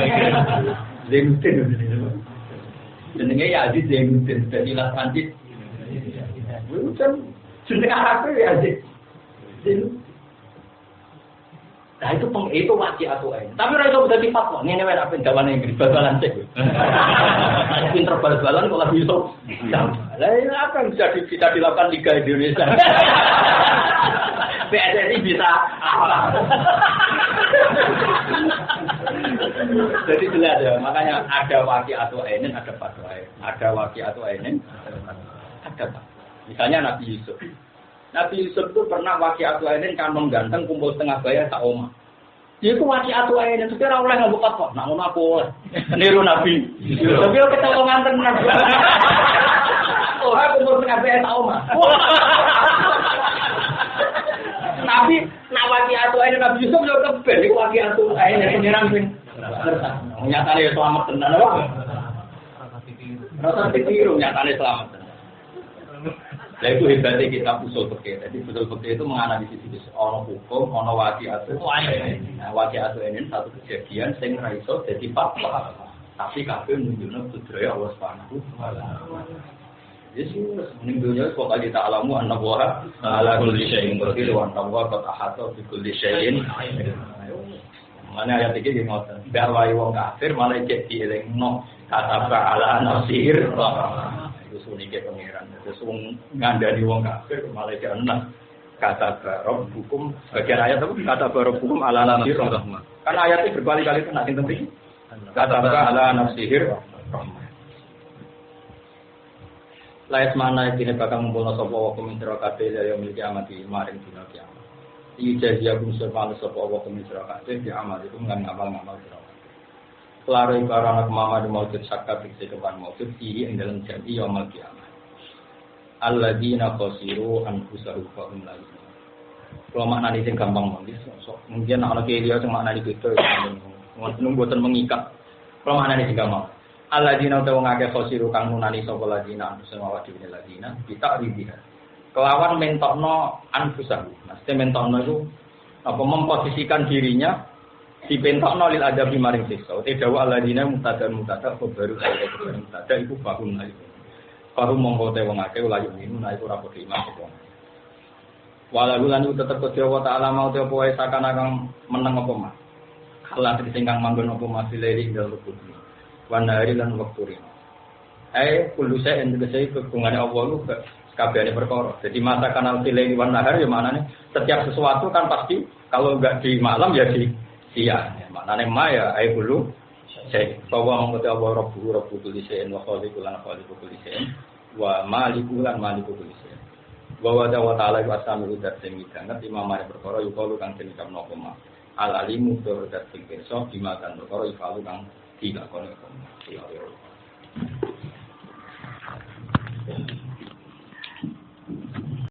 Zainuddin. Jenenge ya Aziz Zainuddin, jadi lah Prancis. Bukan jenenge Arab ya Aziz. Nah itu waqi'atu ain. Tapi ora iso dadi fatwa. Ngene wae nek pendawane Inggris bal-balan cek. Pinter bal-balan kok lagi iso. Lah ini akan bisa dilakukan Liga Indonesia. PSSI bisa apa? Jadi jelas ya, makanya ada waqi'atu ainin, ada fatwa. Ada waqi'atu ainin, ada. Misalnya Nabi Yusuf. Nabi Yusuf itu pernah waqi'atu ainin kan mengganteng kumpul setengah bayar sak omah. Dia itu waqi'atu ainin sekira oleh ngambek kok. Nak ngono aku oleh. Niru Nabi. Tapi yo ketemu nganten Nabi. Oh, aku kumpul setengah bayar sak omah. Nabi nak waqi'atu ainin Nabi Yusuf yo keben iku waqi'atu ainin pengiran sing nyatane yo selamat tenan apa? Rasa ditiru nyatane selamat. Nah itu hebatnya kita usul fikih. Jadi usul fikih itu menganalisis itu ono hukum, ono waqi'atu. Nah, waqi'atu ini satu kejadian sing ra iso dadi fatwa. Tapi kabeh nunjukno budaya Allah Subhanahu wa taala. Yesus ning dunya kok kali tak alamu anna wa ala kulli syai'in qadir wa anna wa qad ahata bi kulli syai'in. Mana ayat iki ngoten. Garwae wong kafir malah cek dielingno kata ala nasir. Itu sunike pengiran. Terus wong ngandani wong kafir malah jeneng kata barok hukum bagian ayat apa kata barok hukum ala nafsir rahmah. Kan ayatnya berkali-kali kena sing penting. Kata ala nafsir rahmah. Lais mana iki nek bakal ngumpulno sapa wa kumintra kabeh ya miliki amati maring dina kiamat. Ijaziyahum subhanahu sapa wa kumintra kabeh di amal itu ngamal-ngamal sira. Kelaro ibarat anak mama di maujud sakka fiksi depan maujud iri yang dalam jami yaumul kiamat. Alladzina khasiru anfusahum fa hum la yuzlamun. Kalau maknane sing gampang monggo mungkin ana kiye dia sing maknane beda ngono mboten mengikat. Kalau maknane sing gampang. Alladzina ta wong akeh khasiru kang nunani sapa ladina anfusahum wa dine ladina kita ribiha. Kelawan mentokno anfusahum. Maksudnya mentokno itu apa memposisikan dirinya dipentokno lil adabi maring siksa. Te dawa alladzina mutada baru kaya mutada iku bahun lagi. Baru monggo te wong akeh layu minun iku ora padha iman kok. Walau lan tetep Gusti Ta'ala mau te apa wae sakana kang meneng apa mah. Kala singkang manggon apa masileli dalem bumi. Wanari lan wektu rino. Kulo saya endese kegungane Allah lu kabehane perkara. Jadi masa kanal sileli wan nahar ya maknane setiap sesuatu kan pasti kalau enggak di malam ya di siang. Maknane maya kulo saya bahwa mengkota Allah Rabbu kullisain wa khaliqul lan khaliqul kullisain wa malikul lan malikul kullisain. Wa ta'ala wa sami'u dat sing midanget imamane perkara yukalu kang den ucapno koma. Al-alimu tur dat sing pirsa dimakan perkara yukalu kang dilakoni koma.